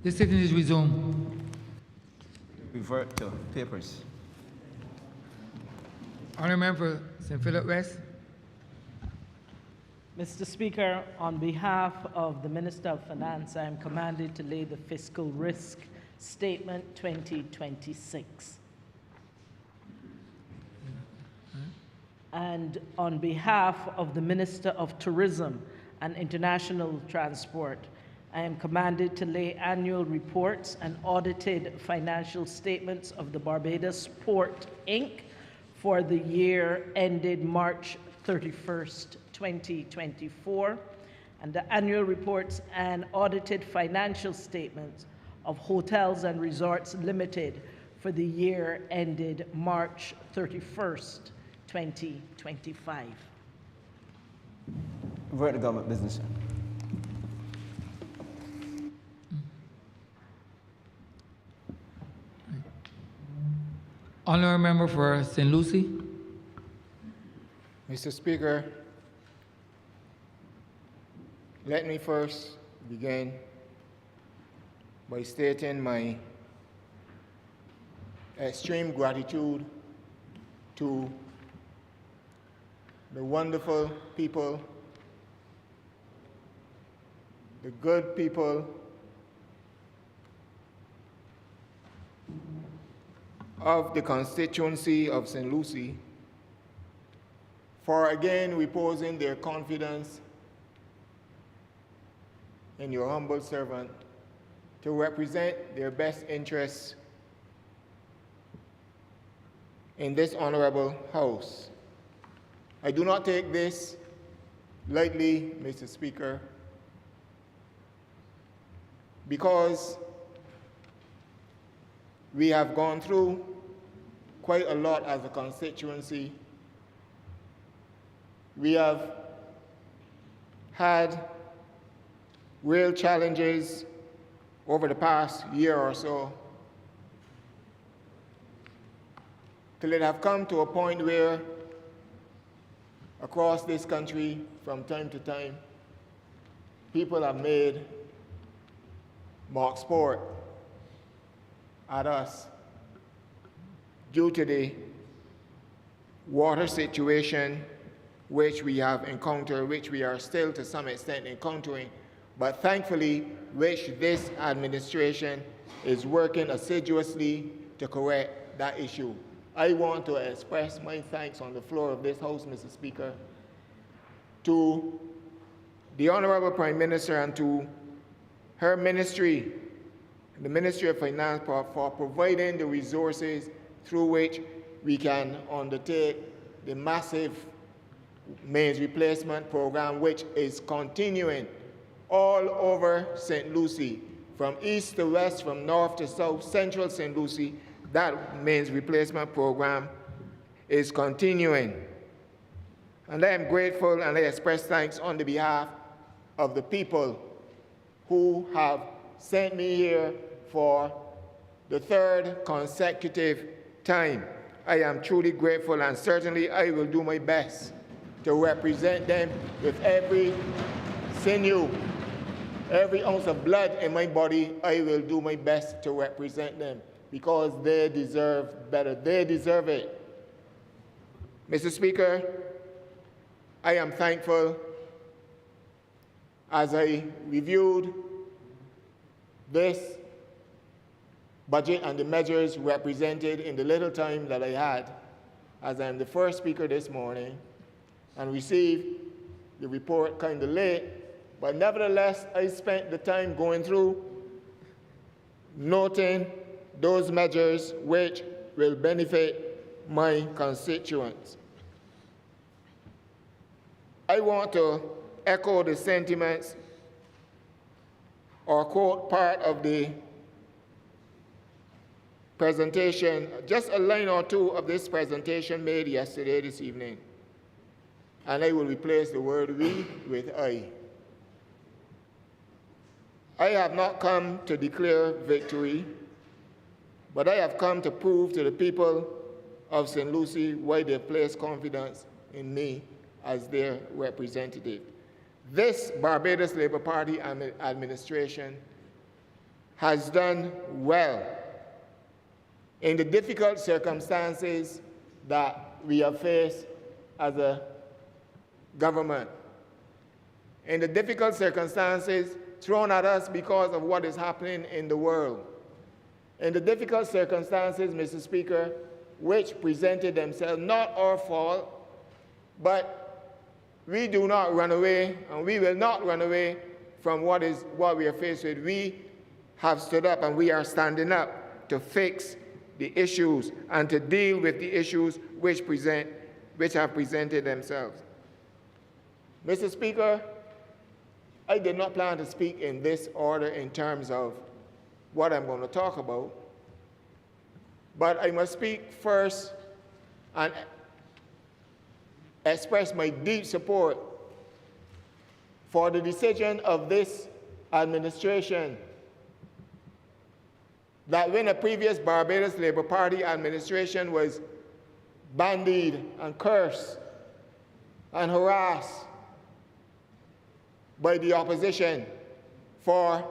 The sitting is resumed. Revert to papers. Honourable Member St. Philip West. Mr. Speaker, on behalf of the Minister of Finance, I am commanded to lay the Fiscal Risk Statement 2026. And on behalf of the Minister of Tourism and International Transport, I am commanded to lay annual reports and audited financial statements of the Barbados Port, Inc. for the year ended March 31st, 2024, and the annual reports and audited financial statements of Hotels and Resorts Limited for the year ended March 31st, 2025. Revert to government business. Honourable Member for St. Lucie. Mr. Speaker, let me first begin by stating my extreme gratitude to the wonderful people, the good people of the constituency of St. Lucie for again reposing their confidence in your humble servant to represent their best interests in this honorable House. I do not take this lightly, Mr. Speaker, because we have gone through quite a lot as a constituency. We have had real challenges over the past year or so, till it have come to a point where across this country, from time to time, people have made mock sport at us due to the water situation which we have encountered, which we are still to some extent encountering, but thankfully which this administration is working assiduously to correct that issue. I want to express my thanks on the floor of this House, Mr. Speaker, to the Honourable Prime Minister and to her ministry, the Ministry of Finance, for providing the resources through which we can undertake the massive mains replacement program, which is continuing all over St. Lucie, from east to west, from north to south, central St. Lucie. That mains replacement program is continuing. And I am grateful and I express thanks on the behalf of the people who have sent me here for the third consecutive time. I am truly grateful, and certainly I will do my best to represent them with every sinew, every ounce of blood in my body. I will do my best to represent them because they deserve better. They deserve it. Mr. Speaker, I am thankful as I reviewed this budget and the measures represented in the little time that I had, as I am the first speaker this morning, and received the report kind of late, but nevertheless, I spent the time going through, noting those measures which will benefit my constituents. I want to echo the sentiments or quote part of the presentation, just a line or two of this presentation made yesterday, this evening. And I will replace the word we with I. I have not come to declare victory, but I have come to prove to the people of St. Lucie why they place confidence in me as their representative. This Barbados Labour Party administration has done well in the difficult circumstances that we have faced as a government. In the difficult circumstances thrown at us because of what is happening in the world. In the difficult circumstances, Mr. Speaker, which presented themselves, not our fault, but we do not run away, and we will not run away from what we are faced with. We have stood up and we are standing up to fix the issues and to deal with the issues which have presented themselves. Mr. Speaker, I did not plan to speak in this order in terms of what I'm going to talk about, but I must speak first and express my deep support for the decision of this administration that when a previous Barbados Labour Party administration was bandied and cursed and harassed by the opposition for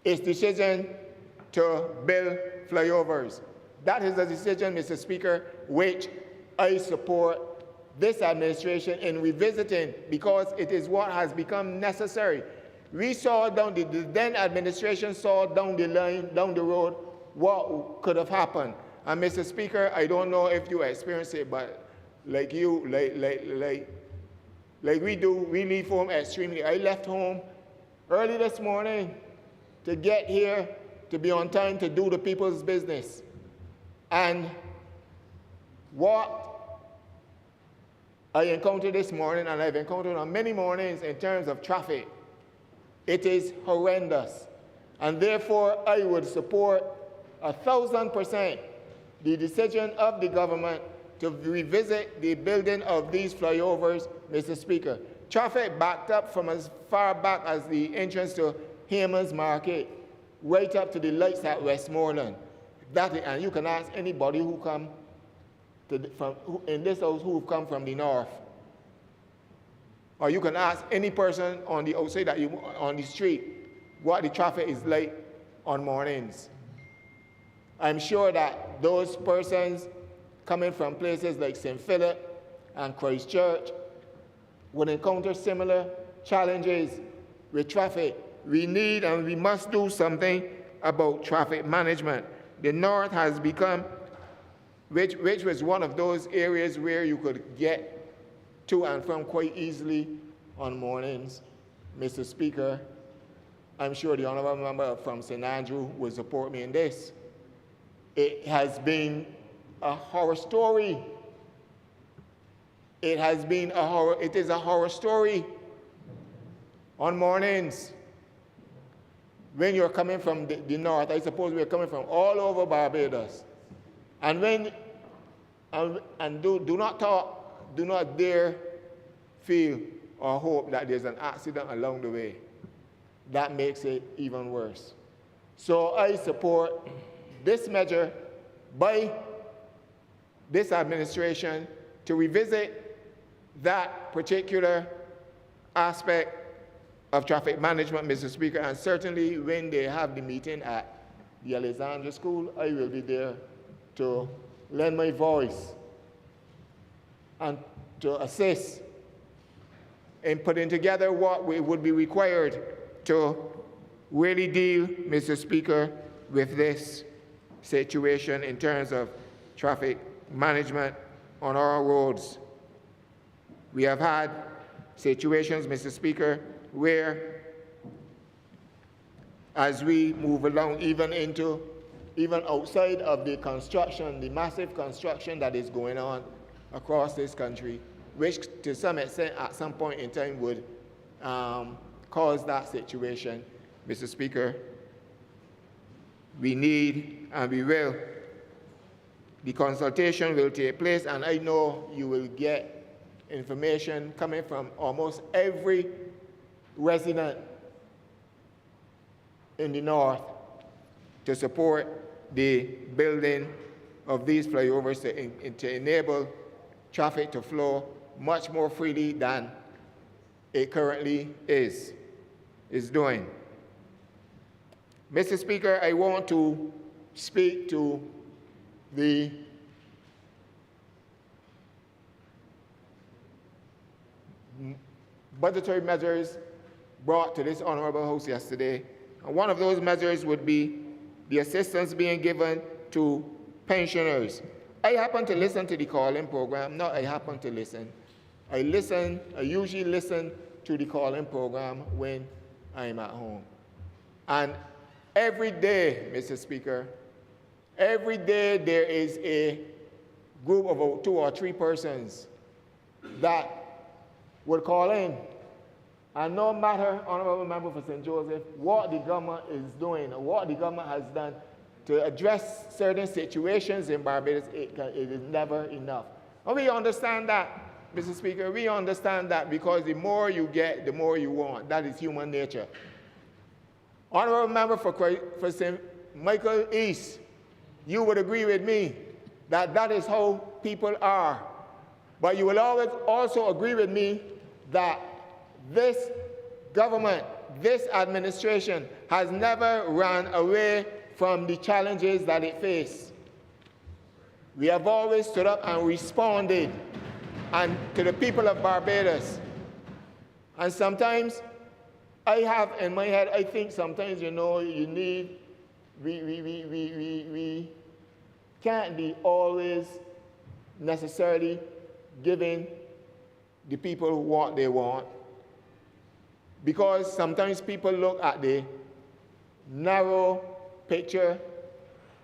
its decision to build flyovers. That is a decision, Mr. Speaker, which I support this administration in revisiting because it is what has become necessary. We saw the then administration saw down the line, down the road, what could have happened. And Mr. Speaker, I don't know if you experience it, but like you, like we do, we leave home extremely. I left home early this morning to get here, to be on time to do the people's business. And what I encountered this morning, and I've encountered on many mornings in terms of traffic, it is horrendous. And therefore, I would support 1,000% the decision of the government to revisit the building of these flyovers, Mr. Speaker. Traffic backed up from as far back as the entrance to Hamer's Market, right up to the lights at Westmoreland. And you can ask anybody who come in this house who have come from the north. Or you can ask any person on the outside on the street what the traffic is like on mornings. I'm sure that those persons coming from places like St. Philip and Christchurch would encounter similar challenges with traffic. We need and we must do something about traffic management. The north has become, which was one of those areas where you could get to and from quite easily on mornings. Mr. Speaker, I'm sure the honourable member from St. Andrew will support me in this. It has been a horror story. It is a horror story on mornings. When you're coming from the north, I suppose we're coming from all over Barbados. And do not dare feel or hope that there's an accident along the way. That makes it even worse. So I support this measure by this administration to revisit that particular aspect of traffic management, Mr. Speaker, and certainly when they have the meeting at the Alexandra School, I will be there to lend my voice and to assist in putting together what would be required to really deal, Mr. Speaker, with this situation in terms of traffic management on our roads. We have had situations, Mr. Speaker, where as we move along even outside of the construction, the massive construction that is going on across this country, which to some extent at some point in time would cause that situation, Mr. Speaker, we need and we will. The consultation will take place, and I know you will get information coming from almost every resident in the north to support the building of these flyovers to enable traffic to flow much more freely than it currently is doing. Mr. Speaker, I want to speak to the budgetary measures brought to this Honourable House yesterday. And one of those measures would be the assistance being given to pensioners. I happen to listen to the call-in program. I usually listen to the call-in program when I'm at home. And every day, Mr. Speaker, every day there is a group of about 2 or 3 persons that would call in. And no matter, Honourable Member for St. Joseph, what the government is doing, or what the government has done to address certain situations in Barbados, it is never enough. And we understand that, Mr. Speaker. We understand that because the more you get, the more you want. That is human nature. Honourable Member for St. Michael East, you would agree with me that that is how people are. But you will always also agree with me that this government, this administration has never run away from the challenges that it faced. We have always stood up and responded to the people of Barbados. And sometimes I have in my head, I think sometimes, we can't be always necessarily giving the people what they want, because sometimes people look at the narrow picture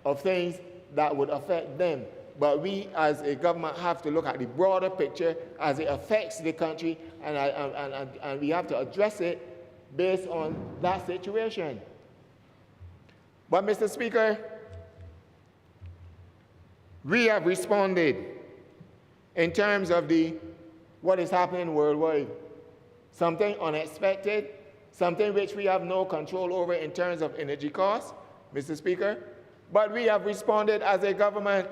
of things that would affect them. But we as a government have to look at the broader picture as it affects the country, and we have to address it based on that situation. But Mr. Speaker, we have responded in terms of what is happening worldwide. Something unexpected, something which we have no control over in terms of energy costs, Mr. Speaker. But we have responded as a government,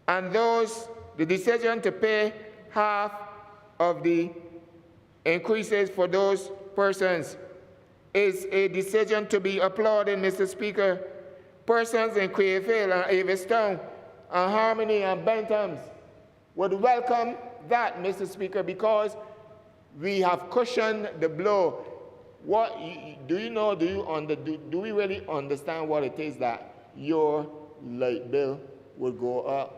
and the decision to pay half of the increases for those persons is a decision to be applauded, Mr. Speaker. Persons in Quayville and Avistown and Harmony and Bentham's would welcome that, Mr. Speaker, because we have cushioned the blow. Do we really understand what it is that your light bill would go up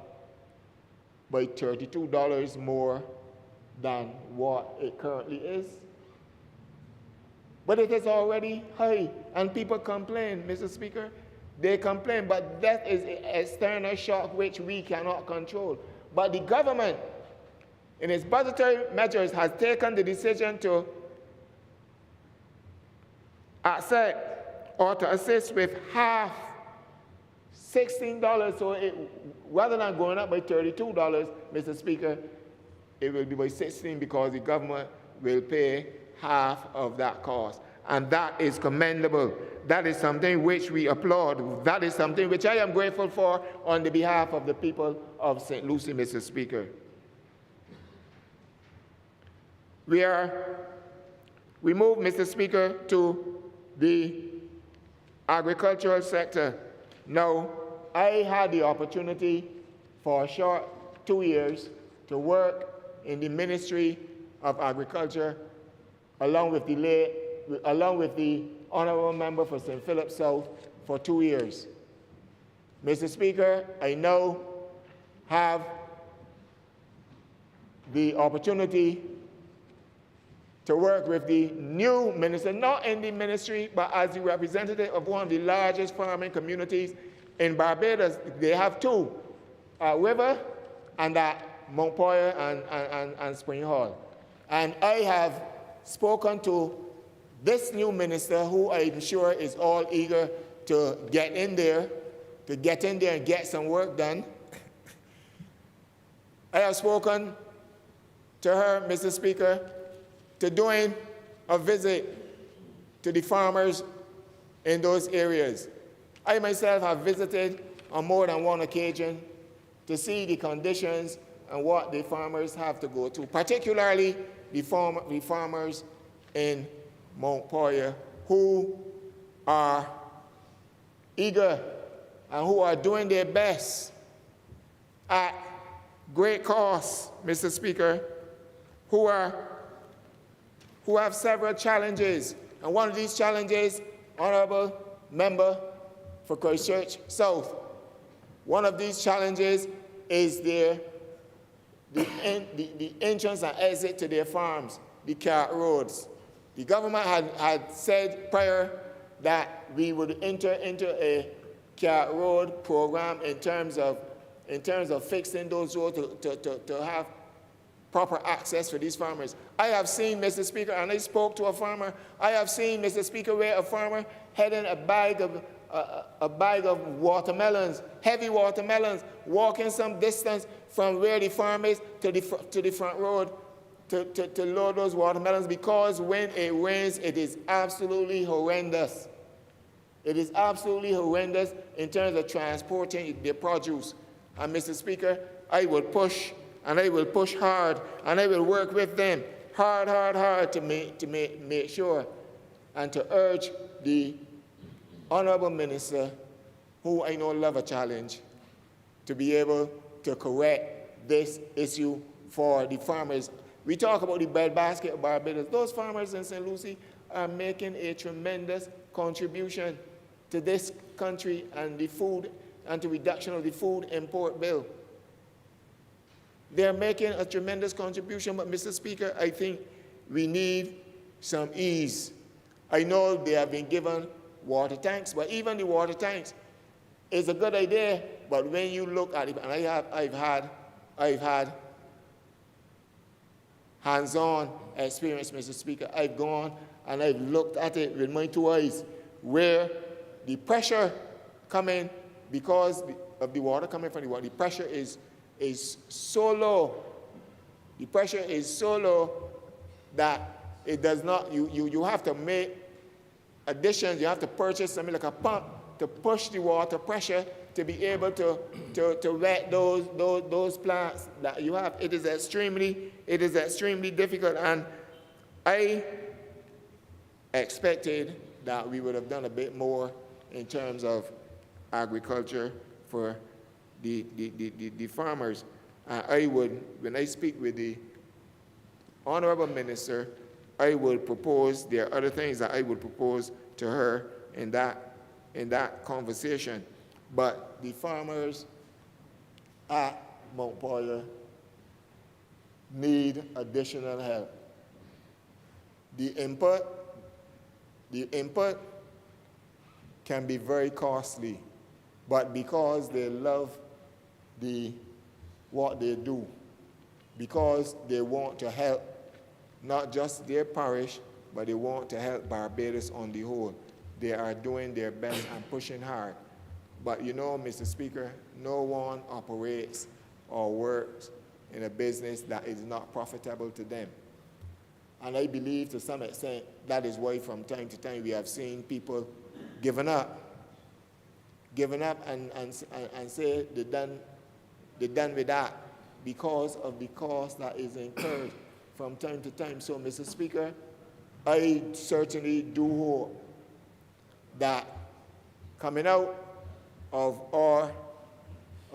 by $32 more than what it currently is? But it is already high, and people complain, Mr. Speaker. They complain, but that is an external shock which we cannot control. But the government, in its budgetary measures, has taken the decision to accept or to assist with half, $16. So rather than going up by $32, Mr. Speaker, it will be by $16 because the government will pay half of that cost. And that is commendable. That is something which we applaud. That is something which I am grateful for on the behalf of the people of St. Lucie, Mr. Speaker. We move, Mr. Speaker, to the agricultural sector. Now, I had the opportunity for a short 2 years to work in the Ministry of Agriculture along with the Honourable Member for St. Philip South for 2 years. Mr. Speaker, I now have the opportunity to work with the new minister, not in the ministry, but as the representative of one of the largest farming communities in Barbados. They have two, River and Mount Poyer and Spring Hall. And I have spoken to this new minister, who I'm sure is all eager to get in there and get some work done. I have spoken to her, Mr. Speaker, to doing a visit to the farmers in those areas. I myself have visited on more than one occasion to see the conditions and what the farmers have to go through, particularly the farmers in Mount Poyer, who are eager and who are doing their best at great cost, Mr. Speaker, who have several challenges. And one of these challenges, Honourable Member for Christchurch South, one of these challenges is the entrance and exit to their farms, the cart roads. The government had said prior that we would enter into a cart road program in terms of fixing those roads to have proper access for these farmers. I have seen, Mr. Speaker, and I spoke to a farmer, I have seen, Mr. Speaker, where a farmer heading a bag of watermelons, heavy watermelons, walking some distance from where the farm is to the front road to load those watermelons, because when it rains, it is absolutely horrendous. It is absolutely horrendous in terms of transporting their produce. And Mr. Speaker, I will push, and I will push hard, and I will work with them hard to make sure and to urge the Honourable Minister, who I know love a challenge, to be able to correct this issue for the farmers. We talk about the breadbasket of Barbados. Those farmers in St. Lucie are making a tremendous contribution to this country and the food and to reduction of the food import bill. They're making a tremendous contribution, but Mr. Speaker, I think we need some ease. I know they have been given water tanks, but even the water tanks is a good idea, but when you look at it, and I've had hands-on experience, Mr. Speaker. I've gone and I've looked at it with my two eyes, where the pressure coming because of the water coming from the water, the pressure is so low. The pressure is so low that it does not, you have to make additions, you have to purchase something like a pump to push the water pressure to be able to wet those plants that you have. It is extremely difficult, and I expected that we would have done a bit more in terms of agriculture for the farmers. I would, when I speak with the Honourable Minister, I would propose, there are other things that I would propose to her in that conversation. But the farmers at Mount Poyer need additional help. The input can be very costly, but because they love what they do, because they want to help not just their parish, but they want to help Barbados on the whole, they are doing their best and pushing hard. But you know, Mr. Speaker, no one operates or works in a business that is not profitable to them. And I believe to some extent that is why from time to time we have seen people giving up and say they're done with that because of the cost that is incurred from time to time. So, Mr. Speaker, I certainly do hope that coming out of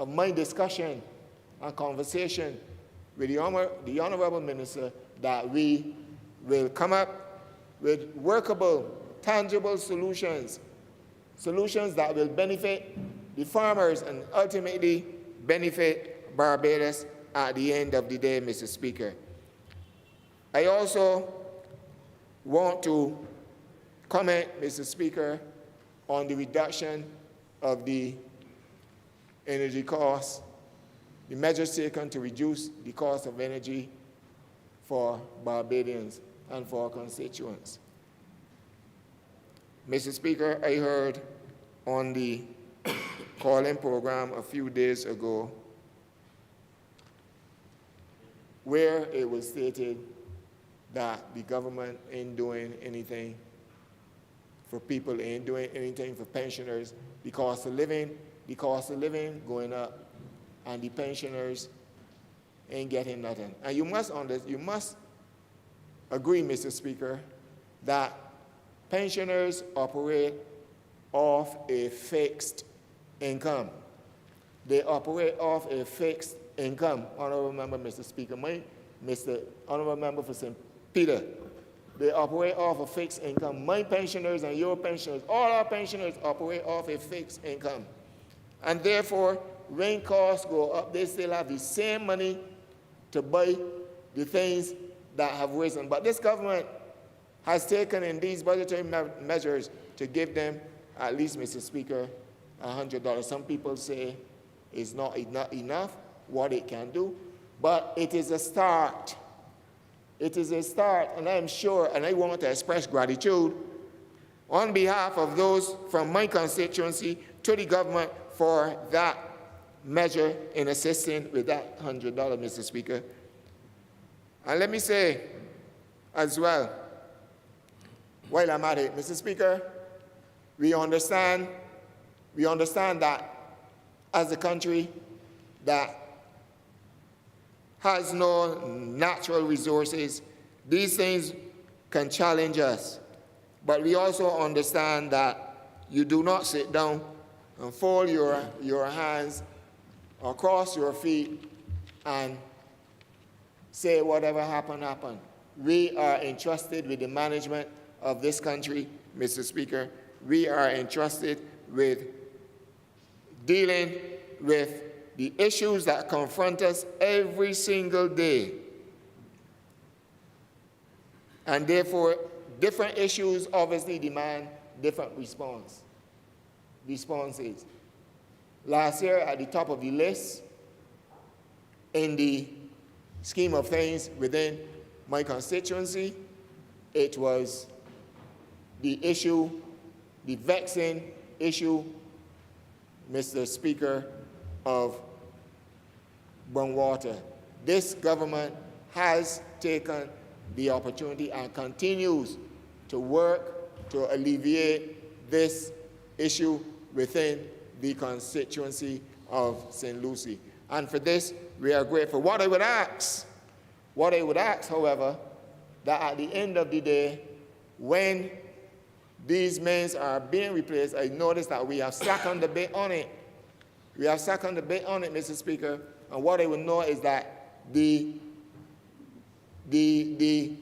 my discussion and conversation with the Honourable Minister, that we will come up with workable, tangible solutions that will benefit the farmers and ultimately benefit Barbados at the end of the day, Mr. Speaker. I also want to comment, Mr. Speaker, on the reduction of the energy costs, the measures taken to reduce the cost of energy for Barbadians and for our constituents. Mr. Speaker, I heard on the call-in program a few days ago where it was stated that the government ain't doing anything for people, ain't doing anything for pensioners, the cost of living going up, and the pensioners ain't getting nothing. And you must agree, Mr. Speaker, that pensioners operate off a fixed income. They operate off a fixed income. Honourable Member, Mr. Speaker, Mr. Honourable Member for St. Peter. They operate off a fixed income. My pensioners and your pensioners, all our pensioners operate off a fixed income. And therefore, when costs go up, they still have the same money to buy the things that have risen. But this government has taken in these budgetary measures to give them, at least, Mr. Speaker, $100. Some people say it's not enough, what it can do, but it is a start. It is a start, and I'm sure, and I want to express gratitude on behalf of those from my constituency to the government for that measure in assisting with that $100, Mr. Speaker. And let me say as well, while I'm at it, Mr. Speaker, we understand that as a country that has no natural resources, these things can challenge us. But we also understand that you do not sit down and fold your hands or cross your feet and say whatever happened, happened. We are entrusted with the management of this country, Mr. Speaker. We are entrusted with dealing with the issues that confront us every single day. And therefore, different issues obviously demand different responses. Last year, at the top of the list, in the scheme of things within my constituency, it was the issue, the vexing issue, Mr. Speaker, of brown water. This government has taken the opportunity and continues to work to alleviate this issue within the constituency of St. Lucie. And for this, we are grateful. What I would ask, however, that at the end of the day, when these men are being replaced, I noticed that we have slackened a bit on it. We have slackened a bit on it, Mr. Speaker. And what I would know is that when the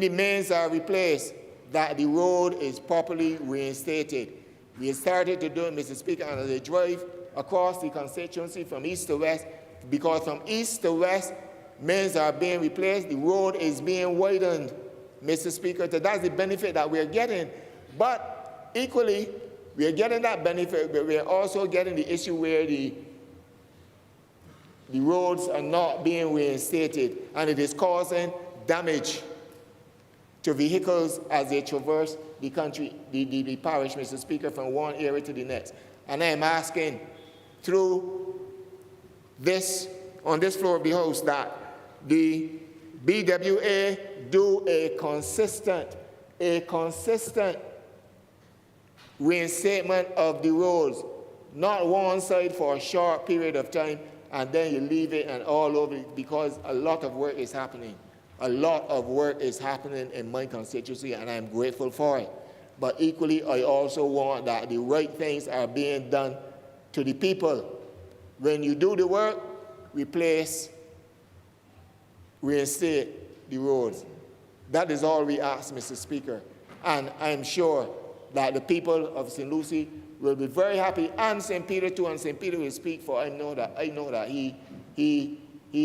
men are replaced, that the road is properly reinstated. We have started to do it, Mr. Speaker, and as I drive across the constituency from east to west, because from east to west, men are being replaced, the road is being widened, Mr. Speaker. So that's the benefit that we're getting. But equally, we are getting that benefit, but we are also getting the issue where the roads are not being reinstated, and it is causing damage to vehicles as they traverse the country, the parish, Mr. Speaker, from one area to the next. And I am asking through this, on this floor of the House, that the BWA do a consistent reinstatement of the roads, not one side for a short period of time and then you leave it and all over it, because a lot of work is happening. A lot of work is happening in my constituency, and I'm grateful for it. But equally, I also want that the right things are being done to the people. When you do the work, reinstate the roads. That is all we ask, Mr. Speaker. And I'm sure that the people of St. Lucie will be very happy, and St. Peter too, and St. Peter will speak, for I know that he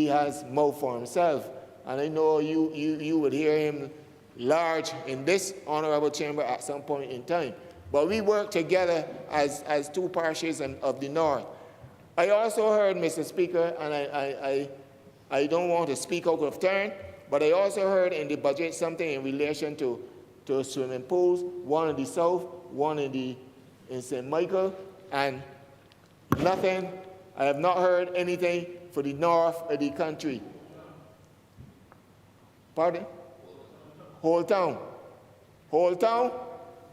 has mouth for himself. And I know you would hear him large in this honorable chamber at some point in time. But we work together as two parishes of the North. I also heard, Mr. Speaker, and I don't want to speak out of turn, but I also heard in the budget something in relation to swimming pools, one in the south, one in St. Michael, and nothing. I have not heard anything for the north of the country. Pardon? Whole town. Whole town,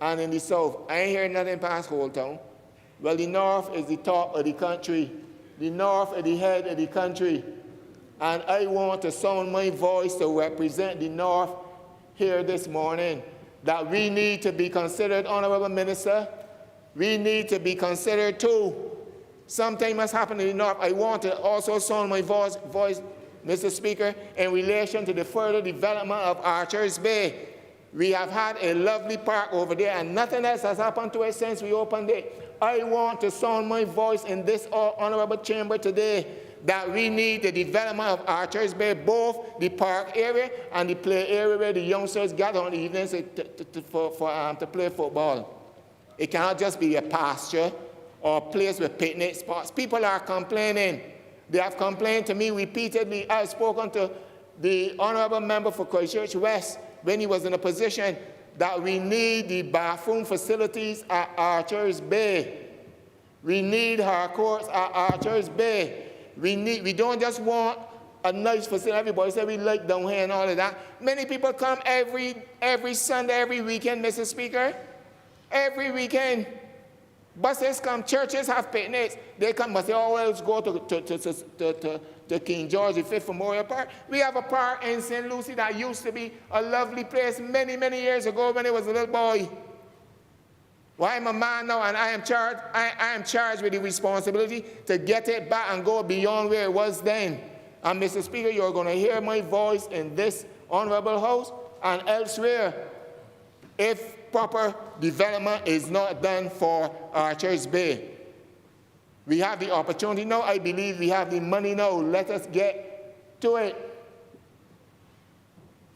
and in the south. I ain't hearing nothing past whole town. Well, the north is the top of the country. The north is the head of the country. And I want to sound my voice to represent the north here this morning, that we need to be considered, Honourable Minister, we need to be considered too. Something must happen in the north. I want to also sound my voice, Mr. Speaker, in relation to the further development of Archers Bay. We have had a lovely park over there, and nothing else has happened to it since we opened it. I want to sound my voice in this honorable chamber today that we need the development of Archers Bay, both the park area and the play area where the youngsters gather on the evenings to play football. It cannot just be a pasture or a place with picnic spots. People are complaining. They have complained to me repeatedly. I've spoken to the honorable member for Christchurch West when he was in a position that we need the bathroom facilities at Archers Bay. We need our courts at Archers Bay. We don't just want a nice facility. Everybody said we like down here and all of that. Many people come every Sunday, every weekend, Mr. Speaker. Every weekend. Buses come, churches have picnics. They come, but they always go to King George V Memorial Park. We have a park in St. Lucie that used to be a lovely place many, many years ago when I was a little boy. Well, I'm a man now, and I am charged with the responsibility to get it back and go beyond where it was then. And Mr. Speaker, you're going to hear my voice in this honorable house and elsewhere if proper development is not done for Archers Bay. We have the opportunity now. I believe we have the money now. Let us get to it.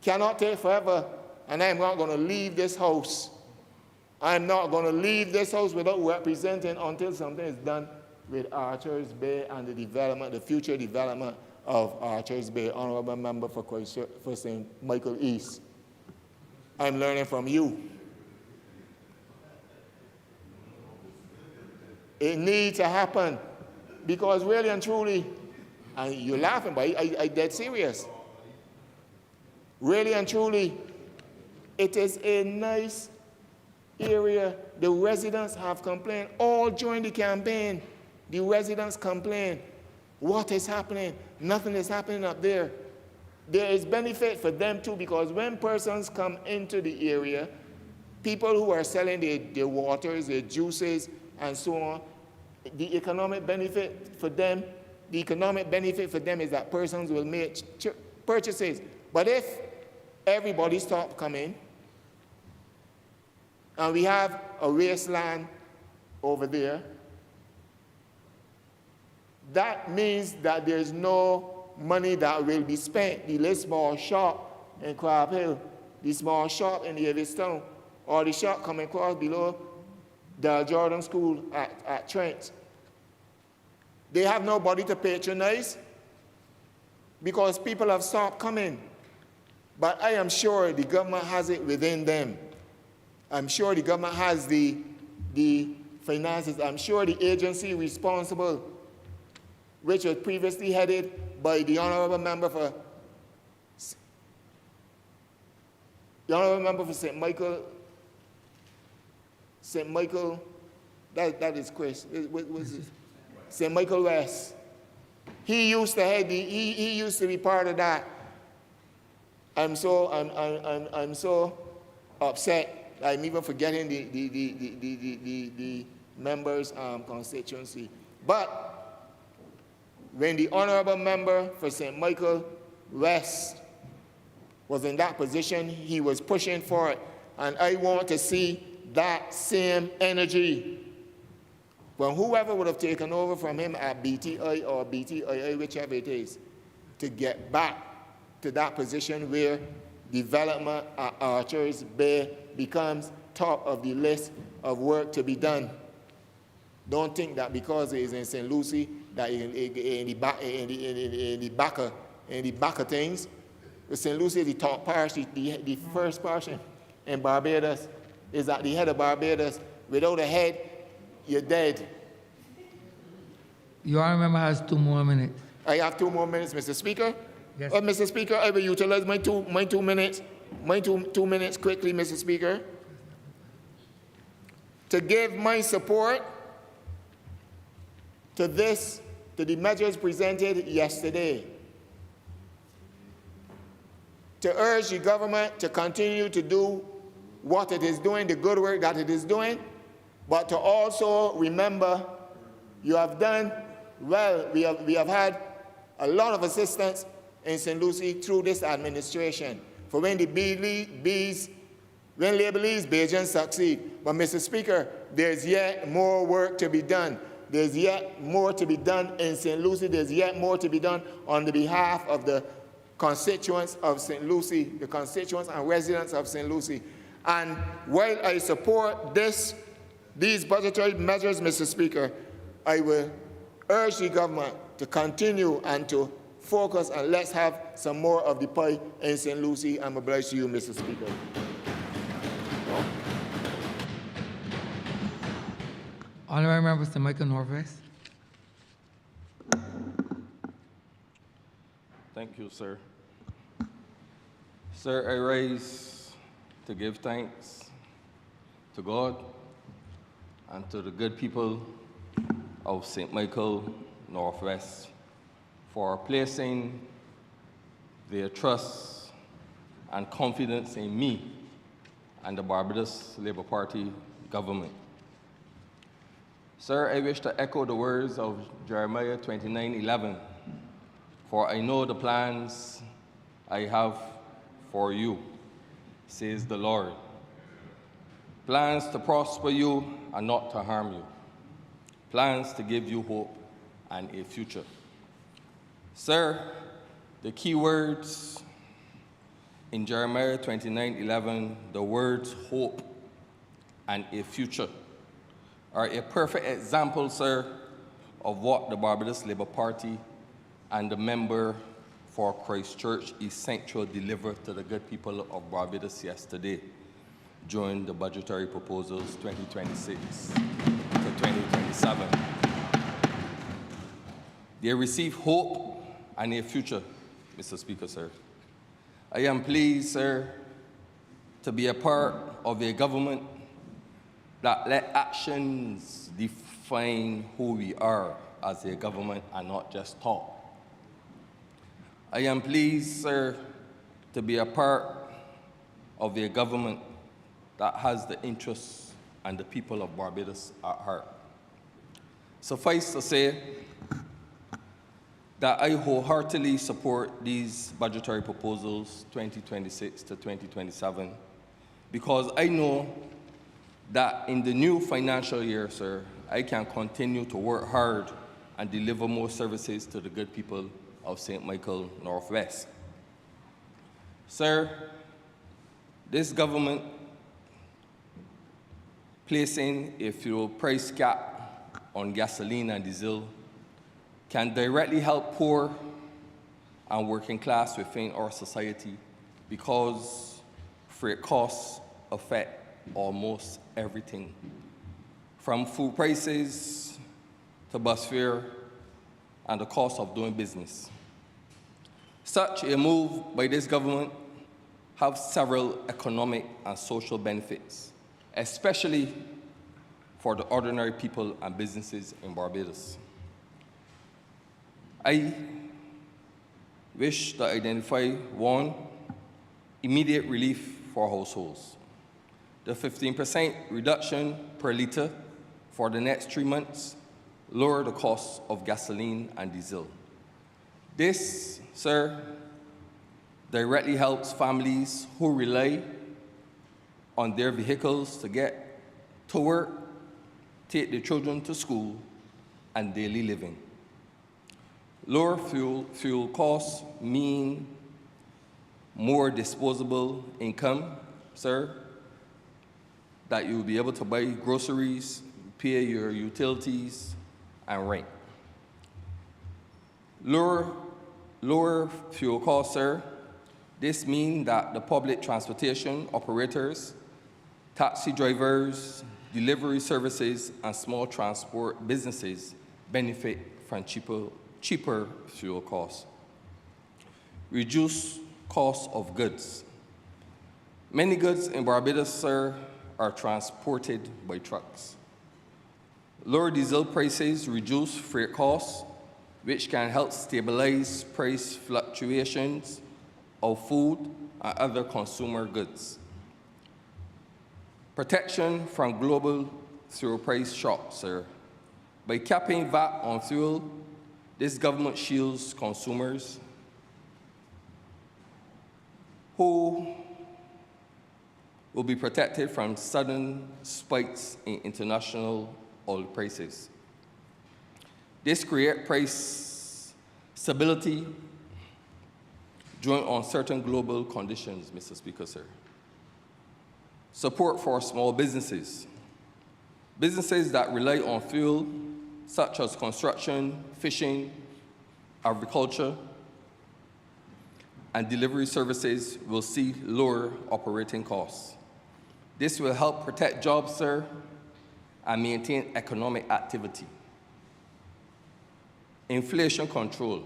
Cannot take forever, and I am not going to leave this house. I am not going to leave this house without representing until something is done with Archers Bay and the development, the future development of Archers Bay. Honorable Member for St. Michael East. I'm learning from you. It needs to happen because really and truly, and you're laughing, but I'm dead serious. Really and truly, it is a nice area. The residents have complained all during the campaign. The residents complain. What is happening? Nothing is happening up there. There is benefit for them too, because when persons come into the area, people who are selling their waters, their juices, and so on, the economic benefit for them is that persons will make purchases. But if everybody stops coming, and we have a wasteland over there, that means that there's no money that will be spent. The little small shop in Crab Hill, the small shop in Davistown, or the shop coming across below the Jordan School at Trent, they have nobody to patronize because people have stopped coming. But I am sure the government has it within them. I'm sure the government has the finances. I'm sure the agency responsible, which was previously headed by the honorable member for St. Michael, that is Chris. St. Michael West. He used to head he used to be part of that. I'm so upset. I'm even forgetting the members' constituency. But when the honorable member for St. Michael West was in that position, he was pushing for it. And I want to see that same energy when whoever would have taken over from him at BTI or BTII, whichever it is, to get back to that position where development at Archers Bay becomes top of the list of work to be done. Don't think that because it is in St. Lucie that in the back of things. St. Lucie is the top parish, the first parish in Barbados is at the head of Barbados. Without a head, you're dead. Your honorable member has 2 more minutes. I have 2 more minutes, Mr. Speaker. Yes. Mr. Speaker, I will utilize my two minutes. My two minutes quickly, Mr. Speaker, to give my support to the measures presented yesterday, to urge the government to continue to do what it is doing, the good work that it is doing, but to also remember you have done well. We have had a lot of assistance in St. Lucie through this administration for when the when Labour's Bajan succeed. But Mr. Speaker, there's yet more work to be done. There's yet more to be done in St. Lucie. There's yet more to be done on the behalf of the constituents of St. Lucie, the constituents and residents of St. Lucie. And while I support these budgetary measures, Mr. Speaker, I will urge the government to continue and to focus, and let's have some more of the pie in St. Lucie. I'm obliged to you, Mr. Speaker. Honourable Member St. Michael Northwest. Thank you, sir. Sir, I rise to give thanks to God and to the good people of St. Michael Northwest for placing their trust and confidence in me and the Barbados Labour Party government. Sir, I wish to echo the words of Jeremiah 29:11, for I know the plans I have for you, says the Lord. Plans to prosper you and not to harm you. Plans to give you hope and a future. Sir, the key words in Jeremiah 29:11, the words hope and a future, are a perfect example, sir, of what the Barbados Labour Party and the member for Christchurch East Central delivered to the good people of Barbados yesterday during the budgetary proposals 2026 to 2027. They receive hope and a future, Mr. Speaker, sir. I am pleased, sir, to be a part of a government that let actions define who we are as a government and not just talk. I am pleased, sir, to be a part of a government that has the interests and the people of Barbados at heart. Suffice to say that I wholeheartedly support these budgetary proposals 2026 to 2027 because I know that in the new financial year, sir, I can continue to work hard and deliver more services to the good people of St. Michael Northwest. Sir, this government placing a fuel price cap on gasoline and diesel can directly help poor and working class within our society because freight costs affect almost everything, from food prices to bus fare and the cost of doing business. Such a move by this government has several economic and social benefits, especially for the ordinary people and businesses in Barbados. I wish to identify one, immediate relief for households. The 15% reduction per litre for the next 3 months lower the cost of gasoline and diesel. This, sir, directly helps families who rely on their vehicles to get to work, take their children to school, and daily living. Lower fuel costs mean more disposable income, sir, that you will be able to buy groceries, pay your utilities, and rent. Lower fuel costs, sir. This means that the public transportation operators, taxi drivers, delivery services, and small transport businesses benefit from cheaper fuel costs. Reduce cost of goods. Many goods in Barbados, sir, are transported by trucks. Lower diesel prices reduce freight costs, which can help stabilize price fluctuations of food and other consumer goods. Protection from global through a price shock, sir. By capping VAT on fuel, this government shields consumers who will be protected from sudden spikes in international oil prices. This creates price stability during uncertain global conditions, Mr. Speaker, sir. Support for small businesses. Businesses that rely on fuel, such as construction, fishing, agriculture, and delivery services, will see lower operating costs. This will help protect jobs, sir, and maintain economic activity. Inflation control.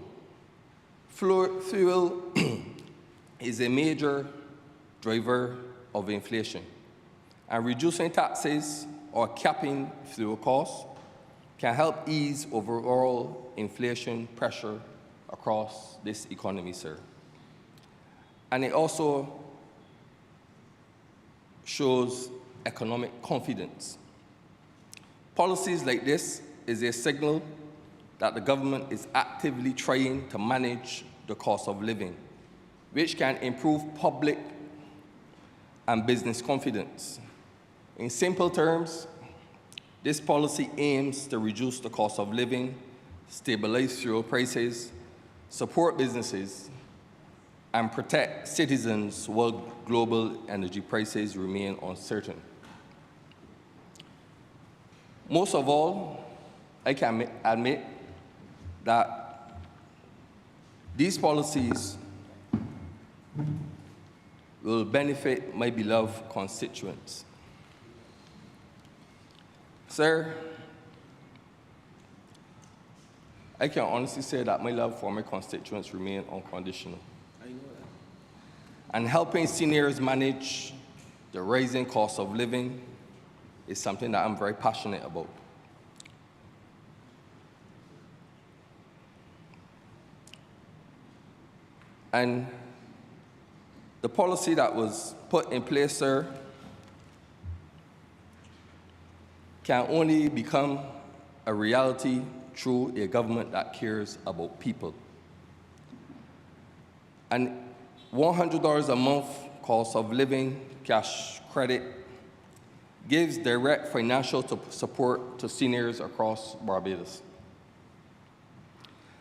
Fuel is a major driver of inflation, and reducing taxes or capping fuel costs can help ease overall inflation pressure across this economy, sir. And it also shows economic confidence. Policies like this is a signal that the government is actively trying to manage the cost of living, which can improve public and business confidence. In simple terms, this policy aims to reduce the cost of living, stabilize fuel prices, support businesses, and protect citizens while global energy prices remain uncertain. Most of all, I can admit that these policies will benefit my beloved constituents. Sir, I can honestly say that my love for my constituents remain unconditional. I know that. And helping seniors manage the rising cost of living is something that I'm very passionate about. And the policy that was put in place, sir, can only become a reality through a government that cares about people. And $100 a month cost of living cash credit gives direct financial support to seniors across Barbados.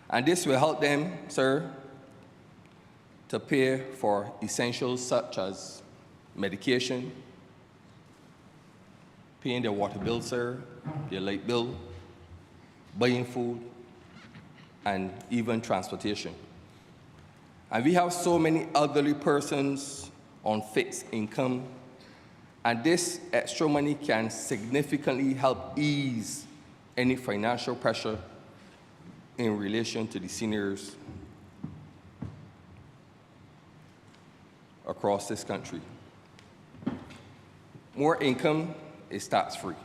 And this will help them, sir, to pay for essentials such as medication, paying their water bill, sir, their light bill, buying food, and even transportation. And we have so many elderly persons on fixed income, and this extra money can significantly help ease any financial pressure in relation to the seniors across this country. More income is tax-free.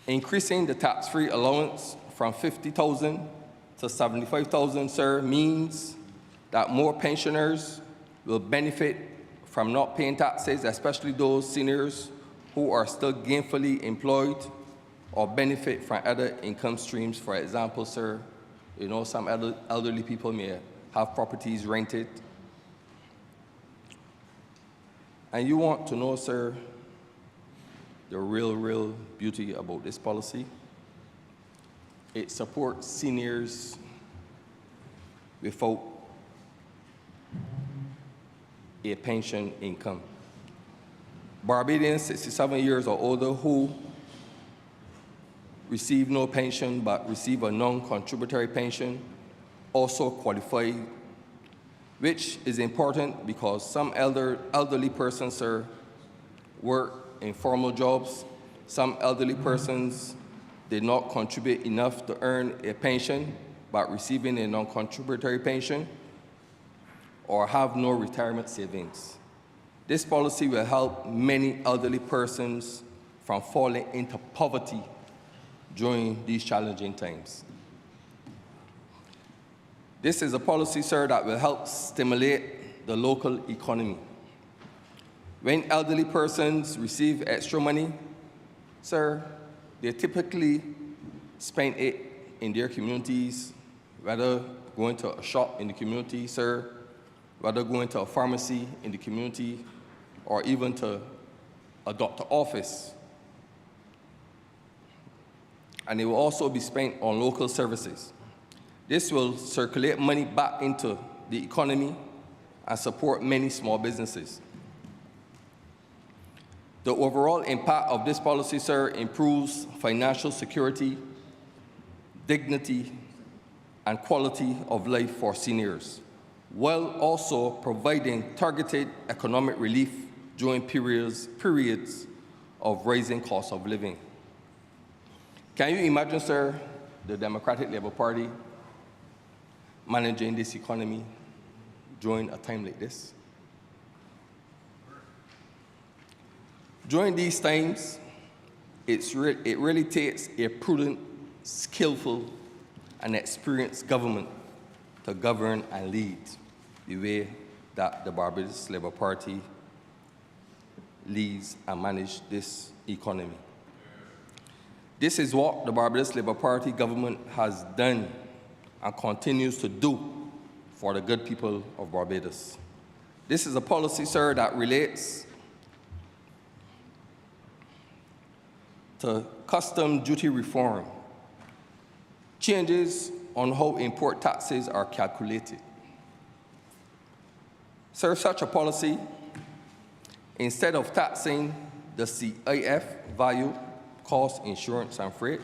Increasing the tax-free allowance from $50,000 to $75,000, sir, means that more pensioners will benefit from not paying taxes, especially those seniors who are still gainfully employed or benefit from other income streams. For example, sir, you know, some elderly people may have properties rented. And you want to know, sir, the real beauty about this policy? It supports seniors without a pension income. Barbadians 67 years or older who receive no pension but receive a non-contributory pension also qualify, which is important because some elderly persons, sir, work in formal jobs. Some elderly persons did not contribute enough to earn a pension but receiving a non-contributory pension or have no retirement savings. This policy will help many elderly persons from falling into poverty during these challenging times. This is a policy, sir, that will help stimulate the local economy. When elderly persons receive extra money, sir, They typically spend it in their communities, whether going to a shop in the community, sir, whether going to a pharmacy in the community, or even to a doctor's office. And it will also be spent on local services. This will circulate money back into the economy and support many small businesses. The overall impact of this policy, sir, improves financial security, dignity, and quality of life for seniors, while also providing targeted economic relief during periods of rising cost of living. Can you imagine, sir, the Democratic Labour Party managing this economy during a time like this? During these times, it really takes a prudent, skillful, and experienced government to govern and lead the way that the Barbados Labour Party leads and manages this economy. This is what the Barbados Labour Party government has done and continues to do for the good people of Barbados. This is a policy, sir, that relates to custom duty reform, changes on how import taxes are calculated. Sir, such a policy, instead of taxing the CIF value, cost, insurance, and freight,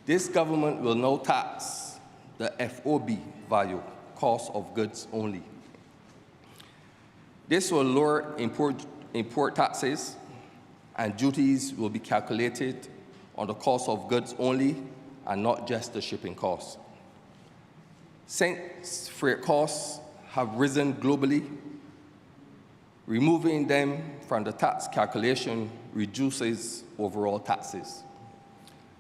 this government will now tax the FOB value, cost of goods only. This will lower import taxes, and duties will be calculated on the cost of goods only and not just the shipping costs. Since freight costs have risen globally, removing them from the tax calculation reduces overall taxes.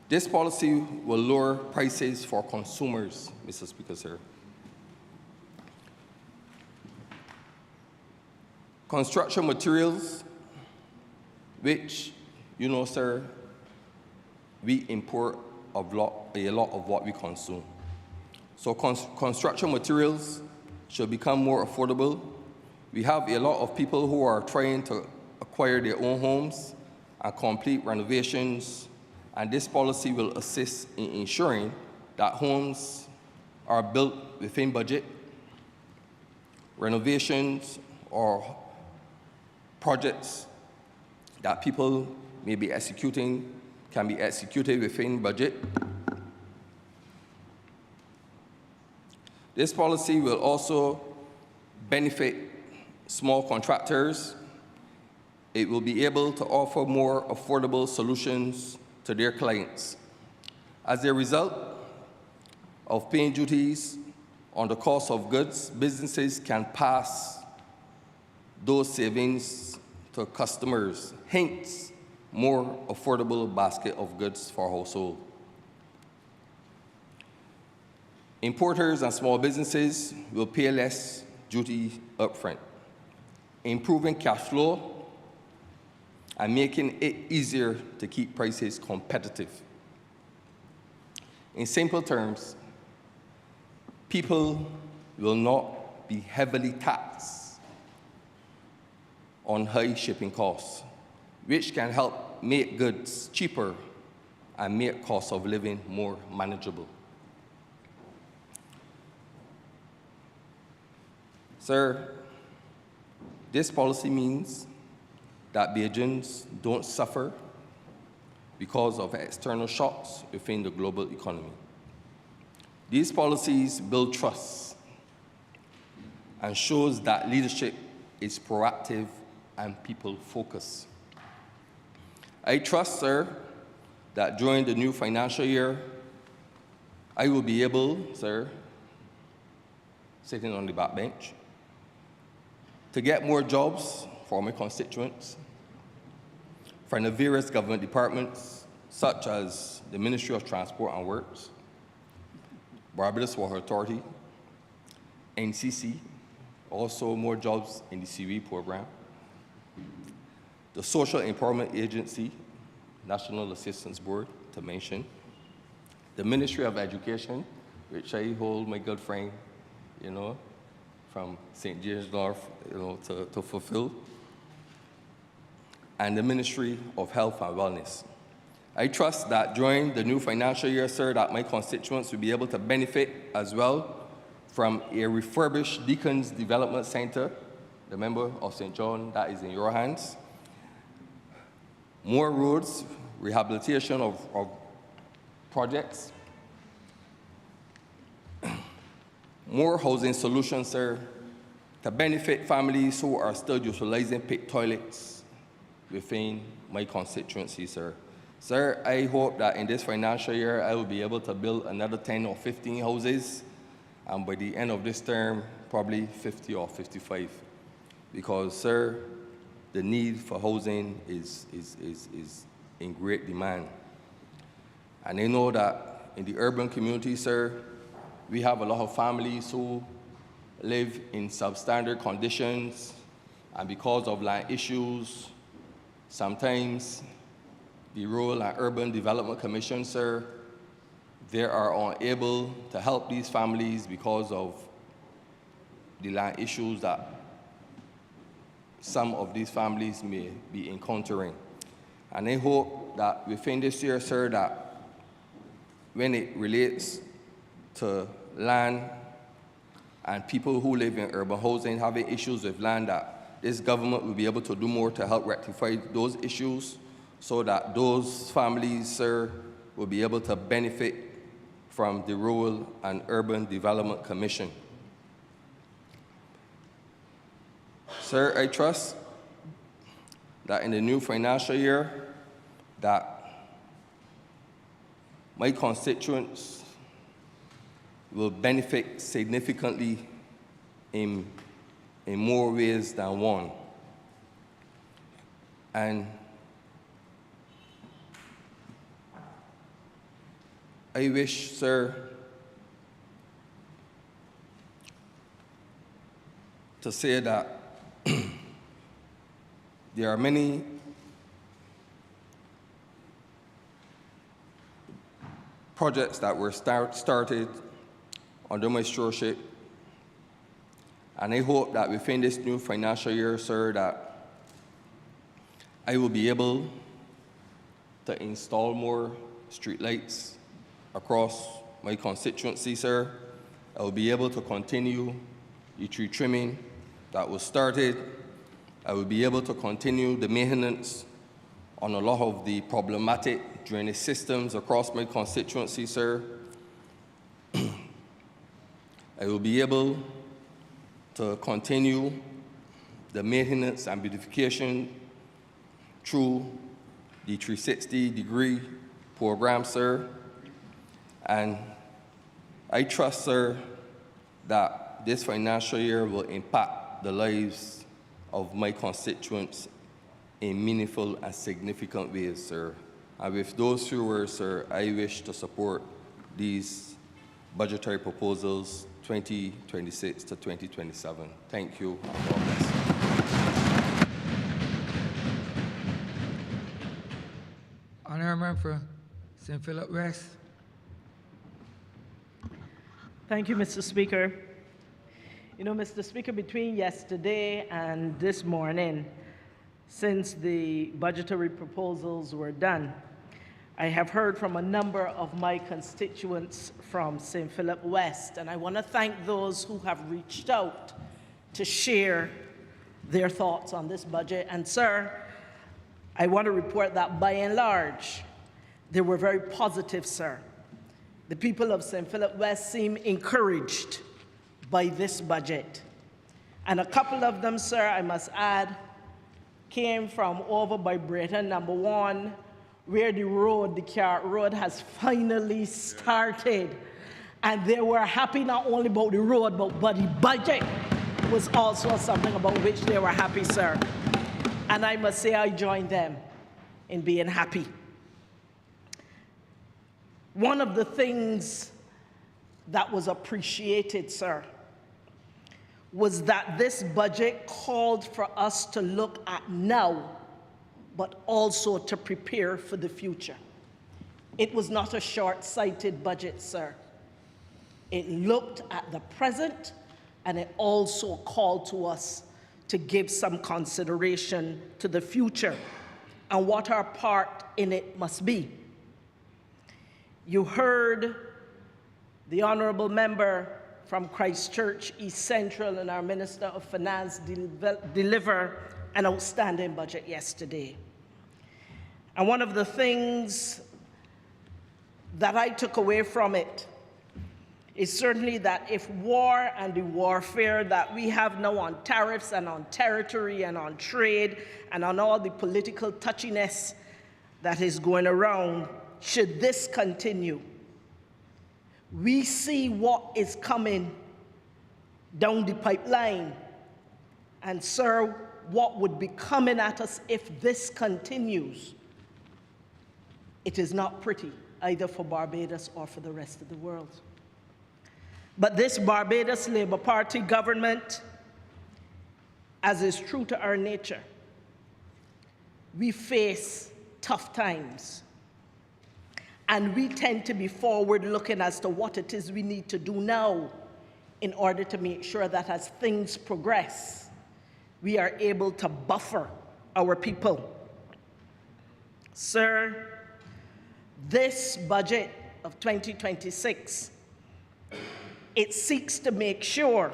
This policy will lower prices for consumers, Mr. Speaker, sir. Construction materials, which, you know, sir, we import a lot of what we consume. So construction materials should become more affordable. We have a lot of people who are trying to acquire their own homes and complete renovations, and this policy will assist in ensuring that homes are built within budget. Renovations or projects that people may be executing can be executed within budget. This policy will also benefit small contractors. It will be able to offer more affordable solutions to their clients. As a result of paying duties on the cost of goods, businesses can pass those savings to customers, hence more affordable basket of goods for household. Importers and small businesses will pay less duty upfront, improving cash flow and making it easier to keep prices competitive. In simple terms, people will not be heavily taxed on high shipping costs, which can help make goods cheaper and make cost of living more manageable. Sir, this policy means that Bajans don't suffer because of external shocks within the global economy. These policies build trust and shows that leadership is proactive and people-focused. I trust, sir, that during the new financial year, I will be able, sir, sitting on the back bench, to get more jobs for my constituents from the various government departments, such as the Ministry of Transport and Works, Barbados Water Authority, NCC, also more jobs in the CV program, the Social Empowerment Agency, National Assistance Board, to mention. The Ministry of Education, which I hold my good friend, from St. James North, to fulfill. And the Ministry of Health and Wellness. I trust that during the new financial year, sir, that my constituents will be able to benefit as well from a refurbished Deacons Development Center, the member of St. John, that is in your hands. More roads, rehabilitation of projects. More housing solutions, sir, to benefit families who are still utilizing pit toilets within my constituency, sir. Sir, I hope that in this financial year, I will be able to build another 10 or 15 houses, and by the end of this term, probably 50 or 55. Because, sir, the need for housing is in great demand. And I know that in the urban community, sir, we have a lot of families who live in substandard conditions, and because of land issues, sometimes the Rural and Urban Development Commission, sir, they are unable to help these families because of the land issues that some of these families may be encountering. And I hope that within this year, sir, that when it relates to land and people who live in urban housing having issues with land, that this government will be able to do more to help rectify those issues so that those families, sir, will be able to benefit from the Rural and Urban Development Commission. Sir, I trust that in the new financial year, that my constituents will benefit significantly in more ways than one. And I wish, sir, to say that there are many projects that were started under my stewardship, and I hope that within this new financial year, sir, that I will be able to install more streetlights across my constituency, sir. I will be able to continue the tree trimming that was started. I will be able to continue the maintenance on a lot of the problematic drainage systems across my constituency, sir. I will be able to continue the maintenance and beautification through the 360-degree program, sir. And I trust, sir, that this financial year will impact the lives of my constituents in meaningful and significant ways, sir. And with those few words, sir, I wish to support these budgetary proposals 2026 to 2027. Thank you, and God bless. Honourable Member for St. Philip West. Thank you, Mr. Speaker. You know, Mr. Speaker, between yesterday and this morning, since the budgetary proposals were done, I have heard from a number of my constituents from St. Philip West, and I want to thank those who have reached out to share their thoughts on this budget. And, sir, I want to report that by and large, they were very positive, sir. The people of St. Philip West seem encouraged by this budget. And a couple of them, sir, I must add, came from over by Britain, number 1, where the road, the Carrot Road, has finally started. And they were happy not only about the road, but the budget was also something about which they were happy, sir. And I must say I joined them in being happy. One of the things that was appreciated, sir, was that this budget called for us to look at now but also to prepare for the future. It was not a short-sighted budget, sir. It looked at the present, and it also called to us to give some consideration to the future and what our part in it must be. You heard the honourable member from Christchurch East Central and our Minister of Finance deliver an outstanding budget yesterday. And one of the things that I took away from it is certainly that if war and the warfare that we have now on tariffs and on territory and on trade and on all the political touchiness that is going around, should this continue, we see what is coming down the pipeline. And sir, what would be coming at us if this continues? It is not pretty, either for Barbados or for the rest of the world. But this Barbados Labour Party government, as is true to our nature, we face tough times. And we tend to be forward-looking as to what it is we need to do now in order to make sure that as things progress, we are able to buffer our people. Sir, this budget of 2026, it seeks to make sure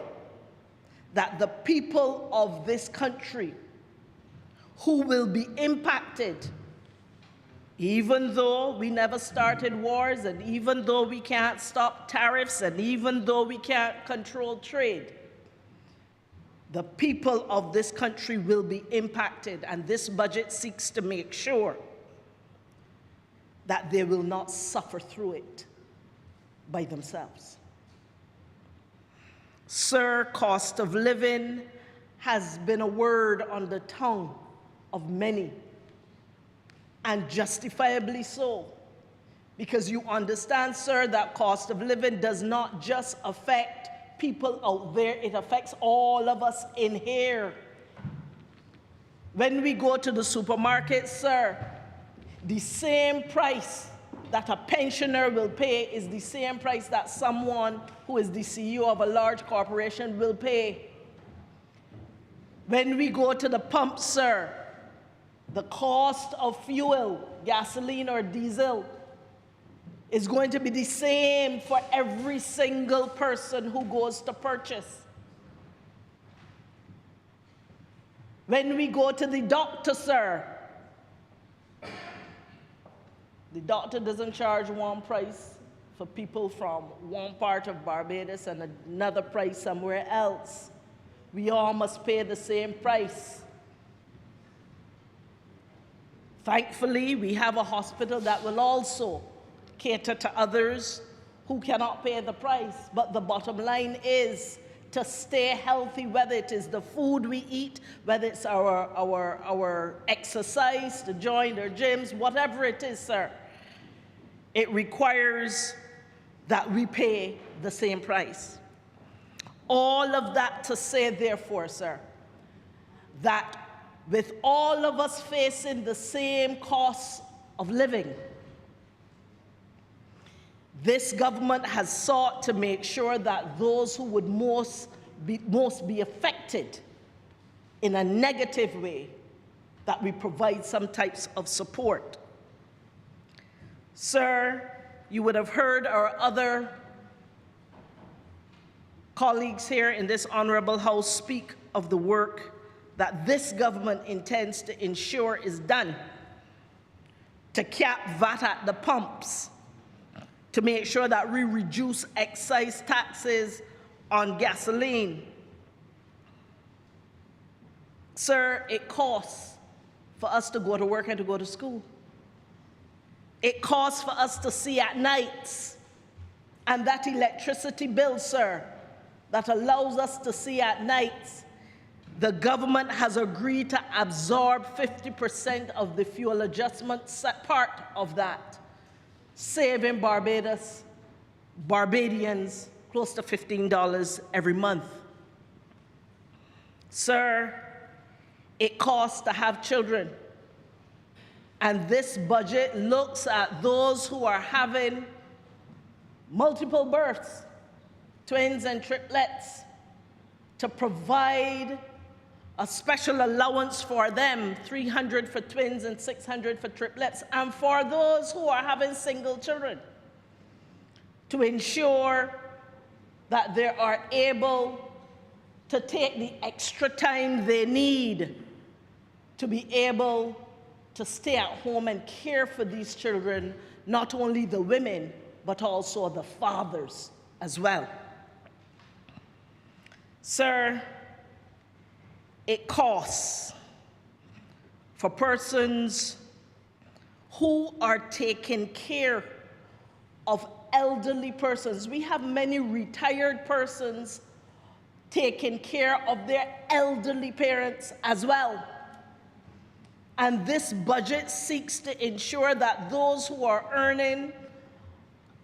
that the people of this country who will be impacted, even though we never started wars, and even though we can't stop tariffs, and even though we can't control trade, the people of this country will be impacted, and this budget seeks to make sure that they will not suffer through it by themselves. Sir, cost of living has been a word on the tongue of many, and justifiably so, because you understand, sir, that cost of living does not just affect people out there, it affects all of us in here. When we go to the supermarket, sir, the same price that a pensioner will pay is the same price that someone who is the CEO of a large corporation will pay. When we go to the pump, sir, the cost of fuel, gasoline or diesel, is going to be the same for every single person who goes to purchase. When we go to the doctor, sir, the doctor doesn't charge one price for people from one part of Barbados and another price somewhere else. We all must pay the same price. Thankfully, we have a hospital that will also cater to others who cannot pay the price. But the bottom line is to stay healthy, whether it is the food we eat, whether it's our exercise, to join our gyms, whatever it is, sir. It requires that we pay the same price. All of that to say, therefore, sir, that with all of us facing the same cost of living, this government has sought to make sure that those who would most be affected in a negative way, that we provide some types of support. Sir, you would have heard our other colleagues here in this honorable house speak of the work that this government intends to ensure is done to cap VAT at the pumps, to make sure that we reduce excise taxes on gasoline. Sir, it costs for us to go to work and to go to school. It costs for us to see at nights. And that electricity bill, sir, that allows us to see at nights, the government has agreed to absorb 50% of the fuel adjustment part of that, saving Barbadians close to $15 every month. Sir, it costs to have children. And this budget looks at those who are having multiple births, twins and triplets, to provide a special allowance for them, $300 for twins and $600 for triplets, and for those who are having single children, to ensure that they are able to take the extra time they need to be able to stay at home and care for these children, not only the women, but also the fathers as well. Sir, it costs for persons who are taking care of elderly persons. We have many retired persons taking care of their elderly parents as well. And this budget seeks to ensure that those who are earning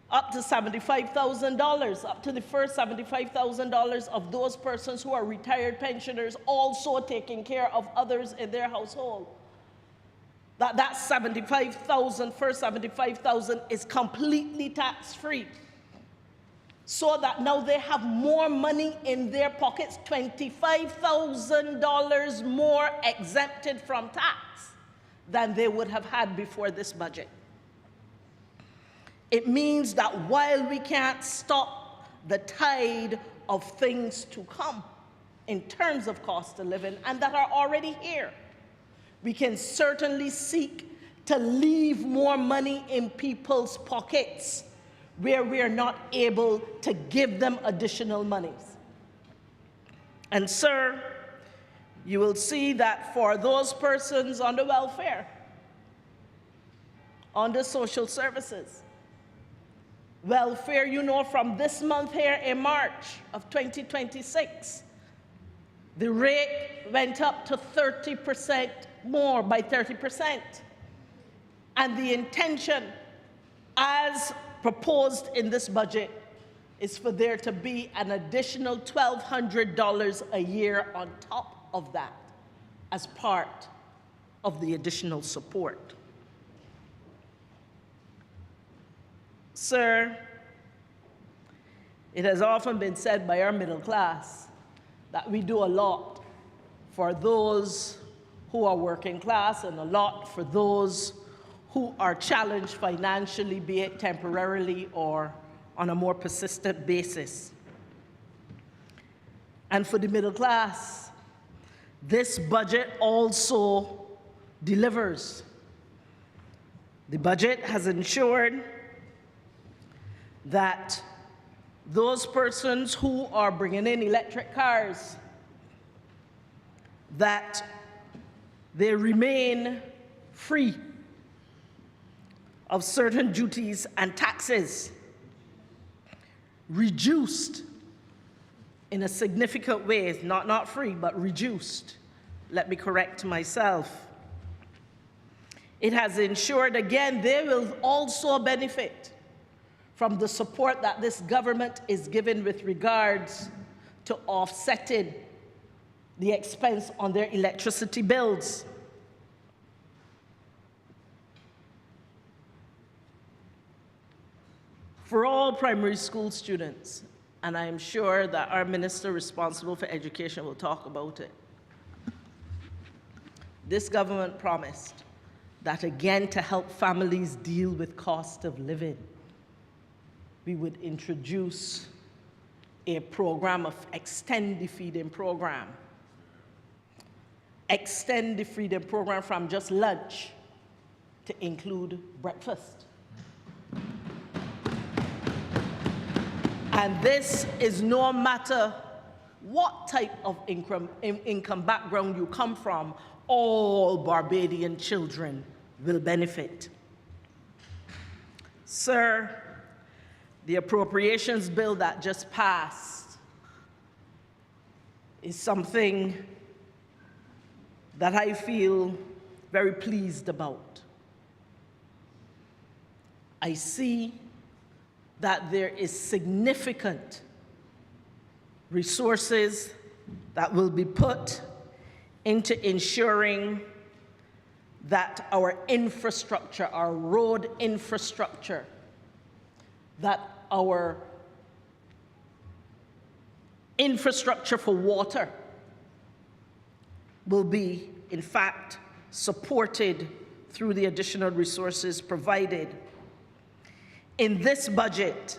up to $75,000, up to the first $75,000 of those persons who are retired pensioners also taking care of others in their household, that $75,000, first $75,000 is completely tax-free, so that now they have more money in their pockets, $25,000 more exempted from tax than they would have had before this budget. It means that while we can't stop the tide of things to come in terms of cost of living and that are already here, we can certainly seek to leave more money in people's pockets where we are not able to give them additional monies. And sir, you will see that for those persons on the welfare, on the social services, welfare, you know, from this month here in March of 2026, the rate went up to 30% more, by 30%. And the intention, as proposed in this budget, is for there to be an additional $1,200 a year on top of that as part of the additional support. Sir, it has often been said by our middle class that we do a lot for those who are working class and a lot for those who are challenged financially, be it temporarily or on a more persistent basis. And for the middle class, this budget also delivers. The budget has ensured that those persons who are bringing in electric cars, that they remain free of certain duties and taxes, reduced in a significant way, not free, but reduced. Let me correct myself. It has ensured, again, they will also benefit from the support that this government is giving with regards to offsetting the expense on their electricity bills. For all primary school students, and I am sure that our minister responsible for education will talk about it, this government promised that, again, to help families deal with cost of living, we would introduce a program of extend the feeding program. Extend the feeding program from just lunch to include breakfast. And this is no matter what type of income background you come from, all Barbadian children will benefit. Sir, the appropriations bill that just passed is something that I feel very pleased about. I see that there is significant resources that will be put into ensuring that our infrastructure, our road infrastructure, that our infrastructure for water will be, in fact, supported through the additional resources provided. In this budget,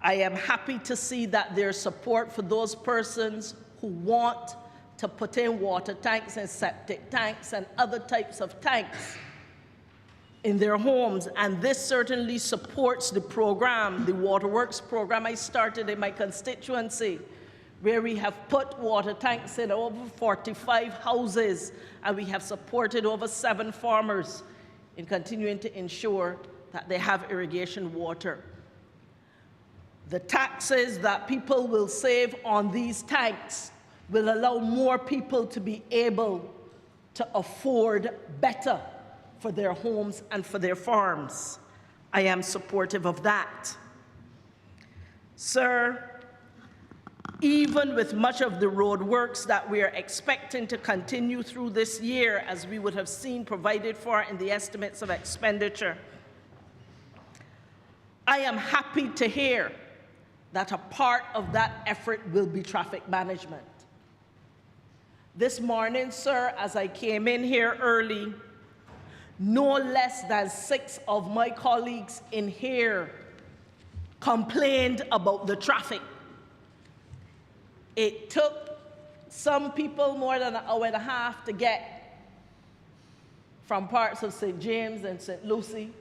I am happy to see that there's support for those persons who want to put in water tanks and septic tanks and other types of tanks in their homes, and this certainly supports the program, the Waterworks program I started in my constituency, where we have put water tanks in over 45 houses, and we have supported over 7 farmers in continuing to ensure that they have irrigation water. The taxes that people will save on these tanks will allow more people to be able to afford better for their homes and for their farms. I am supportive of that. Sir, even with much of the road works that we are expecting to continue through this year, as we would have seen provided for in the estimates of expenditure, I am happy to hear that a part of that effort will be traffic management. This morning, sir, as I came in here early, no less than 6 of my colleagues in here complained about the traffic. It took some people more than an hour and a half to get from parts of St. James and St. Lucie.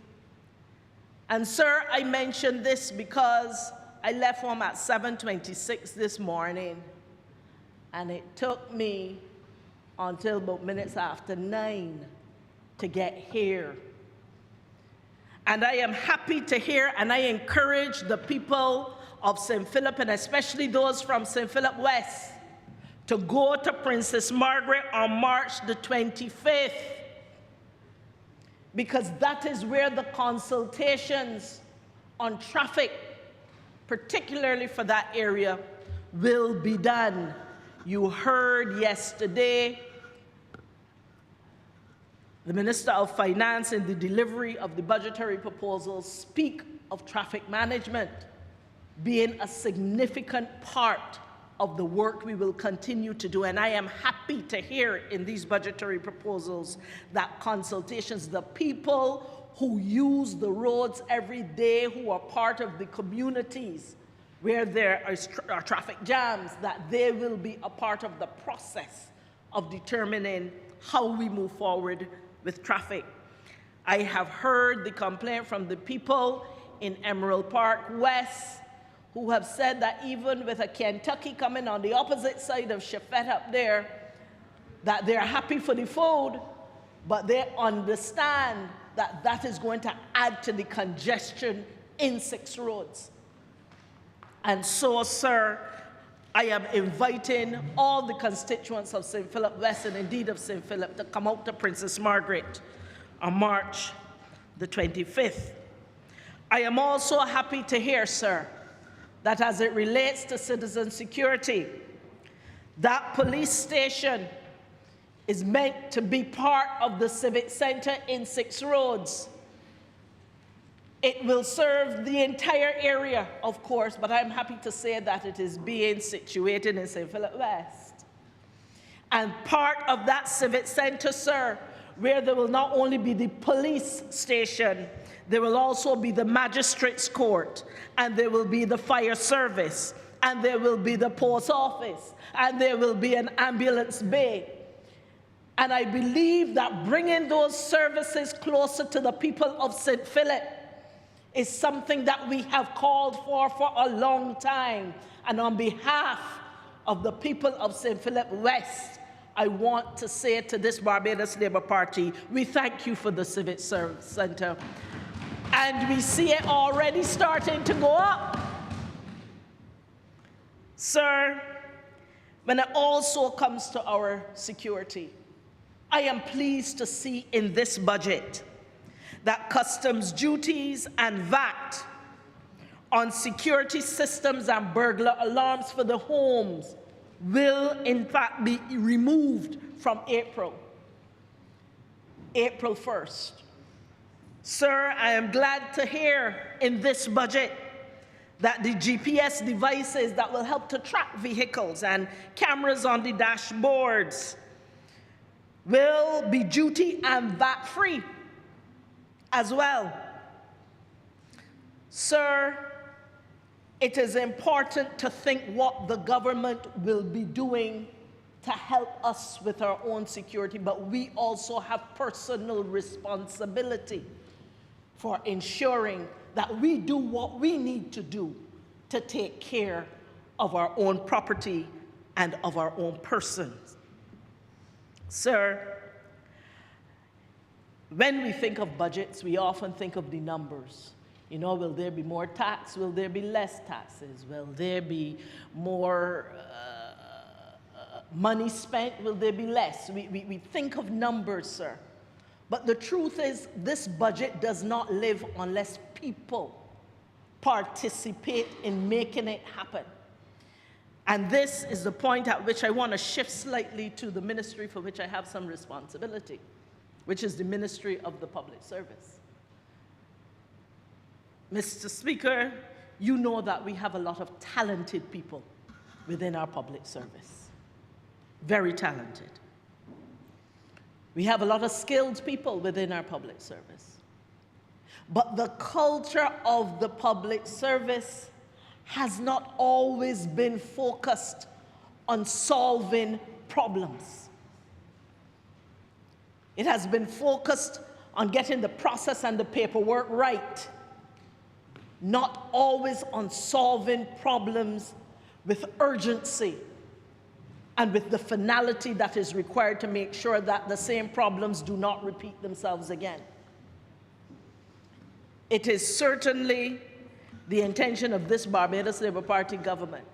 And sir, I mention this because I left home at 7:26 this morning, and it took me until about minutes after 9 to get here. And I am happy to hear, and I encourage the people of St. Philip, and especially those from St. Philip West, to go to Princess Margaret on March the 25th, because that is where the consultations on traffic, particularly for that area, will be done. You heard yesterday the Minister of Finance in the delivery of the budgetary proposals speak of traffic management being a significant part of the work we will continue to do. And I am happy to hear in these budgetary proposals that consultations, the people who use the roads every day, who are part of the communities where there are traffic jams, that they will be a part of the process of determining how we move forward with traffic. I have heard the complaint from the people in Emerald Park West who have said that even with a Kentucky coming on the opposite side of Chefette up there, that they're happy for the food, but they understand that that is going to add to the congestion in 6 roads. And so, sir, I am inviting all the constituents of St. Philip West and indeed of St. Philip to come out to Princess Margaret on March the 25th. I am also happy to hear, sir, that as it relates to citizen security, that police station is meant to be part of the Civic Center in 6 roads. It will serve the entire area, of course, but I'm happy to say that it is being situated in St. Philip West. And part of that Civic Center, sir, where there will not only be the police station, there will also be the magistrate's court, and there will be the fire service, and there will be the post office, and there will be an ambulance bay. And I believe that bringing those services closer to the people of St. Philip is something that we have called for a long time. And on behalf of the people of St. Philip West, I want to say to this Barbados Labour Party, we thank you for the Civic Service Center. And we see it already starting to go up. Sir, when it also comes to our security, I am pleased to see in this budget that customs duties and VAT on security systems and burglar alarms for the homes will in fact be removed from April. April 1st. Sir, I am glad to hear in this budget that the GPS devices that will help to track vehicles and cameras on the dashboards will be duty and VAT-free as well. Sir, it is important to think what the government will be doing to help us with our own security, but we also have personal responsibility for ensuring that we do what we need to do to take care of our own property and of our own persons. Sir, when we think of budgets, we often think of the numbers. You know, will there be more tax? Will there be less taxes? Will there be more money spent? Will there be less? We think of numbers, sir. But the truth is, this budget does not live unless people participate in making it happen. And this is the point at which I want to shift slightly to the ministry for which I have some responsibility, which is the Ministry of the Public Service. Mr. Speaker, you know that we have a lot of talented people within our public service. Very talented. We have a lot of skilled people within our public service. But the culture of the public service has not always been focused on solving problems. It has been focused on getting the process and the paperwork right, not always on solving problems with urgency and with the finality that is required to make sure that the same problems do not repeat themselves again. It is certainly the intention of this Barbados Labour Party government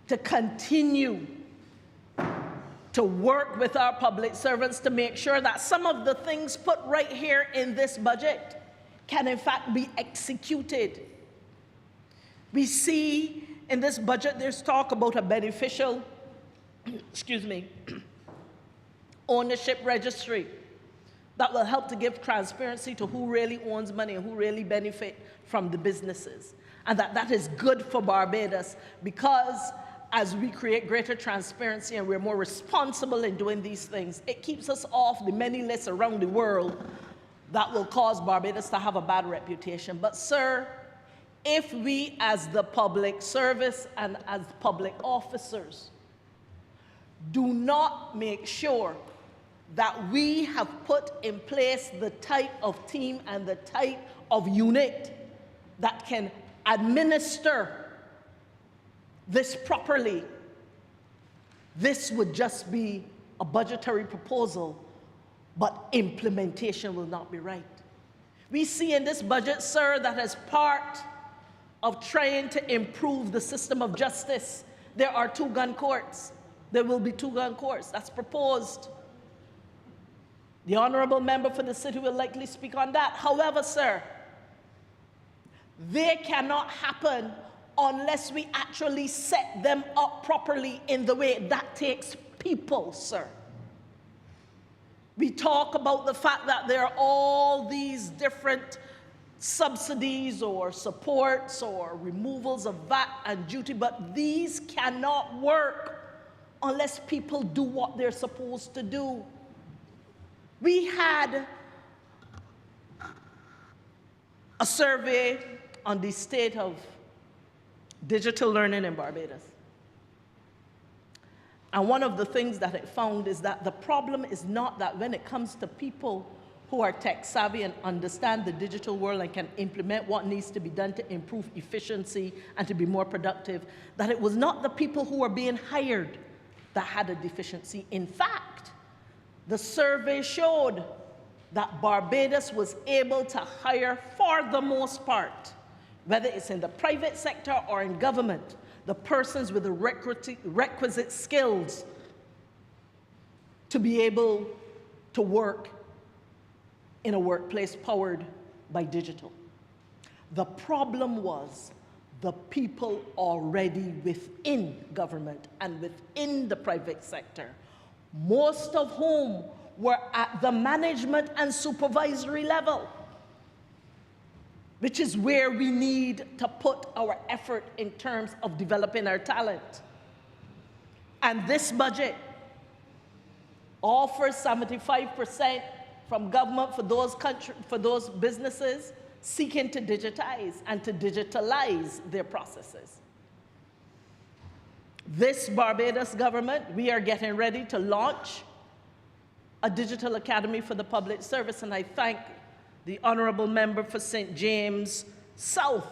to continue to work with our public servants to make sure that some of the things put right here in this budget can in fact be executed. We see in this budget there's talk about a beneficial, ownership registry that will help to give transparency to who really owns money and who really benefit from the businesses. And that is good for Barbados, because as we create greater transparency and we're more responsible in doing these things, it keeps us off the many lists around the world that will cause Barbados to have a bad reputation. But sir, if we as the public service and as public officers do not make sure that we have put in place the type of team and the type of unit that can administer this properly, this would just be a budgetary proposal, but implementation will not be right. We see in this budget, sir, that as part of trying to improve the system of justice, there are 2 gun courts. There will be 2 gun courts. That's proposed. The honourable member for the city will likely speak on that. However, sir, they cannot happen unless we actually set them up properly in the way that takes people, sir. We talk about the fact that there are all these different subsidies or supports or removals of VAT and duty, but these cannot work unless people do what they're supposed to do. We had a survey on the state of digital learning in Barbados. And one of the things that it found is that the problem is not that when it comes to people who are tech savvy and understand the digital world and can implement what needs to be done to improve efficiency and to be more productive, that it was not the people who were being hired that had a deficiency. In fact, the survey showed that Barbados was able to hire, for the most part, whether it's in the private sector or in government, the persons with the requisite skills to be able to work in a workplace powered by digital. The problem was the people already within government and within the private sector, most of whom were at the management and supervisory level, which is where we need to put our effort in terms of developing our talent. And this budget offers 75% from government for those businesses seeking to digitize and to digitalize their processes. This Barbados government, we are getting ready to launch a digital academy for the public service, and I thank the honourable member for St. James South,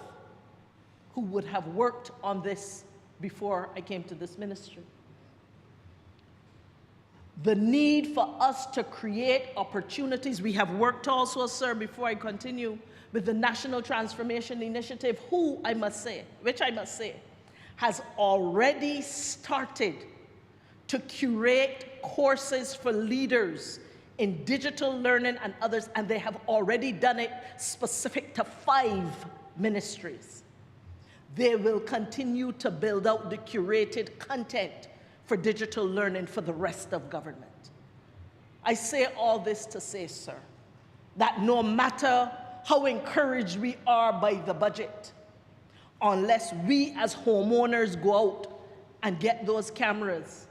who would have worked on this before I came to this ministry. The need for us to create opportunities. We have worked also, sir, before I continue, with the National Transformation Initiative, which I must say, has already started to curate courses for leaders in digital learning and others, and they have already done it specific to 5 ministries. They will continue to build out the curated content for digital learning for the rest of government. I say all this to say, sir, that no matter how encouraged we are by the budget, unless we as homeowners go out and get those cameras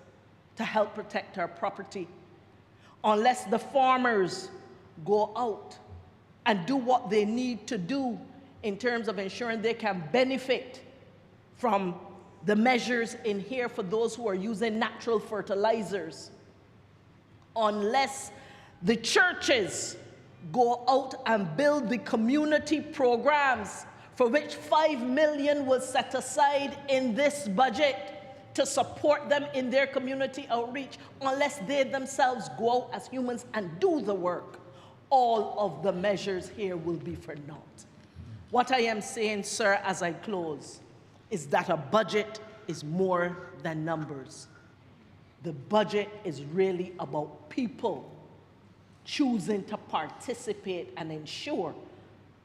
to help protect our property, unless the farmers go out and do what they need to do in terms of ensuring they can benefit from the measures in here for those who are using natural fertilizers, unless the churches go out and build the community programs for which $5 million was set aside in this budget to support them in their community outreach, unless they themselves go out as humans and do the work, all of the measures here will be for naught. What I am saying, sir, as I close, is that a budget is more than numbers. The budget is really about people choosing to participate and ensure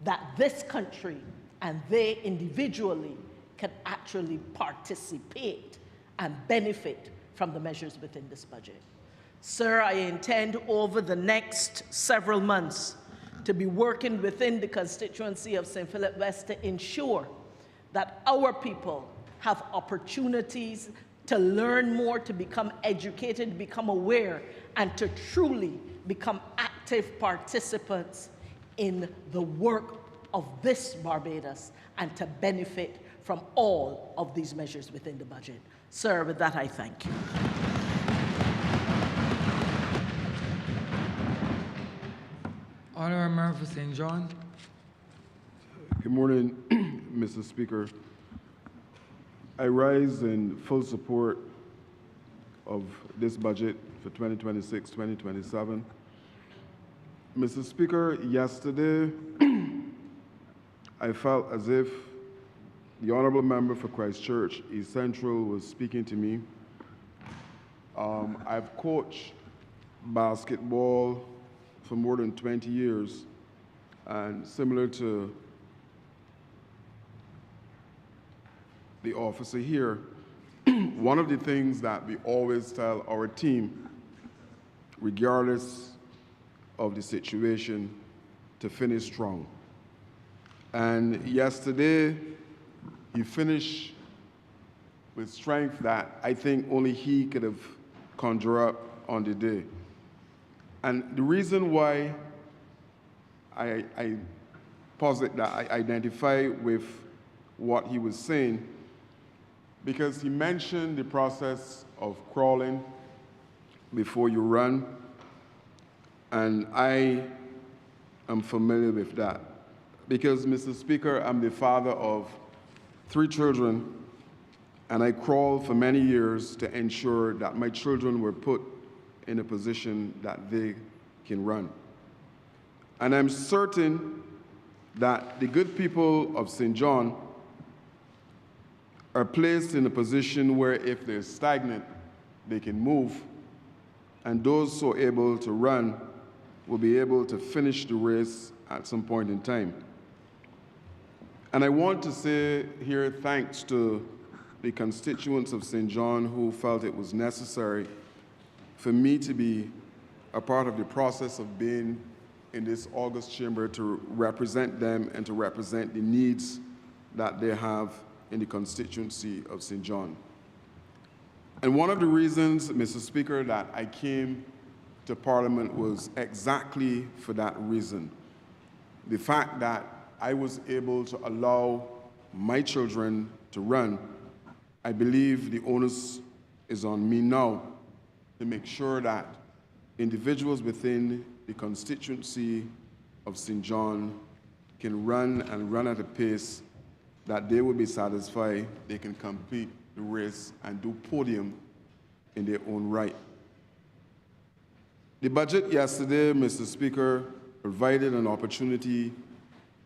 that this country and they individually can actually participate and benefit from the measures within this budget. Sir, I intend over the next several months to be working within the constituency of St. Philip West to ensure that our people have opportunities to learn more, to become educated, become aware, and to truly become active participants in the work of this Barbados and to benefit from all of these measures within the budget. Sir, with that, I thank you. Honourable member for St. John. Good morning, Mr. Speaker. I rise in full support of this budget for 2026-2027. Mr. Speaker, yesterday I felt as if the honourable member for Christchurch East Central was speaking to me. I've coached basketball for more than 20 years, and similar to the officer here, one of the things that we always tell our team, regardless of the situation, to finish strong. And yesterday, he finished with strength that I think only he could have conjured up on the day. And the reason why I posit that I identify with what he was saying, because he mentioned the process of crawling before you run, and I am familiar with that. Because, Mr. Speaker, I'm the father of 3 children, and I crawled for many years to ensure that my children were put in a position that they can run. And I'm certain that the good people of St. John are placed in a position where if they're stagnant, they can move, and those so able to run will be able to finish the race at some point in time. And I want to say here thanks to the constituents of St. John who felt it was necessary for me to be a part of the process of being in this August chamber to represent them and to represent the needs that they have in the constituency of St. John. And one of the reasons, Mr. Speaker, that I came to Parliament was exactly for that reason. The fact that I was able to allow my children to run, I believe the onus is on me now to make sure that individuals within the constituency of St. John can run and run at a pace that they will be satisfied they can complete the race and do podium in their own right. The budget yesterday, Mr. Speaker, provided an opportunity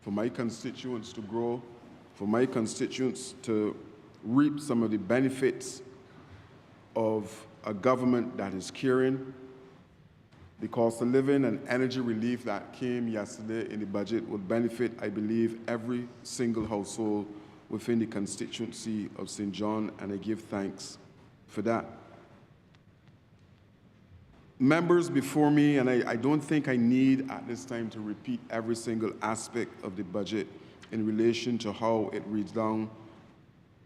for my constituents to grow, for my constituents to reap some of the benefits of a government that is caring. The cost of living and energy relief that came yesterday in the budget would benefit, I believe, every single household within the constituency of St. John, and I give thanks for that. Members before me, and I don't think I need at this time to repeat every single aspect of the budget in relation to how it reads down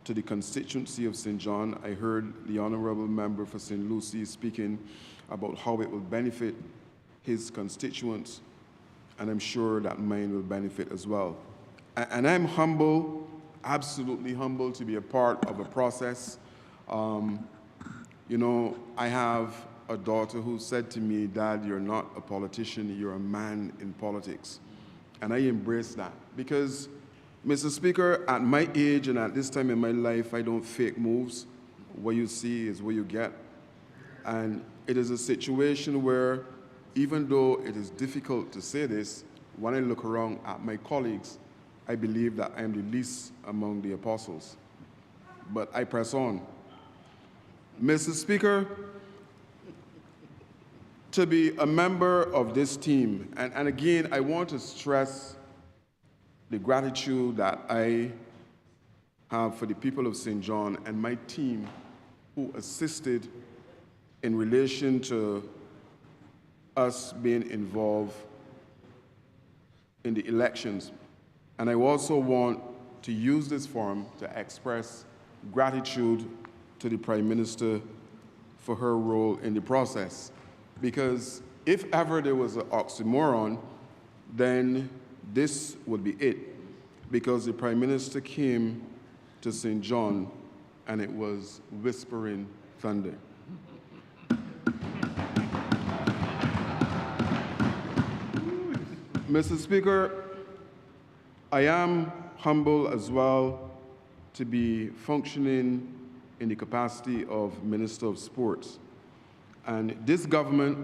to the constituency of St. John. I heard the Honourable Member for St. Lucie speaking about how it will benefit his constituents, and I'm sure that mine will benefit as well. And I'm humble, absolutely humble, to be a part of a process. You know, I have a daughter who said to me, "Dad, you're not a politician, you're a man in politics." And I embrace that because, Mr. Speaker, at my age and at this time in my life, I don't fake moves. What you see is what you get. And it is a situation where, even though it is difficult to say this, when I look around at my colleagues, I believe that I am the least among the apostles. But I press on. Mr. Speaker, to be a member of this team, and again, I want to stress the gratitude that I have for the people of St. John and my team who assisted in relation to us being involved in the elections. And I also want to use this forum to express gratitude to the Prime Minister for her role in the process. Because if ever there was an oxymoron, then this would be it. Because the Prime Minister came to St. John and it was whispering thunder. Mr. Speaker, I am humble as well to be functioning in the capacity of Minister of Sports. And this government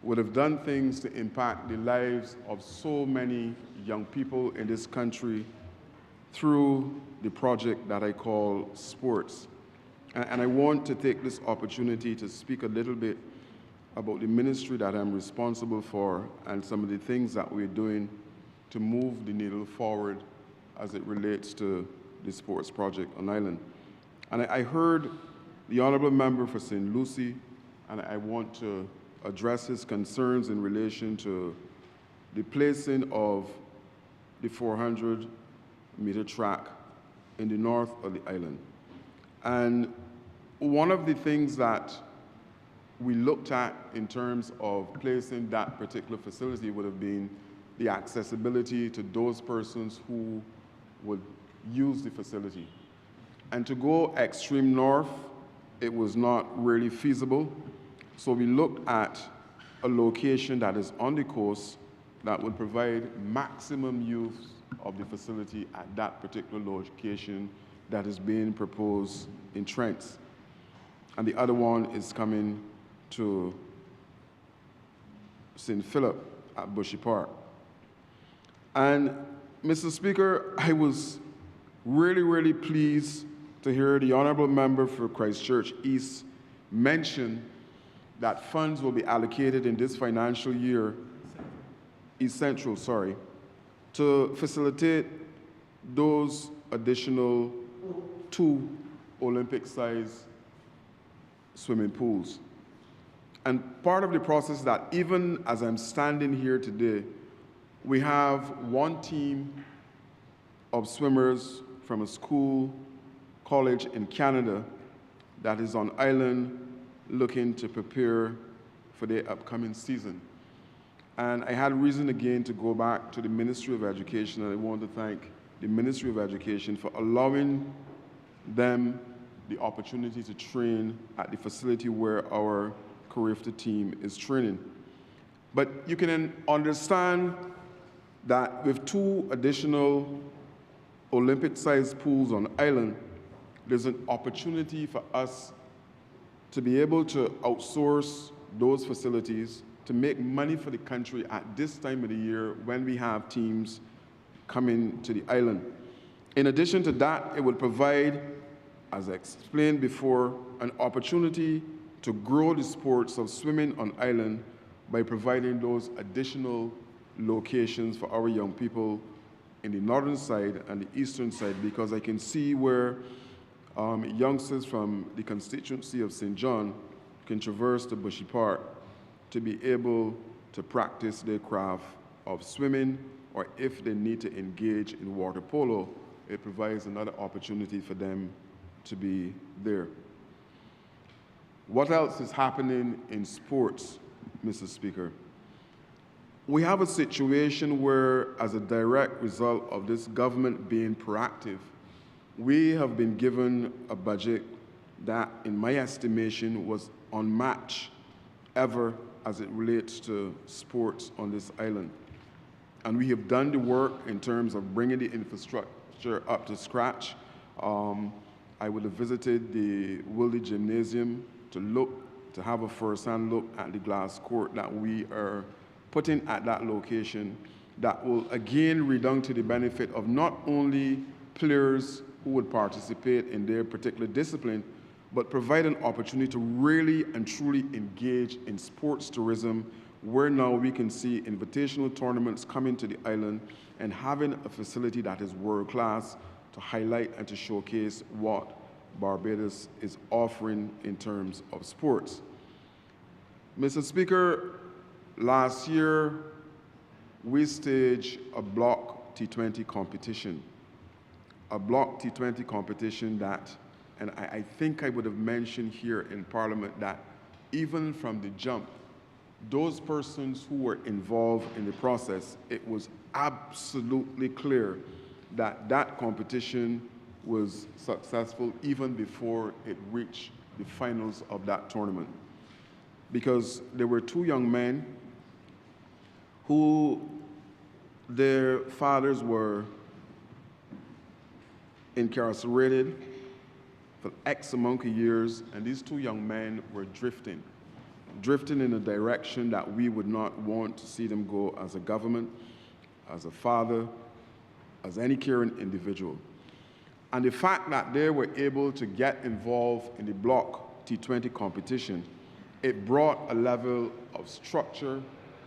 would have done things to impact the lives of so many young people in this country through the project that I call sports. And I want to take this opportunity to speak a little bit about the ministry that I'm responsible for and some of the things that we're doing to move the needle forward as it relates to the sports project on Island. And I heard the Honourable Member for St. Lucie, and I want to address his concerns in relation to the placing of the 400-meter track in the north of the island. And one of the things that we looked at in terms of placing that particular facility would have been the accessibility to those persons who would use the facility. And to go extreme north, it was not really feasible. So we looked at a location that is on the coast that would provide maximum use of the facility at that particular location that is being proposed in Trent. And the other one is coming to St. Philip at Bushy Park. And Mr. Speaker, I was really, really pleased to hear the Honourable Member for Christchurch East mention that funds will be allocated in this financial year, East Central, to facilitate those additional 2 Olympic-sized swimming pools. And part of the process that even as I'm standing here today, we have one team of swimmers from a school, college in Canada that is on island looking to prepare for their upcoming season. And I had reason again to go back to the Ministry of Education, and I want to thank the Ministry of Education for allowing them the opportunity to train at the facility where our Carifta team is training. But you can understand that with 2 additional Olympic-sized pools on island, there's an opportunity for us to be able to outsource those facilities to make money for the country at this time of the year when we have teams coming to the island. In addition to that, it would provide, as I explained before, an opportunity to grow the sports of swimming on island by providing those additional locations for our young people in the northern side and the eastern side, because I can see where youngsters from the constituency of St. John can traverse to Bushy Park to be able to practice their craft of swimming, or if they need to engage in water polo, it provides another opportunity for them to be there. What else is happening in sports, Mr. Speaker? We have a situation where, as a direct result of this government being proactive, we have been given a budget that, in my estimation, was unmatched ever as it relates to sports on this island. And we have done the work in terms of bringing the infrastructure up to scratch. I would have visited the Wildy Gymnasium to have a first-hand look at the glass court that we are putting at that location that will again redound to the benefit of not only players who would participate in their particular discipline, but provide an opportunity to really and truly engage in sports tourism, where now we can see invitational tournaments coming to the island and having a facility that is world-class to highlight and to showcase what Barbados is offering in terms of sports. Mr. Speaker, last year, we staged a block T20 competition. A block T20 competition that, and I think I would have mentioned here in Parliament that even from the jump, those persons who were involved in the process, it was absolutely clear that that competition was successful even before it reached the finals of that tournament. Because there were 2 young men who their fathers were incarcerated for X amount of years, and these 2 young men were drifting in a direction that we would not want to see them go as a government, as a father, as any caring individual. And the fact that they were able to get involved in the block T20 competition, it brought a level of structure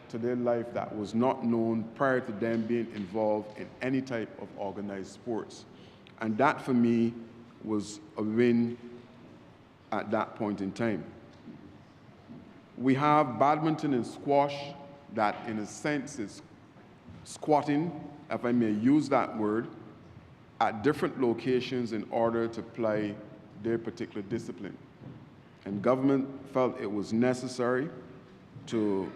to their life that was not known prior to them being involved in any type of organized sports. And that, for me, was a win at that point in time. We have badminton and squash that, in a sense, is squatting, if I may use that word, at different locations in order to play their particular discipline. And government felt it was necessary to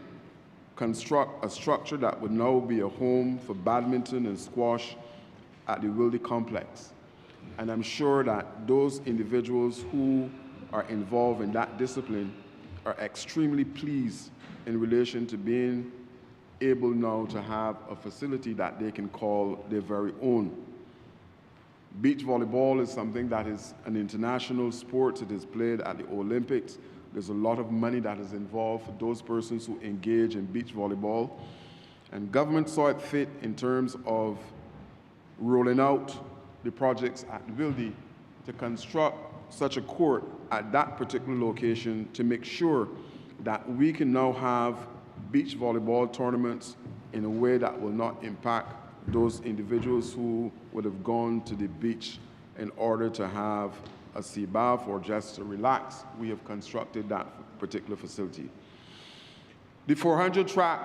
construct a structure that would now be a home for badminton and squash at the Wildy complex. And I'm sure that those individuals who are involved in that discipline are extremely pleased in relation to being able now to have a facility that they can call their very own. Beach volleyball is something that is an international sport. It is played at the Olympics. There's a lot of money that is involved for those persons who engage in beach volleyball. And government saw it fit in terms of rolling out the projects at Wildy to construct such a court at that particular location to make sure that we can now have beach volleyball tournaments in a way that will not impact those individuals who would have gone to the beach in order to have a sea bath or just to relax. We have constructed that particular facility. The 400 track,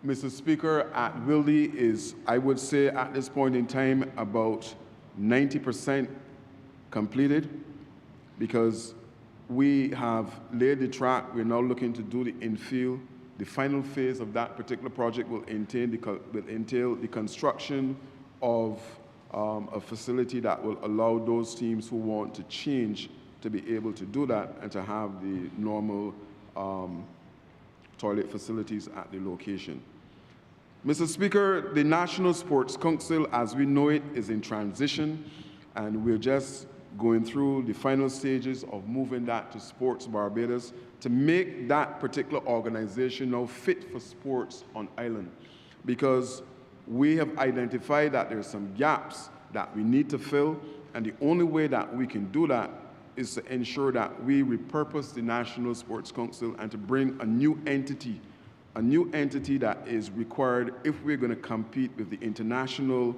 Mr. Speaker, at Wildy is, I would say at this point in time, about 90% completed, because we have laid the track. We're now looking to do the infill. The final phase of that particular project will entail the construction of a facility that will allow those teams who want to change to be able to do that and to have the normal toilet facilities at the location. Mr. Speaker, the National Sports Council, as we know it, is in transition, and we're just going through the final stages of moving that to Sports Barbados to make that particular organization now fit for sports on island, because we have identified that there's some gaps that we need to fill, and the only way that we can do that is to ensure that we repurpose the National Sports Council and to bring a new entity that is required if we're going to compete with the international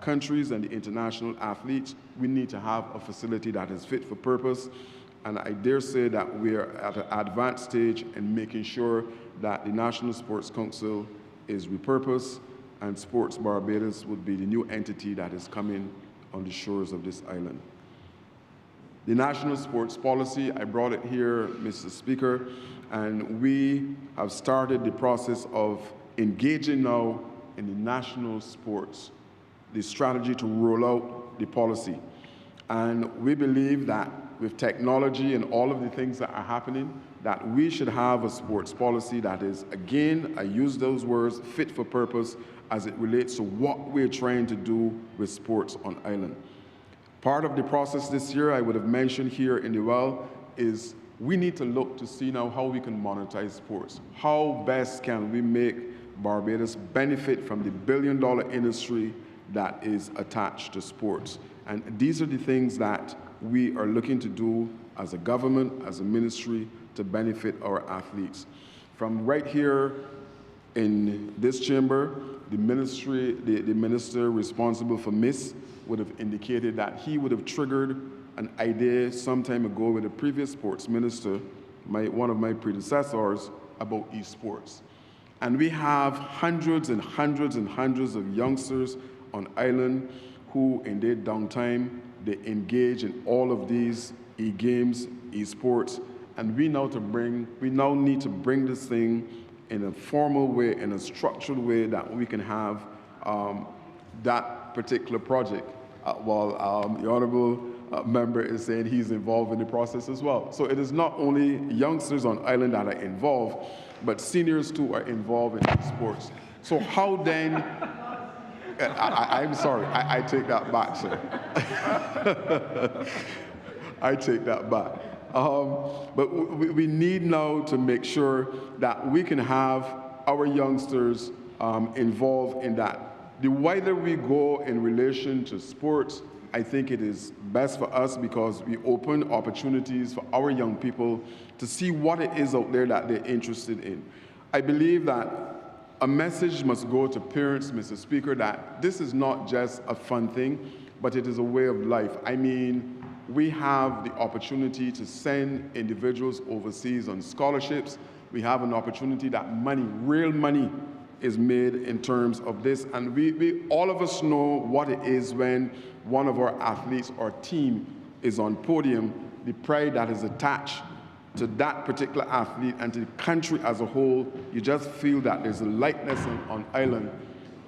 countries and the international athletes. We need to have a facility that is fit for purpose, and I dare say that we are at an advanced stage in making sure that the National Sports Council is repurposed and Sports Barbados would be the new entity that is coming on the shores of this island. The National Sports Policy, I brought it here, Mr. Speaker, and we have started the process of engaging now in the national sports, the strategy to roll out the policy. And we believe that with technology and all of the things that are happening, that we should have a sports policy that is, again, I use those words, fit for purpose as it relates to what we're trying to do with sports on island. Part of the process this year, I would have mentioned here in the well, is we need to look to see now how we can monetize sports. How best can we make Barbados benefit from the billion-dollar industry that is attached to sports? And these are the things that we are looking to do as a government, as a ministry, to benefit our athletes. From right here in this chamber, the minister responsible for MIS would have indicated that he would have triggered an idea some time ago with a previous sports minister, one of my predecessors, about esports. And we have hundreds and hundreds and hundreds of youngsters on island who, in their downtime, they engage in all of these e-games, esports, and we now need to bring this thing in a formal way, in a structured way, that we can have that particular project. While the Honourable member is saying he's involved in the process as well. So it is not only youngsters on island that are involved, but seniors too are involved in sports. So how then, I'm sorry, I take that back, sir. I take that back. But we need now to make sure that we can have our youngsters involved in that. The wider we go in relation to sports, I think it is best for us, because we open opportunities for our young people to see what it is out there that they're interested in. I believe that a message must go to parents, Mr. Speaker, that this is not just a fun thing, but it is a way of life. I mean, we have the opportunity to send individuals overseas on scholarships. We have an opportunity that money, real money, is made in terms of this. And we all of us know what it is when one of our athletes or team is on podium, the pride that is attached to that particular athlete and to the country as a whole. You just feel that there's a lightness on island.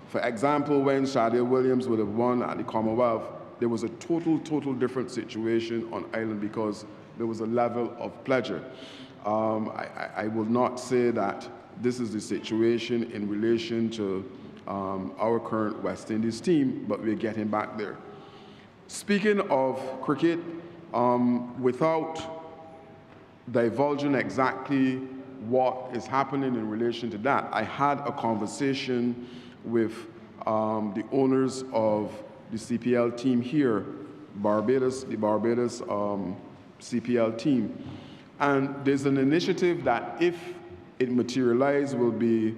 For example, when Shadea Williams would have won at the Commonwealth, there was a total different situation on island, because there was a level of pleasure. I will not say that this is the situation in relation to our current West Indies team, but we're getting back there. Speaking of cricket, without divulging exactly what is happening in relation to that, I had a conversation with the owners of the CPL team here, the Barbados CPL team. And there's an initiative that, if it materialized, will be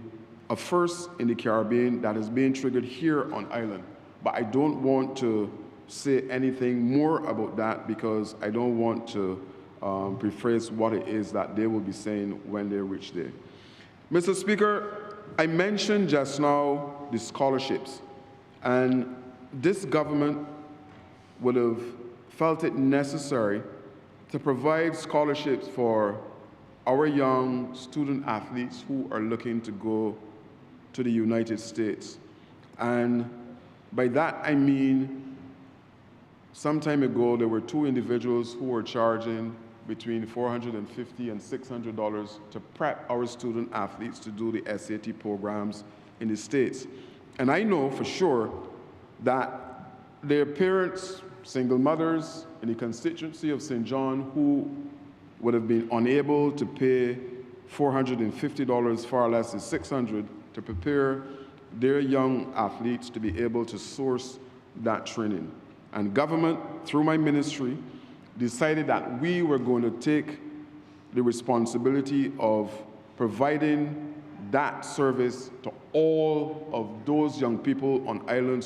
a first in the Caribbean that is being triggered here on island. But I don't want to say anything more about that, because I don't want to preface what it is that they will be saying when they reach there. Mr. Speaker, I mentioned just now the scholarships, and this government would have felt it necessary to provide scholarships for our young student athletes who are looking to go to the United States. And by that I mean, some time ago there were two individuals who were charging between $450 and $600 to prep our student athletes to do the SAT programs in the States. And I know for sure that their parents, single mothers in the constituency of St. John, who would have been unable to pay $450, far less than $600, to prepare their young athletes to be able to source that training. And government, through my ministry, decided that we were going to take the responsibility of providing that service to all of those young people on island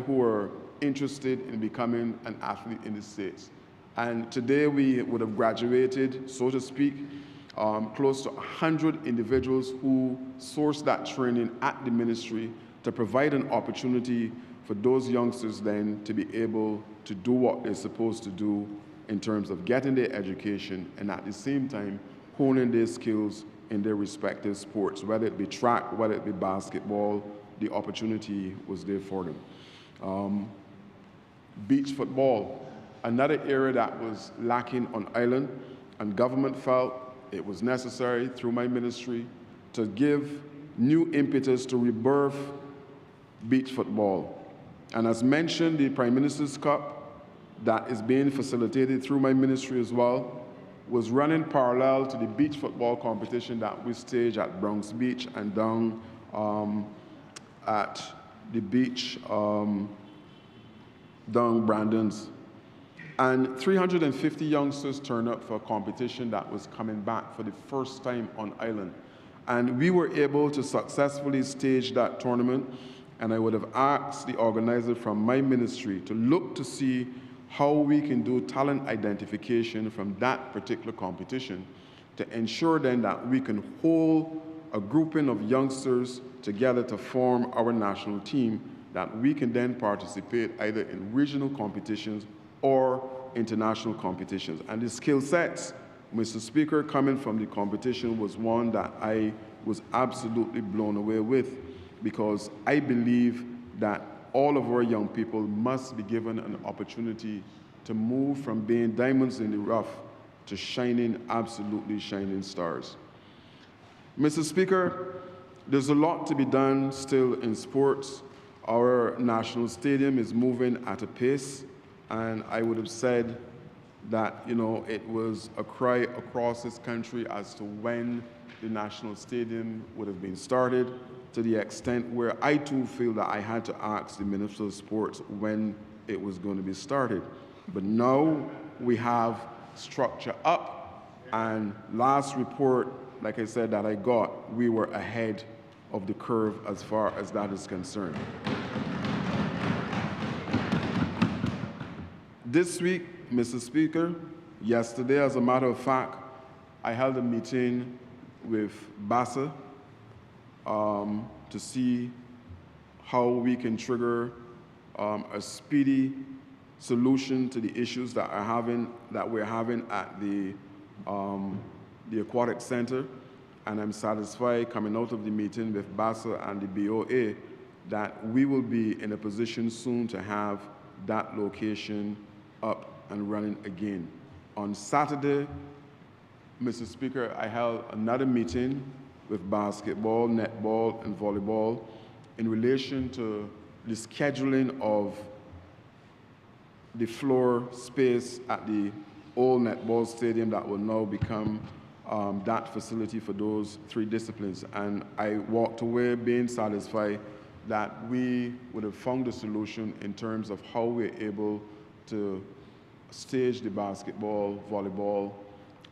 who are interested in becoming an athlete in the States. And today we would have graduated, so to speak, close to 100 individuals who sourced that training at the ministry to provide an opportunity for those youngsters then to be able to do what they're supposed to do in terms of getting their education and at the same time honing their skills in their respective sports, whether it be track, whether it be basketball, the opportunity was there for them. Beach football, another area that was lacking on island, and government felt it was necessary through my ministry to give new impetus to rebirth beach football. And as mentioned, the Prime Minister's Cup that is being facilitated through my ministry as well was running parallel to the beach football competition that we staged at Bronx Beach and down at the beach down Brandon's. And 350 youngsters turned up for a competition that was coming back for the first time on island. And we were able to successfully stage that tournament. And I would have asked the organizer from my ministry to look to see how we can do talent identification from that particular competition to ensure then that we can hold a grouping of youngsters together to form our national team that we can then participate either in regional competitions or international competitions. And the skill sets, Mr. Speaker, coming from the competition was one that I was absolutely blown away with, because I believe that all of our young people must be given an opportunity to move from being diamonds in the rough to shining, absolutely shining stars. Mr. Speaker, there's a lot to be done still in sports. Our national stadium is moving at a pace, and I would have said that, it was a cry across this country as to when the national stadium would have been started, to the extent where I too feel that I had to ask the Minister of Sports when it was going to be started. But now we have structure up, and last report, like I said, that I got, we were ahead of the curve as far as that is concerned. This week, Mr. Speaker, yesterday, as a matter of fact, I held a meeting with BASA to see how we can trigger a speedy solution to the issues that we're having at the Aquatic Center. And I'm satisfied coming out of the meeting with BASA and the BOA that we will be in a position soon to have that location up and running again. On Saturday, Mr. Speaker, I held another meeting with basketball, netball, and volleyball in relation to the scheduling of the floor space at the old netball stadium that will now become that facility for those three disciplines. And I walked away being satisfied that we would have found a solution in terms of how we're able to stage the basketball, volleyball,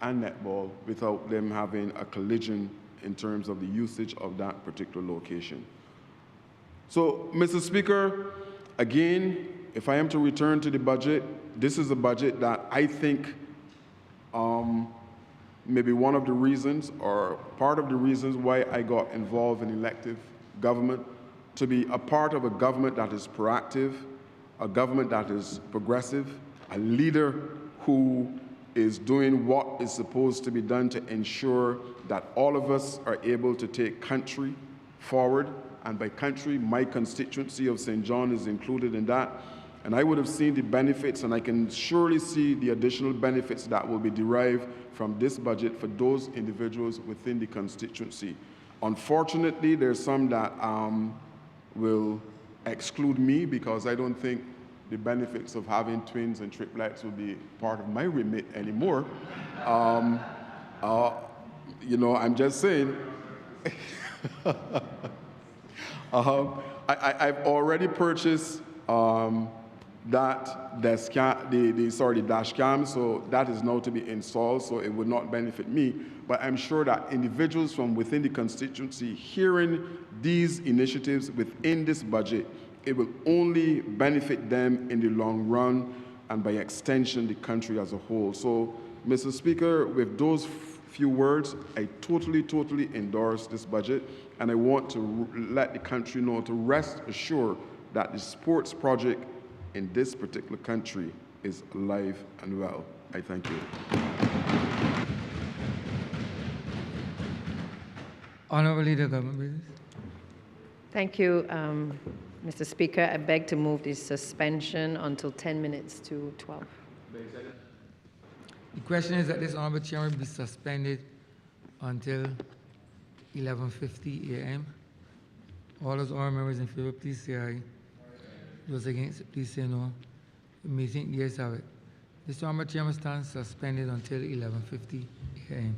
and netball without them having a collision in terms of the usage of that particular location. So, Mr. Speaker, again, if I am to return to the budget, this is a budget that I think maybe one of the reasons or part of the reasons why I got involved in elective government, to be a part of a government that is proactive, a government that is progressive, a leader who is doing what is supposed to be done to ensure that all of us are able to take country forward. And by country, my constituency of St. John is included in that. And I would have seen the benefits, and I can surely see the additional benefits that will be derived from this budget for those individuals within the constituency. Unfortunately, there's some that will exclude me because I don't think the benefits of having twins and triplets will be part of my remit anymore. I'm just saying. I've already purchased the dash cam, so that is now to be installed, so it would not benefit me. But I'm sure that individuals from within the constituency hearing these initiatives within this budget, it will only benefit them in the long run and by extension the country as a whole. So, Mr. Speaker, with those few words, I totally endorse this budget, and I want to let the country know to rest assured that the sports project in this particular country is alive and well. I thank you. Honourable Leader, Government Business. Thank you, Mr. Speaker. I beg to move the suspension until 10 minutes to 12. The question is that this Honourable Chairman be suspended until 11:50 a.m. All those honourable members in favour, please say aye. Those against, please say no. The meeting, the ayes have it. This Honourable Chairman stands suspended until 11:50 a.m.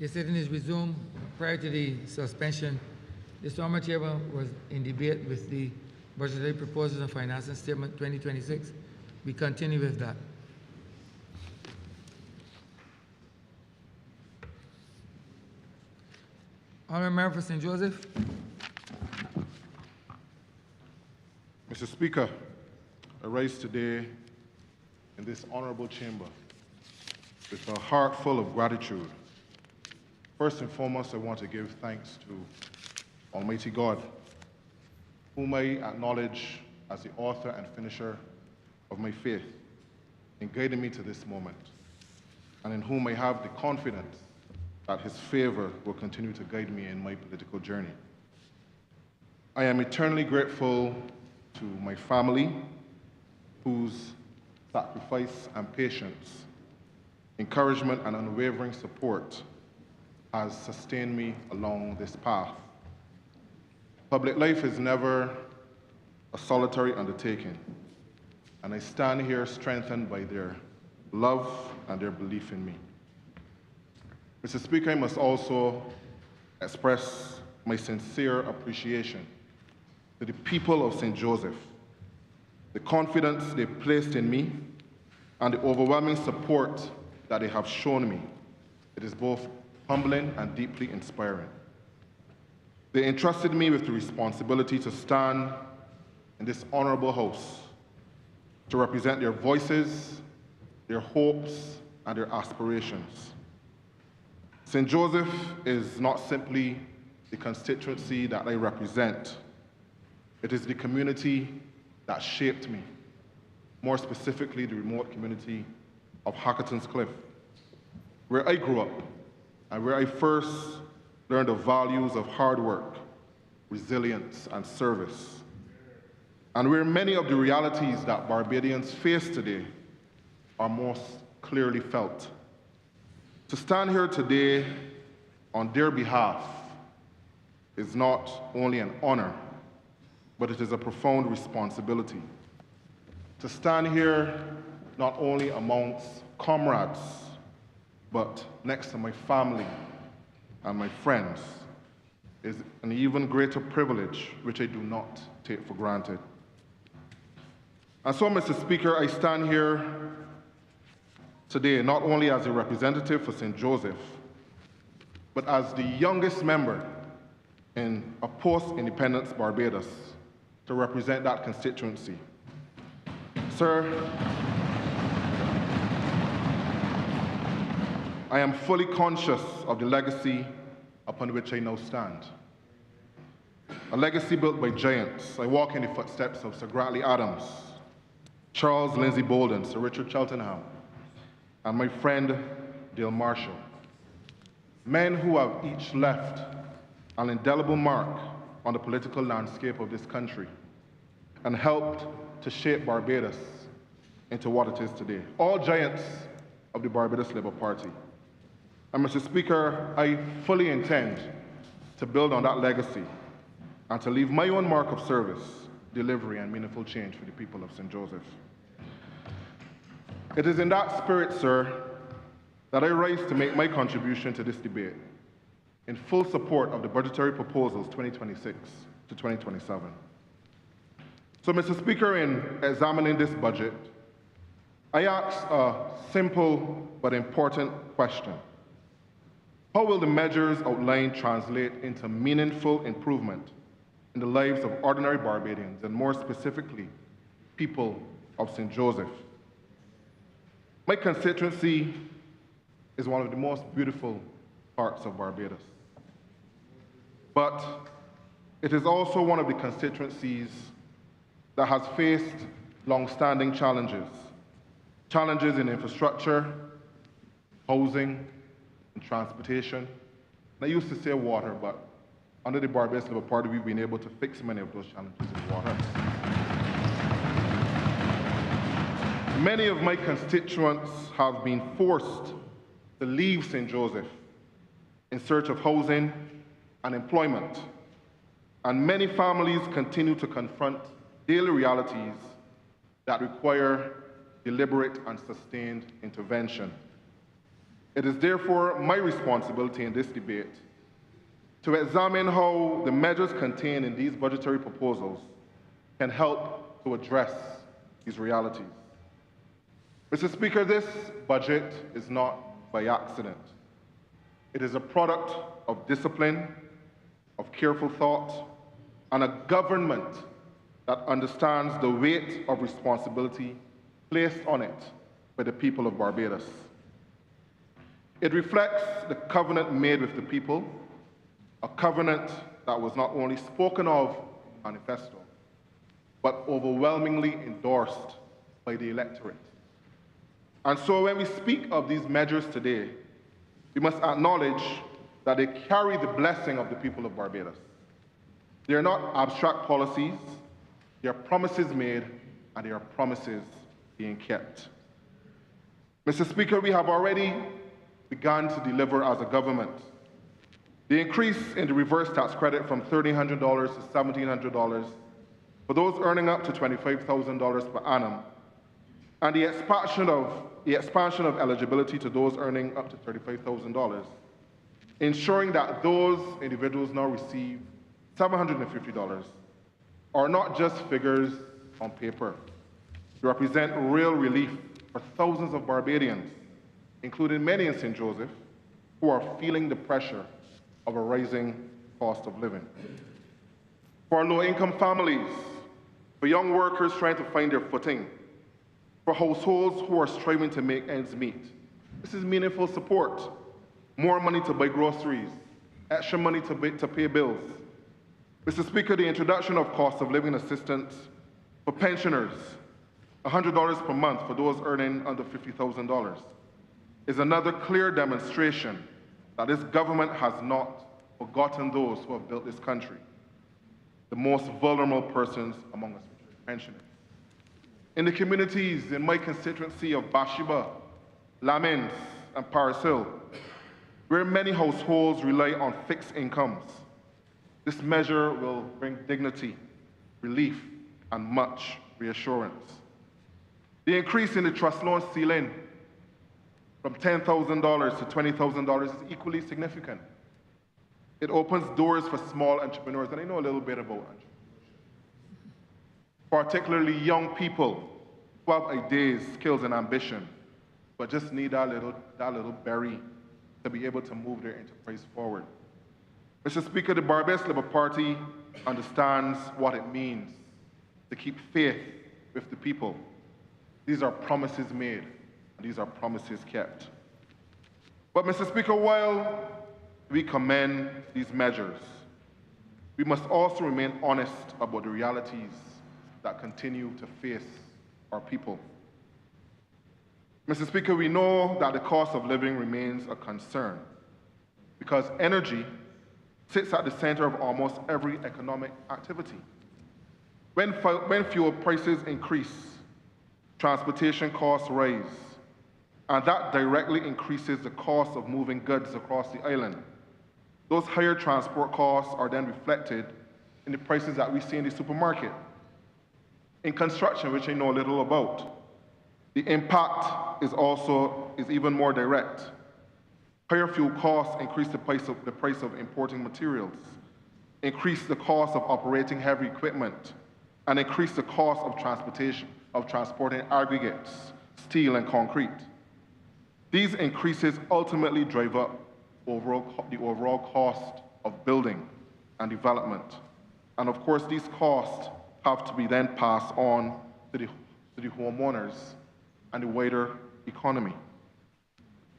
The sitting is resumed. Prior to the suspension, the Honourable Chairman was in debate with the budgetary proposals and financing statement 2026. We continue with that. Honourable Member for St. Joseph. Mr. Speaker, I rise today in this honorable chamber with a heart full of gratitude. First and foremost, I want to give thanks to Almighty God, whom I acknowledge as the author and finisher of my faith in guiding me to this moment, and in whom I have the confidence that his favor will continue to guide me in my political journey. I am eternally grateful to my family, whose sacrifice and patience, encouragement and unwavering support has sustained me along this path. Public life is never a solitary undertaking, and I stand here strengthened by their love and their belief in me. Mr. Speaker, I must also express my sincere appreciation to the people of St. Joseph, the confidence they placed in me, and the overwhelming support that they have shown me. It is both humbling and deeply inspiring. They entrusted me with the responsibility to stand in this honorable house to represent their voices, their hopes, and their aspirations. St. Joseph is not simply the constituency that I represent. It is the community that shaped me, more specifically the remote community of Hackerton's Cliff, where I grew up and where I first learned the values of hard work, resilience, and service, and where many of the realities that Barbadians face today are most clearly felt. To stand here today on their behalf is not only an honor, but it is a profound responsibility. To stand here not only amongst comrades, but next to my family and my friends is an even greater privilege, which I do not take for granted. And so, Mr. Speaker, I stand here today not only as a representative for St. Joseph, but as the youngest member in a post-independence Barbados to represent that constituency. Sir, I am fully conscious of the legacy upon which I now stand. A legacy built by giants. I walk in the footsteps of Sir Grantley Adams, Charles Lindsay Bolden, Sir Richard Cheltenham, and my friend Dale Marshall. Men who have each left an indelible mark on the political landscape of this country and helped to shape Barbados into what it is today. All giants of the Barbados Labour Party. And Mr. Speaker, I fully intend to build on that legacy and to leave my own mark of service, delivery, and meaningful change for the people of St. Joseph. It is in that spirit, sir, that I rise to make my contribution to this debate in full support of the budgetary proposals 2026 to 2027. So, Mr. Speaker, in examining this budget, I ask a simple but important question. How will the measures outlined translate into meaningful improvement in the lives of ordinary Barbadians, and more specifically, people of St. Joseph? My constituency is one of the most beautiful parts of Barbados. But it is also one of the constituencies that has faced long-standing challenges. Challenges in infrastructure, housing, and transportation. And I used to say water, but under the Barbados Labour Party, we've been able to fix many of those challenges in water. Many of my constituents have been forced to leave St. Joseph in search of housing and employment, and many families continue to confront daily realities that require deliberate and sustained intervention. It is therefore my responsibility in this debate to examine how the measures contained in these budgetary proposals can help to address these realities. Mr. Speaker, this budget is not by accident. It is a product of discipline, of careful thought, and a government that understands the weight of responsibility placed on it by the people of Barbados. It reflects the covenant made with the people, a covenant that was not only spoken of in the manifesto, but overwhelmingly endorsed by the electorate. And so when we speak of these measures today, we must acknowledge that they carry the blessing of the people of Barbados. They are not abstract policies, they are promises made, and they are promises being kept. Mr. Speaker, we have already begun to deliver as a government. The increase in the reverse tax credit from $1,300 to $1,700 for those earning up to $25,000 per annum, and the expansion of eligibility to those earning up to $35,000, ensuring that those individuals now receive $750 are not just figures on paper. They represent real relief for thousands of Barbadians, including many in St. Joseph, who are feeling the pressure of a rising cost of living. For low-income families, for young workers trying to find their footing, for households who are striving to make ends meet, this is meaningful support. More money to buy groceries, extra money to pay bills. Mr. Speaker, the introduction of cost of living assistance for pensioners, $100 per month for those earning under $50,000, is another clear demonstration that this government has not forgotten those who have built this country, the most vulnerable persons among us, pensioners. In the communities in my constituency of Bathsheba, Lamins, and Paris Hill, where many households rely on fixed incomes, this measure will bring dignity, relief, and much reassurance. The increase in the trust loan ceiling from $10,000 to $20,000 is equally significant. It opens doors for small entrepreneurs, and I know a little bit about entrepreneurship, particularly young people who have ideas, skills, and ambition, but just need that little berry to be able to move their enterprise forward. Mr. Speaker, the Barbados Labour Party understands what it means to keep faith with the people. These are promises made, and these are promises kept. But, Mr. Speaker, while we commend these measures, we must also remain honest about the realities that continue to face our people. Mr. Speaker, we know that the cost of living remains a concern because energy sits at the center of almost every economic activity. When fuel prices increase, transportation costs rise, and that directly increases the cost of moving goods across the island. Those higher transport costs are then reflected in the prices that we see in the supermarket. In construction, which I know a little about, the impact is even more direct. Higher fuel costs increase the price of importing materials, increase the cost of operating heavy equipment, and increase the cost of transporting aggregates, steel, and concrete. These increases ultimately drive up the overall cost of building and development. And of course, these costs have to be then passed on to the homeowners and the wider economy.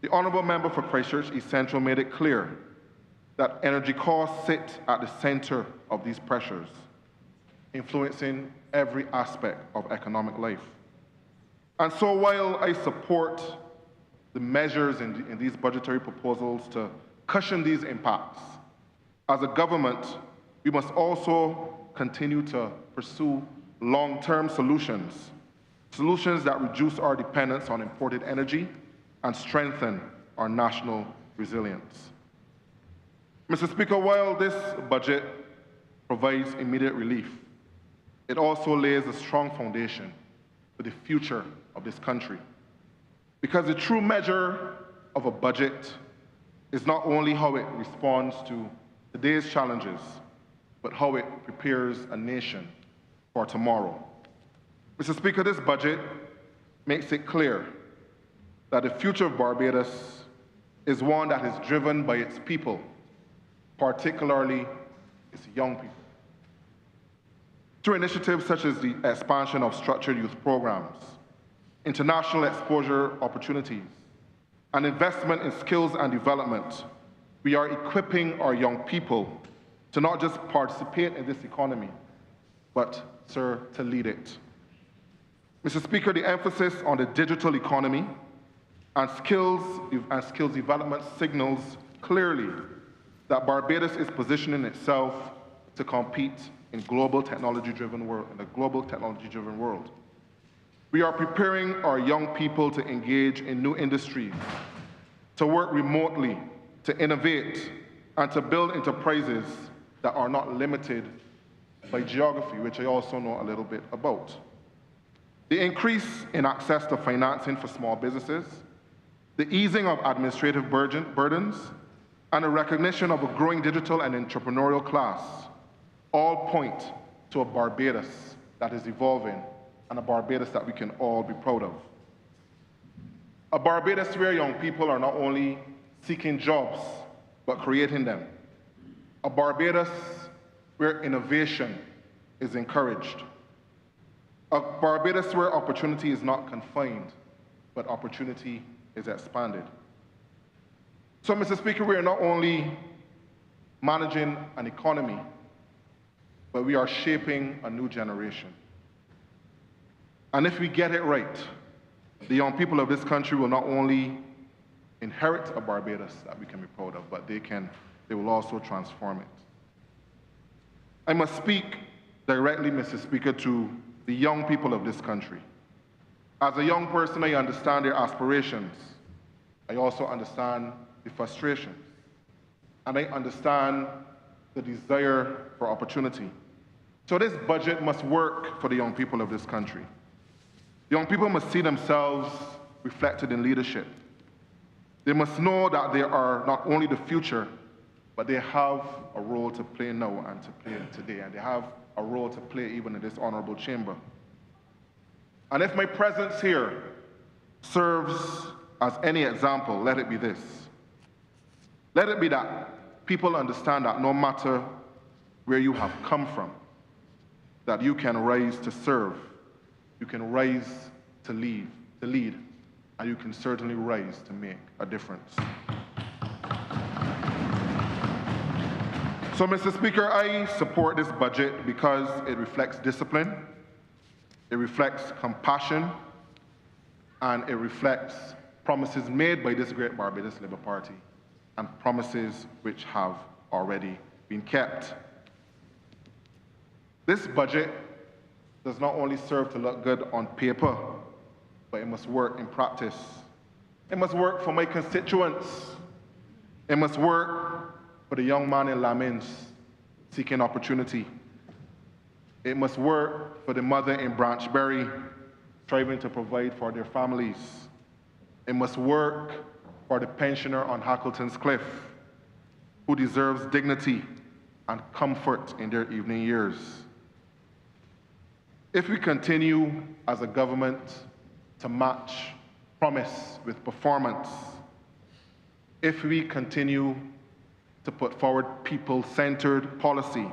The Honourable Member for Christchurch East Central made it clear that energy costs sit at the center of these pressures, influencing every aspect of economic life. And so while I support the measures in these budgetary proposals to cushion these impacts, as a government, we must also continue to pursue long-term solutions that reduce our dependence on imported energy and strengthen our national resilience. Mr. Speaker, while this budget provides immediate relief, it also lays a strong foundation for the future of this country. Because the true measure of a budget is not only how it responds to today's challenges, but how it prepares a nation for tomorrow. Mr. Speaker, this budget makes it clear that the future of Barbados is one that is driven by its people, particularly its young people. Through initiatives such as the expansion of structured youth programs, international exposure opportunities, and investment in skills and development, we are equipping our young people to not just participate in this economy, but, sir, to lead it. Mr. Speaker, the emphasis on the digital economy and skills development signals clearly that Barbados is positioning itself to compete in a global technology-driven world. We are preparing our young people to engage in new industries, to work remotely, to innovate, and to build enterprises that are not limited by geography, which I also know a little bit about. The increase in access to financing for small businesses, the easing of administrative burdens, and a recognition of a growing digital and entrepreneurial class all point to a Barbados that is evolving and a Barbados that we can all be proud of. A Barbados where young people are not only seeking jobs, but creating them. A Barbados where innovation is encouraged. A Barbados where opportunity is not confined, but opportunity is expanded. So, Mr. Speaker, we are not only managing an economy, but we are shaping a new generation. And if we get it right, the young people of this country will not only inherit a Barbados that we can be proud of, but they will also transform it. I must speak directly, Mr. Speaker, to the young people of this country. As a young person, I understand their aspirations. I also understand the frustrations. And I understand the desire for opportunity. So this budget must work for the young people of this country. Young people must see themselves reflected in leadership. They must know that they are not only the future, but they have a role to play now and to play today, and they have a role to play even in this honorable chamber. And if my presence here serves as any example, let it be this. Let it be that people understand that no matter where you have come from, that you can rise to serve, you can rise to lead, and you can certainly rise to make a difference. So, Mr. Speaker, I support this budget because it reflects discipline, it reflects compassion, and it reflects promises made by this great Barbados Labour Party and promises which have already been kept. This budget does not only serve to look good on paper, but it must work in practice. It must work for my constituents. It must work for the young man in Lamins seeking opportunity. It must work for the mother in Branchbury striving to provide for their families. It must work for the pensioner on Hackleton's Cliff who deserves dignity and comfort in their evening years. If we continue as a government to match promise with performance, if we continue to put forward people-centered policy,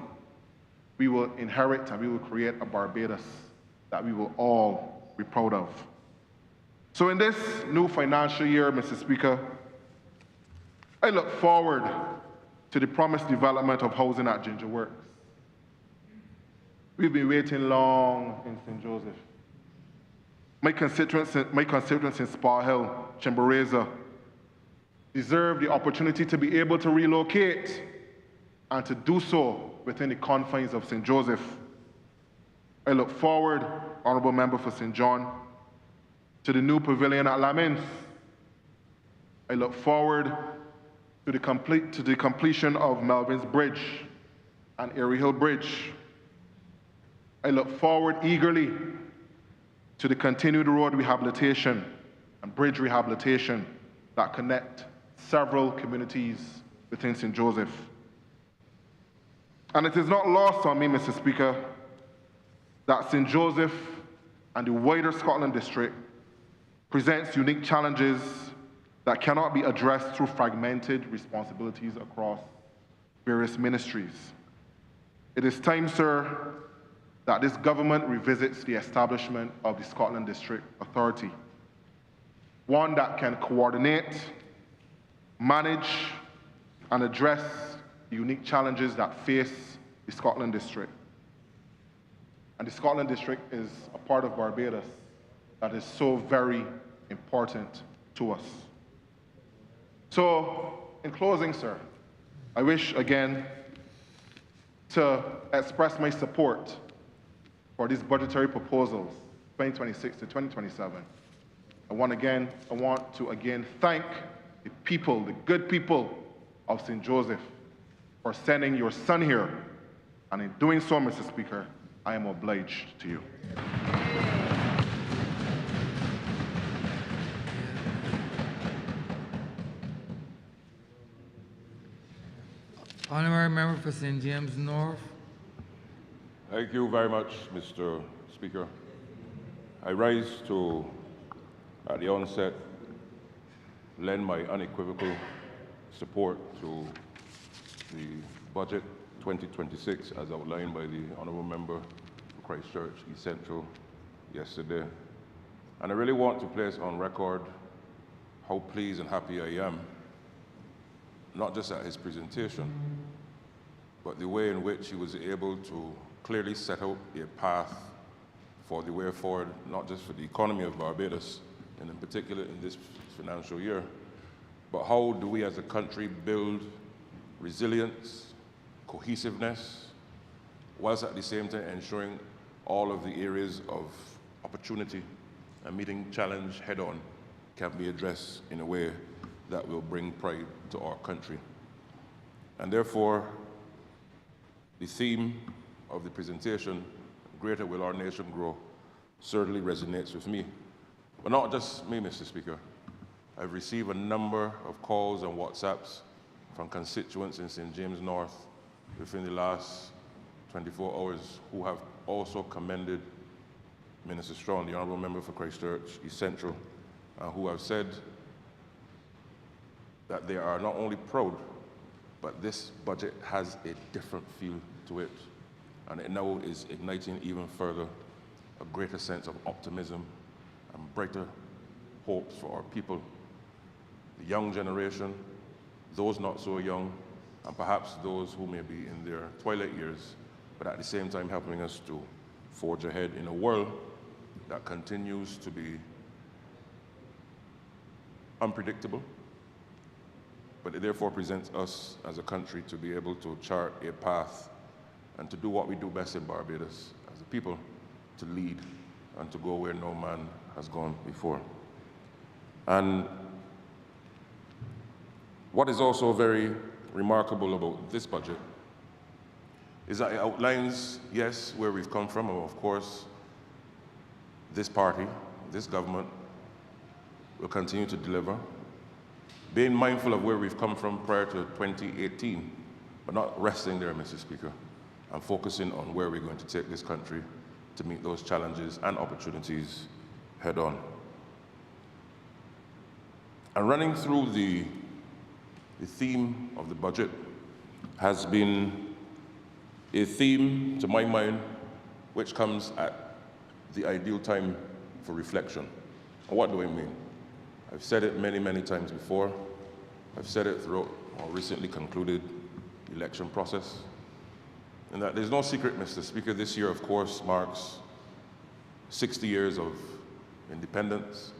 we will inherit and we will create a Barbados that we will all be proud of. So in this new financial year, Mr. Speaker, I look forward to the promised development of housing at Ginger Works. We've been waiting long in St. Joseph. My constituents in Spa Hill, Chimborazo, deserve the opportunity to be able to relocate and to do so within the confines of St. Joseph. I look forward, Honourable Member for St. John, to the new pavilion at Lamins. I look forward to the completion of Melvin's Bridge and Erie Hill Bridge. I look forward eagerly to the continued road rehabilitation and bridge rehabilitation that connect several communities within St. Joseph. And it is not lost on me, Mr. Speaker, that St. Joseph and the wider Scotland District presents unique challenges that cannot be addressed through fragmented responsibilities across various ministries. It is time, sir, that this government revisits the establishment of the Scotland District Authority, one that can coordinate, manage, and address the unique challenges that face the Scotland District. And the Scotland District is a part of Barbados that is so very important to us. So, in closing, sir, I wish again to express my support for these budgetary proposals, 2026 to 2027. I want to again thank the people, the good people of St. Joseph, for sending your son here. And in doing so, Mr. Speaker, I am obliged to you. Honorary member for St. James North. Thank you very much, Mr. Speaker. I rise to, at the onset, lend my unequivocal support to the budget 2026 as outlined by the Honourable Member for Christchurch East Central yesterday. And I really want to place on record how pleased and happy I am, not just at his presentation, but the way in which he was able to clearly set out a path for the way forward, not just for the economy of Barbados, and in particular in this financial year, but how do we as a country build resilience, cohesiveness, whilst at the same time ensuring all of the areas of opportunity and meeting challenge head-on can be addressed in a way that will bring pride to our country. And therefore, the theme of the presentation, Greater Will Our Nation Grow, certainly resonates with me. But not just me, Mr. Speaker. I've received a number of calls and WhatsApps from constituents in St. James North within the last 24 hours who have also commended Minister Strong, the Honourable Member for Christchurch East Central, who have said that they are not only proud, but this budget has a different feel to it. And it now is igniting even further a greater sense of optimism and brighter hopes for our people. The young generation, those not so young, and perhaps those who may be in their twilight years, but at the same time helping us to forge ahead in a world that continues to be unpredictable, but it therefore presents us as a country to be able to chart a path and to do what we do best in Barbados as a people, to lead and to go where no man has gone before. And what is also very remarkable about this budget is that it outlines, yes, where we've come from, and of course, this party, this government, will continue to deliver, being mindful of where we've come from prior to 2018, but not resting there, Mr. Speaker, and focusing on where we're going to take this country to meet those challenges and opportunities head on. And running through the theme of the budget has been a theme, to my mind, which comes at the ideal time for reflection. And what do I mean? I've said it many, many times before. I've said it throughout our recently concluded election process. And that there's no secret, Mr. Speaker, this year, of course, marks 60 years of independence,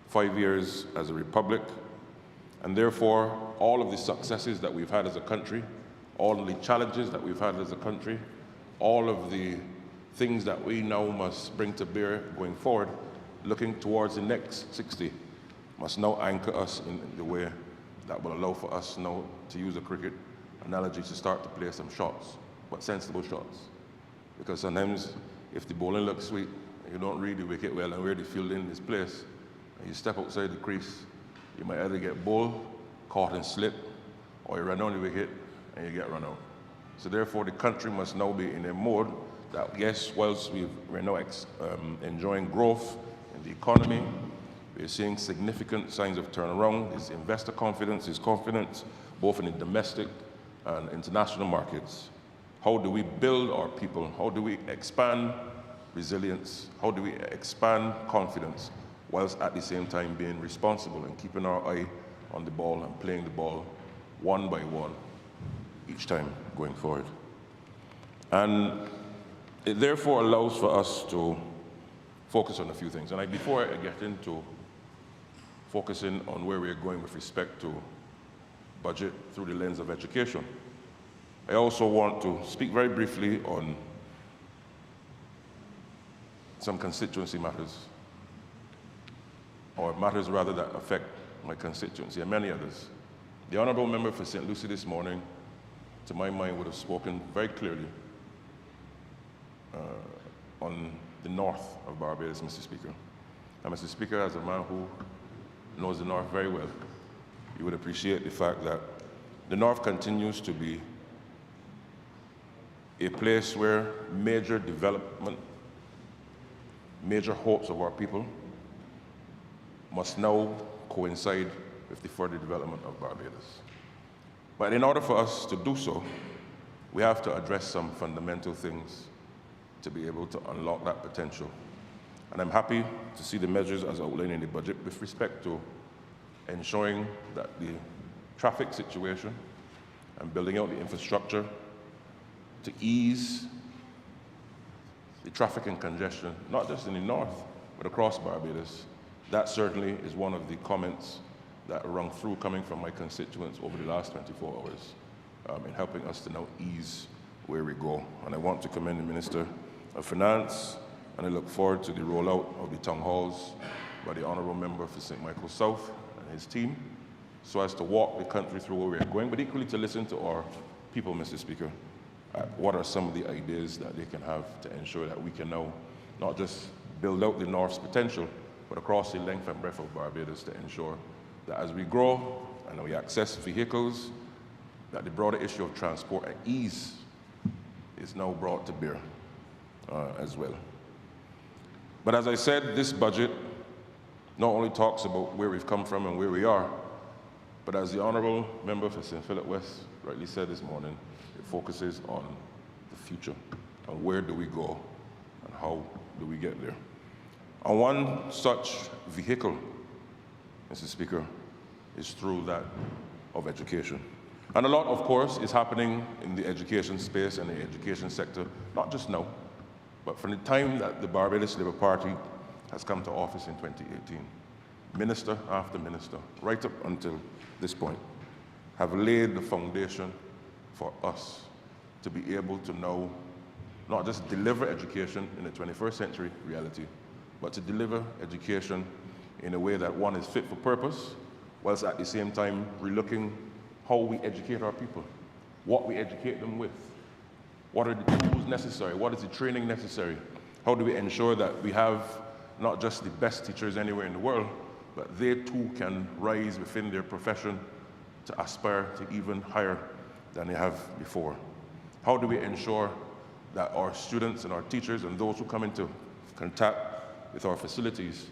5 years as a republic, and therefore, all of the successes that we've had as a country, all of the challenges that we've had as a country, all of the things that we now must bring to bear going forward, looking towards the next 60, must now anchor us in the way that will allow for us now, to use a cricket analogy, to start to play some shots, but sensible shots. Because sometimes, if the bowling looks sweet, and you don't read the wicket well and where the fielding is placed, and you step outside the crease, you might either get bull, caught and slip, or you run on the wicket and you get run out. So therefore, the country must now be in a mode that, yes, whilst we're now enjoying growth in the economy, we're seeing significant signs of turnaround. There's investor confidence, there's confidence both in the domestic and international markets. How do we build our people? How do we expand resilience? How do we expand confidence whilst at the same time being responsible and keeping our eye on the ball and playing the ball one by one each time going forward? And it therefore allows for us to focus on a few things. And before I get into focusing on where we're going with respect to budget through the lens of education, I also want to speak very briefly on some constituency matters, or matters rather that affect my constituency and many others. The Honourable Member for St. Lucie this morning, to my mind, would have spoken very clearly on the north of Barbados, Mr. Speaker. And Mr. Speaker, as a man who knows the north very well, you would appreciate the fact that the north continues to be a place where major development, major hopes of our people must now coincide with the further development of Barbados. But in order for us to do so, we have to address some fundamental things to be able to unlock that potential. And I'm happy to see the measures as outlined in the budget with respect to ensuring that the traffic situation and building out the infrastructure to ease the traffic and congestion, not just in the north, but across Barbados. That certainly is one of the comments that rung through coming from my constituents over the last 24 hours in helping us to now ease where we go. And I want to commend the Minister of Finance, and I look forward to the rollout of the town halls by the Honourable Member for St. Michael South and his team, so as to walk the country through where we are going, but equally to listen to our people, Mr. Speaker. What are some of the ideas that they can have to ensure that we can now not just build out the North's potential, but across the length and breadth of Barbados to ensure that as we grow and we access vehicles, that the broader issue of transport and ease is now brought to bear as well. But as I said, this budget not only talks about where we've come from and where we are, but as the Honourable Member for St. Philip West rightly said this morning, it focuses on the future, on where do we go and how do we get there. And one such vehicle, Mr. Speaker, is through that of education. And a lot, of course, is happening in the education space and the education sector, not just now, but from the time that the Barbados Labour Party has come to office in 2018. Minister after minister, right up until this point, have laid the foundation for us to be able to now not just deliver education in the 21st century reality, but to deliver education in a way that one is fit for purpose, whilst at the same time relooking how we educate our people, what we educate them with, what are the tools necessary, what is the training necessary, how do we ensure that we have not just the best teachers anywhere in the world, but they too can rise within their profession to aspire to even higher than they have before. How do we ensure that our students and our teachers and those who come into contact with our facilities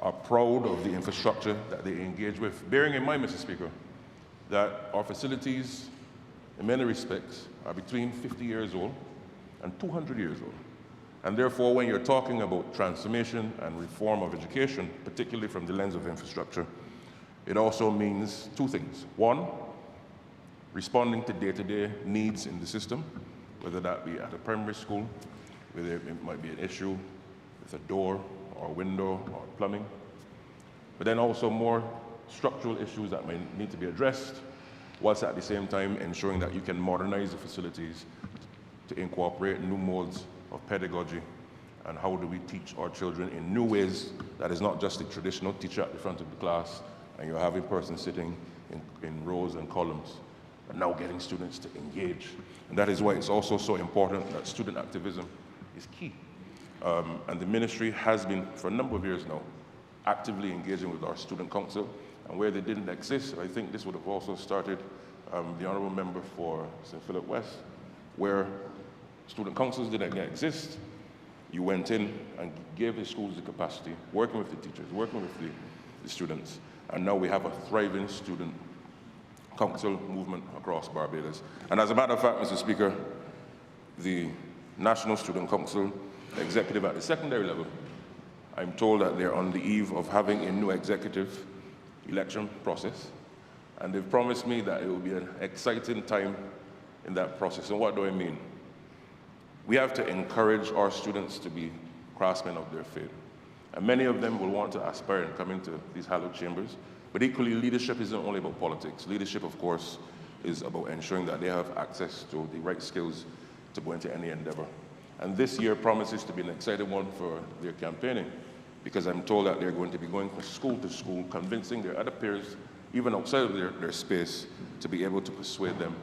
are proud of the infrastructure that they engage with, bearing in mind, Mr. Speaker, that our facilities, in many respects, are between 50 years old and 200 years old. And therefore, when you're talking about transformation and reform of education, particularly from the lens of infrastructure, it also means two things. One, responding to day-to-day needs in the system, whether that be at a primary school, whether it might be an issue with a door or a window or plumbing, but then also more structural issues that may need to be addressed, whilst at the same time ensuring that you can modernize the facilities to incorporate new modes of pedagogy, and how do we teach our children in new ways that is not just the traditional teacher at the front of the class and you're having persons sitting in rows and columns, but now getting students to engage. And that is why it's also so important that student activism is key. And the ministry has been, for a number of years now, actively engaging with our student council And where they didn't exist, I think this would have also started the Honourable Member for St. Philip West, where student councils didn't exist. You went in and gave the schools the capacity, working with the teachers, working with the students. And now we have a thriving student council movement across Barbados. And as a matter of fact, Mr. Speaker, the National Student Council executive at the secondary level, I'm told that they're on the eve of having a new executive election process. And they've promised me that it will be an exciting time in that process. And what do I mean? We have to encourage our students to be craftsmen of their faith. And many of them will want to aspire and come into these hallowed chambers. But equally, leadership isn't only about politics. Leadership, of course, is about ensuring that they have access to the right skills to go into any endeavor. And this year promises to be an exciting one for their campaigning, because I'm told that they're going to be going from school to school, convincing their other peers, even outside of their space, to be able to persuade them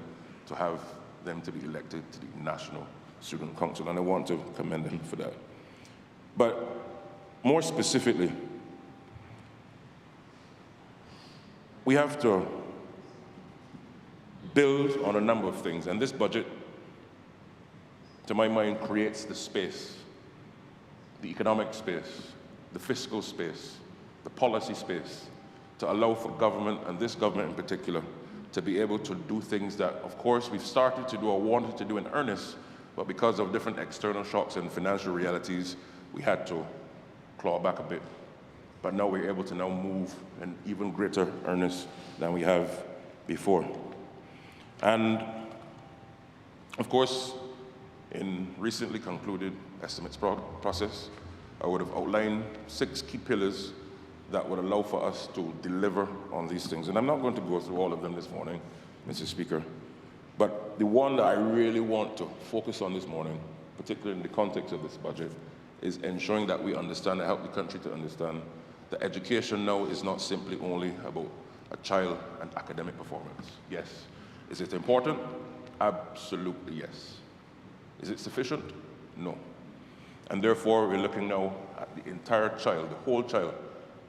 to have them to be elected to the National Student Council. And I want to commend them for that. But more specifically, we have to build on a number of things, and this budget, to my mind, creates the space, the economic space, the fiscal space, the policy space, to allow for government, and this government in particular, to be able to do things that, of course, we've started to do or wanted to do in earnest, but because of different external shocks and financial realities, we had to claw back a bit. But now we're able to now move in even greater earnest than we have before. And of course, in recently concluded estimates process, I would have outlined 6 key pillars that would allow for us to deliver on these things. And I'm not going to go through all of them this morning, Mr. Speaker, but the one that I really want to focus on this morning, particularly in the context of this budget, is ensuring that we understand and help the country to understand that education now is not simply only about a child and academic performance. Yes. Is it important? Absolutely yes. Is it sufficient? No. And therefore, we're looking now at the entire child, the whole child,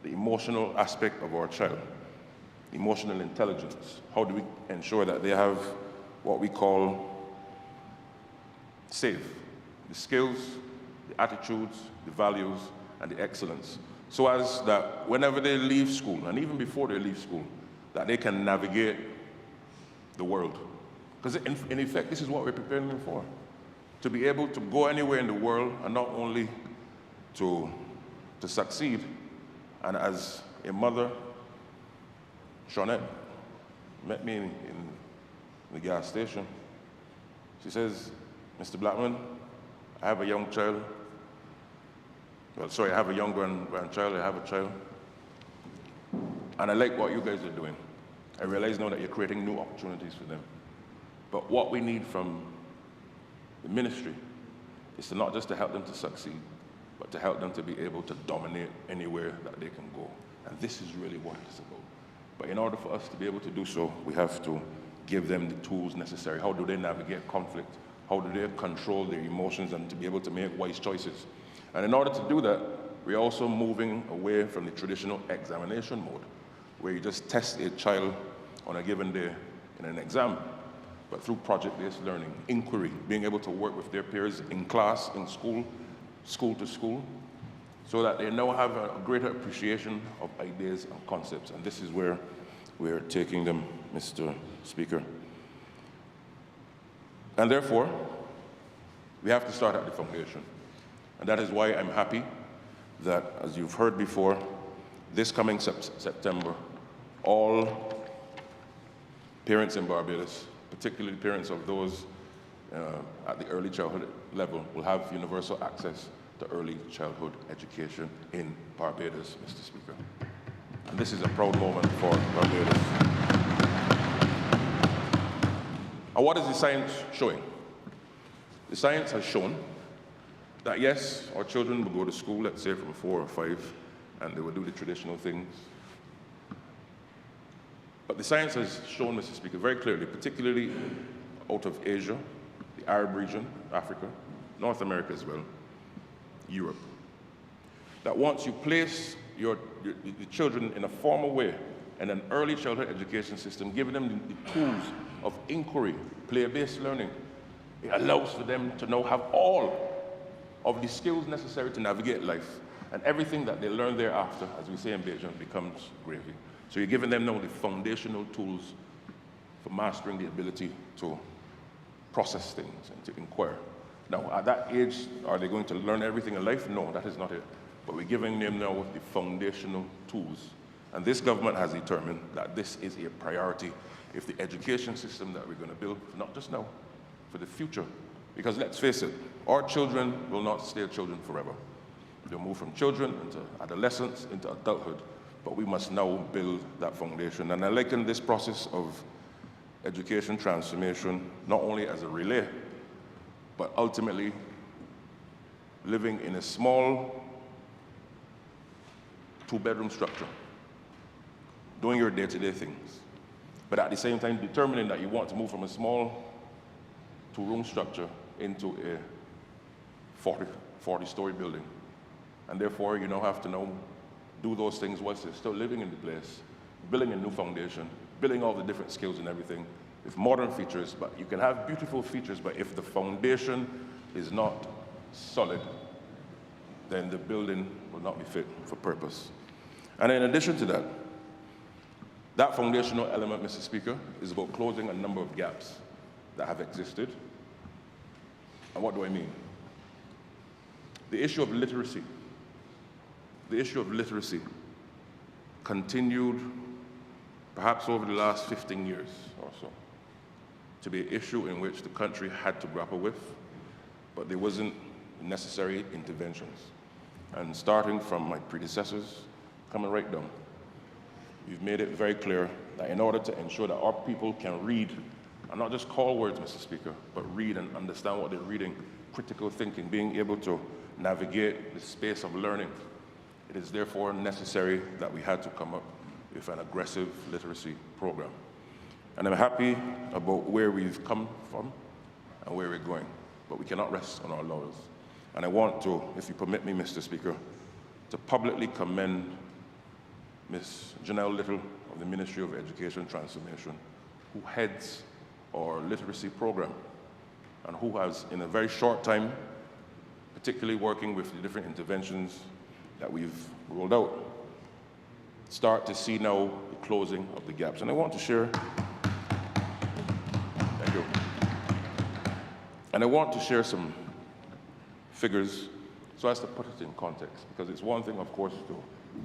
the emotional aspect of our child, emotional intelligence. How do we ensure that they have what we call SAFE, the skills, the attitudes, the values, and the excellence, so as that whenever they leave school, and even before they leave school, that they can navigate the world. Because in effect, this is what we're preparing them for. To be able to go anywhere in the world, and not only to succeed. And as a mother, Shawnette, met me in the gas station. She says, Mr. Blackman, I have a young child. Well, sorry, I have a young grandchild, I have a child. And I like what you guys are doing. I realize now that you're creating new opportunities for them. But what we need from the ministry is to not just to help them to succeed, but to help them to be able to dominate anywhere that they can go. And this is really what it's about. But in order for us to be able to do so, we have to give them the tools necessary. How do they navigate conflict? How do they control their emotions and to be able to make wise choices? And in order to do that, we're also moving away from the traditional examination mode, where you just test a child on a given day in an exam, but through project-based learning, inquiry, being able to work with their peers in class, in school, school to school, so that they now have a greater appreciation of ideas and concepts. And this is where we're taking them, Mr. Speaker. And therefore, we have to start at the foundation. And that is why I'm happy that, as you've heard before, this coming September, all parents in Barbados, particularly parents of those at the early childhood level, will have universal access to early childhood education in Barbados, Mr. Speaker. And this is a proud moment for Barbados. And what is the science showing? The science has shown that yes, our children will go to school, let's say from 4 or 5, and they will do the traditional things. But the science has shown, Mr. Speaker, very clearly, particularly out of Asia, the Arab region, Africa, North America as well, Europe, that once you place the children in a formal way in an early childhood education system, giving them the tools of inquiry, play-based learning. It allows for them to now have all of the skills necessary to navigate life, and everything that they learn thereafter, as we say in Beijing, becomes gravy. So you're giving them now the foundational tools for mastering the ability to process things and to inquire. Now, at that age, are they going to learn everything in life? No, that is not it. But we're giving them now the foundational tools. And this government has determined that this is a priority if the education system that we're going to build, not just now, for the future. Because let's face it, our children will not stay children forever. They'll move from children into adolescence, into adulthood. But we must now build that foundation. And I liken this process of education transformation not only as a relay, but ultimately living in a small two-bedroom structure, doing your day-to-day things, but at the same time determining that you want to move from a small two-room structure into a 40-story building. And therefore, you now have to now do those things whilst you're still living in the place, building a new foundation, building all the different skills and everything with modern features. But you can have beautiful features, but if the foundation is not solid, then the building will not be fit for purpose. And in addition to that, that foundational element, Mr. Speaker, is about closing a number of gaps that have existed. And what do I mean? The issue of literacy. The issue of literacy continued, perhaps over the last 15 years or so, to be an issue in which the country had to grapple with, but there wasn't necessary interventions. And starting from my predecessors, coming right down, you've made it very clear that in order to ensure that our people can read, and not just call words, Mr. Speaker, but read and understand what they're reading, critical thinking, being able to navigate the space of learning, it is therefore necessary that we had to come up with an aggressive literacy program. And I'm happy about where we've come from and where we're going, but we cannot rest on our laurels. And I want to, if you permit me, Mr. Speaker, to publicly commend Ms. Janelle Little of the Ministry of Education Transformation, who heads our literacy program, and who has, in a very short time, particularly working with the different interventions that we've rolled out, start to see now the closing of the gaps. And I want to share, thank you. And I want to share some figures so as to put it in context, because it's one thing, of course, to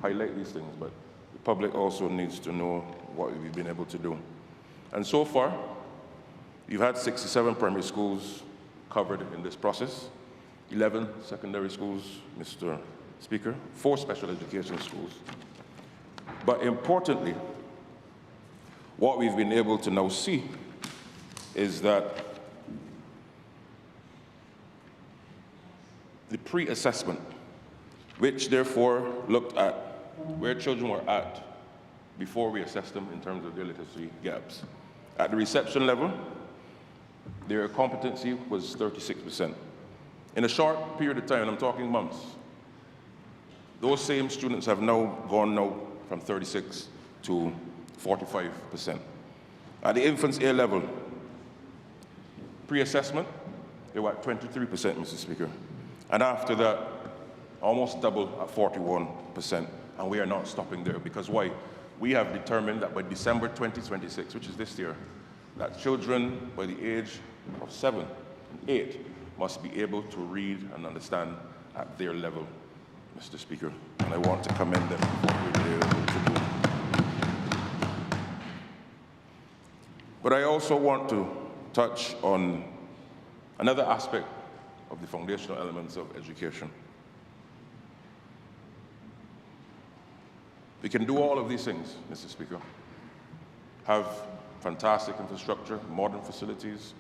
highlight these things, but the public also needs to know what we've been able to do. And so far, you've had 67 primary schools covered in this process, 11 secondary schools, Mr. Speaker, 4 special education schools. But importantly, what we've been able to now see is that the pre-assessment, which therefore looked at where children were at before we assessed them in terms of their literacy gaps. At the reception level, their competency was 36%. In a short period of time, and I'm talking months, those same students have now gone from 36 to 45%. At the infants A level, pre-assessment, they were at 23%, Mr. Speaker. And after that, almost double at 41%. And we are not stopping there, because why? We have determined that by December 2026, which is this year, that children by the age of 7 and 8 must be able to read and understand at their level, Mr. Speaker. And I want to commend them for what they're able to do. But I also want to touch on another aspect of the foundational elements of education. We can do all of these things, Mr. Speaker. Have fantastic infrastructure, modern facilities,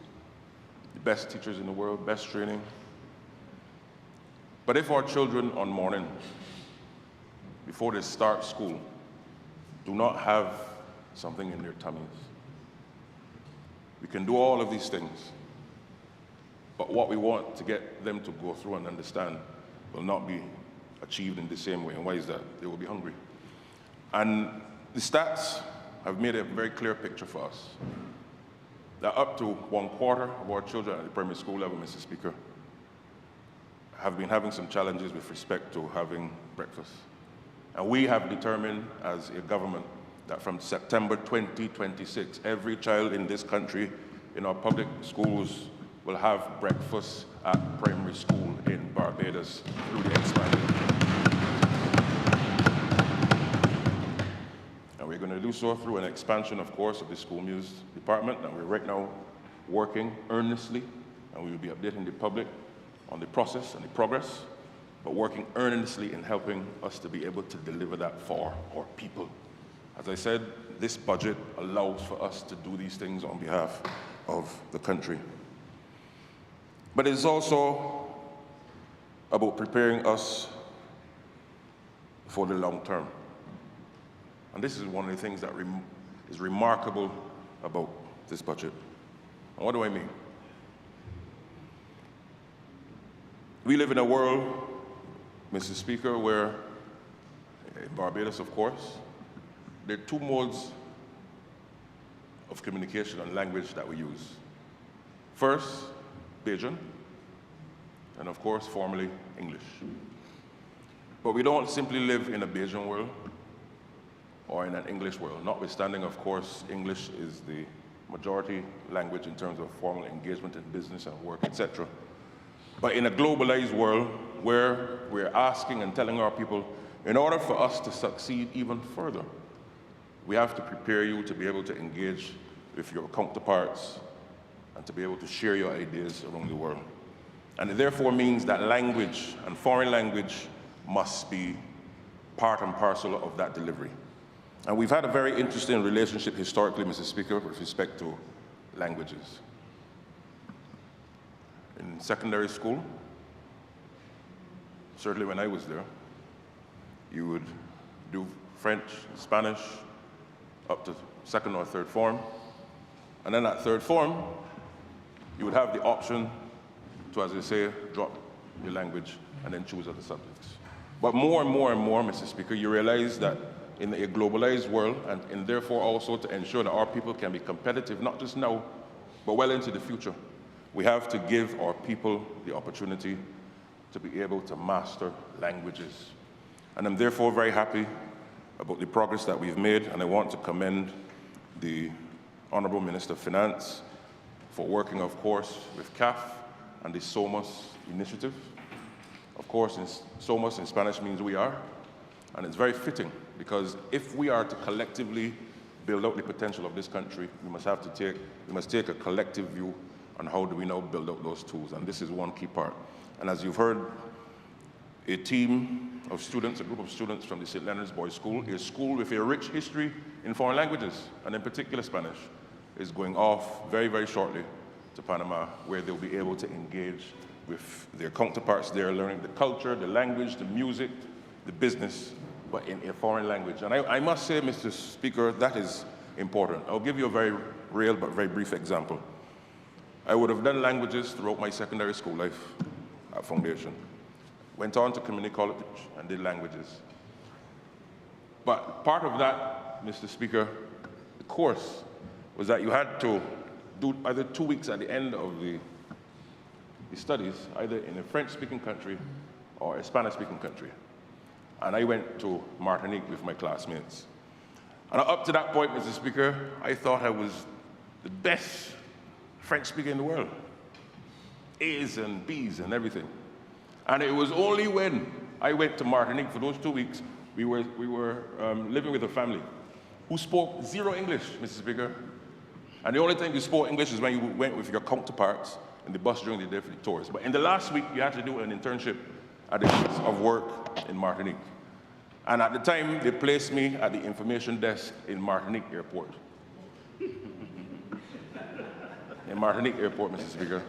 the best teachers in the world, best training. But if our children on morning, before they start school, do not have something in their tummies, we can do all of these things. But what we want to get them to go through and understand will not be achieved in the same way. And why is that? They will be hungry. And The stats have made a very clear picture for us that up to 1/4 of our children at the primary school level, Mr. Speaker, have been having some challenges with respect to having breakfast. And we have determined as a government that from September 2026, every child in this country in our public schools will have breakfast at primary school in Barbados through the expansion. And we're going to do so through an expansion, of course, of the school meals department, and we're right now working earnestly, and we will be updating the public on the process and the progress, but working earnestly in helping us to be able to deliver that for our people. As I said, this budget allows for us to do these things on behalf of the country. But it's also about preparing us for the long term. And this is one of the things that is remarkable about this budget. And what do I mean? We live in a world, Mr. Speaker, where in Barbados, of course, there are two modes of communication and language that we use. First, Bajan, and of course, formerly English. But we don't simply live in a Bajan world or in an English world, notwithstanding, of course, English is the majority language in terms of formal engagement in business and work, etc. But in a globalized world where we're asking and telling our people, in order for us to succeed even further, we have to prepare you to be able to engage with your counterparts and to be able to share your ideas around the world. And it therefore means that language and foreign language must be part and parcel of that delivery. And we've had a very interesting relationship historically, Mr. Speaker, with respect to languages. In secondary school, certainly when I was there, you would do French, Spanish, up to second or third form. And then at third form, you would have the option to, as they say, drop your language and then choose other subjects. But more and more and more, Mr. Speaker, you realize that in a globalized world, and therefore also to ensure that our people can be competitive, not just now, but well into the future, we have to give our people the opportunity to be able to master languages. And I'm therefore very happy about the progress that we've made, and I want to commend the Honourable Minister of Finance for working, of course, with CAF and the SOMOS initiative. Of course, SOMOS in Spanish means we are, and it's very fitting because if we are to collectively build out the potential of this country, we must take a collective view on how do we now build out those tools, and this is one key part. And as you've heard, a team of students, a group of students from the St. Leonard's Boys School, a school with a rich history in foreign languages, and in particular Spanish, is going off very, very shortly to Panama, where they'll be able to engage with their counterparts there, learning the culture, the language, the music, the business, but in a foreign language. And I must say, Mr. Speaker, that is important. I'll give you a very real but very brief example. I would have done languages throughout my secondary school life at Foundation. Went on to community college and did languages. But part of that, Mr. Speaker, the course was that you had to do either 2 weeks at the end of the studies, either in a French-speaking country or a Spanish-speaking country. And I went to Martinique with my classmates. And up to that point, Mr. Speaker, I thought I was the best French speaker in the world. A's and B's and everything. And it was only when I went to Martinique for those 2 weeks, we were living with a family who spoke zero English, Mr. Speaker. And the only time you spoke English is when you went with your counterparts in the bus during the day for the tours. But in the last week, you had to do an internship at the place of work in Martinique. And at the time, they placed me at the information desk in Martinique Airport. In Martinique Airport, Mr. Speaker.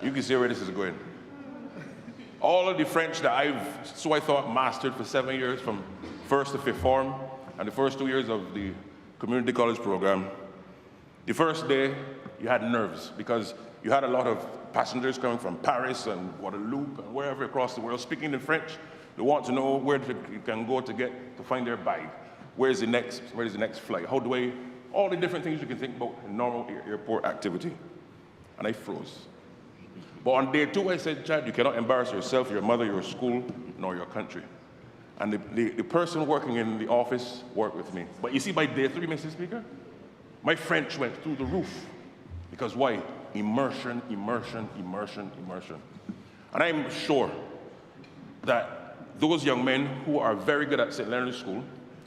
You can see where this is going. All of the French that I thought, mastered for 7 years from first to fifth form, and the first 2 years of the community college program, the first day, you had nerves because you had a lot of passengers coming from Paris and Guadeloupe and wherever across the world speaking in French. They want to know where you can go to find their bag. Where's the next flight? How do I, all the different things you can think about in normal airport activity. And I froze. But on day 2, I said, Chad, you cannot embarrass yourself, your mother, your school, nor your country. And the person working in the office worked with me. But you see, by day 3, Mr. Speaker, my French went through the roof. Because why? Immersion, immersion, immersion, immersion. And I'm sure that those young men who are very good at St. Leonard's School,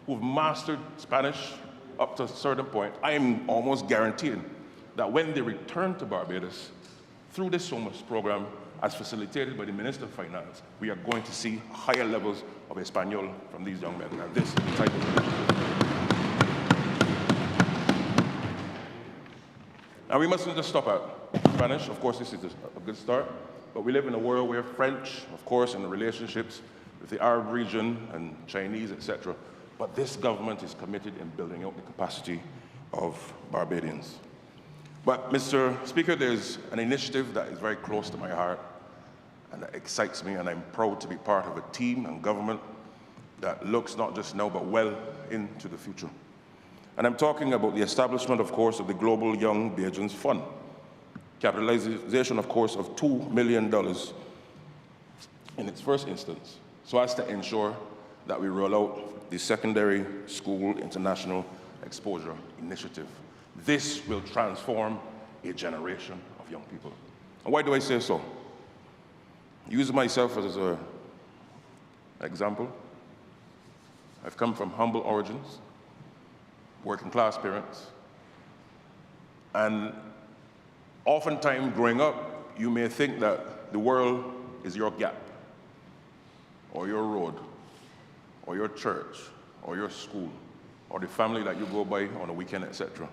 who've mastered Spanish up to a certain point, I am almost guaranteeing that when they return to Barbados, through this SOMAS program, as facilitated by the Minister of Finance, we are going to see higher levels of Espanol from these young men. And this is the type of initiative. And we mustn't just stop at Spanish. Of course, this is a good start. But we live in a world where French, of course, and the relationships with the Arab region and Chinese, etc. But this government is committed in building out the capacity of Barbadians. But, Mr. Speaker, there's an initiative that is very close to my heart and that excites me, and I'm proud to be part of a team and government that looks not just now, but well into the future. And I'm talking about the establishment, of course, of the Global Young Bajans Fund. Capitalization, of course, of $2 million in its first instance, so as to ensure that we roll out the Secondary School International Exposure Initiative. This will transform a generation of young people. And why do I say so? Use myself as an example. I've come from humble origins, working class parents, and oftentimes growing up, you may think that the world is your gap, or your road, or your church, or your school, or the family that you go by on a weekend, etc.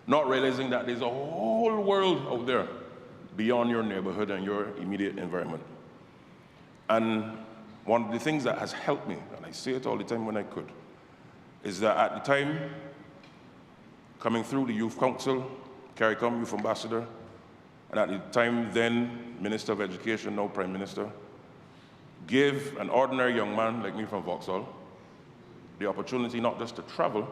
Not realizing that there's a whole world out there beyond your neighborhood and your immediate environment. And one of the things that has helped me, and I say it all the time when I could, is that at the time, coming through the Youth Council, CARICOM, Youth Ambassador, and at the time then Minister of Education, now Prime Minister, gave an ordinary young man like me from Vauxhall the opportunity not just to travel,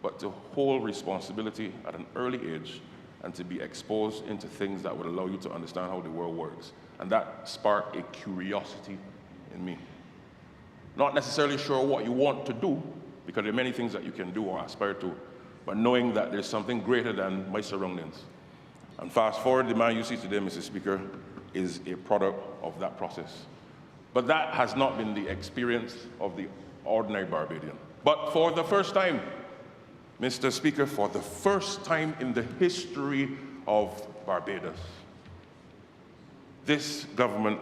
but to hold responsibility at an early age and to be exposed into things that would allow you to understand how the world works. And that sparked a curiosity in me. Not necessarily sure what you want to do, because there are many things that you can do or aspire to, but knowing that there's something greater than my surroundings. And fast forward, the man you see today, Mr. Speaker, is a product of that process. But that has not been the experience of the ordinary Barbadian. But for the first time, Mr. Speaker, for the first time in the history of Barbados, this government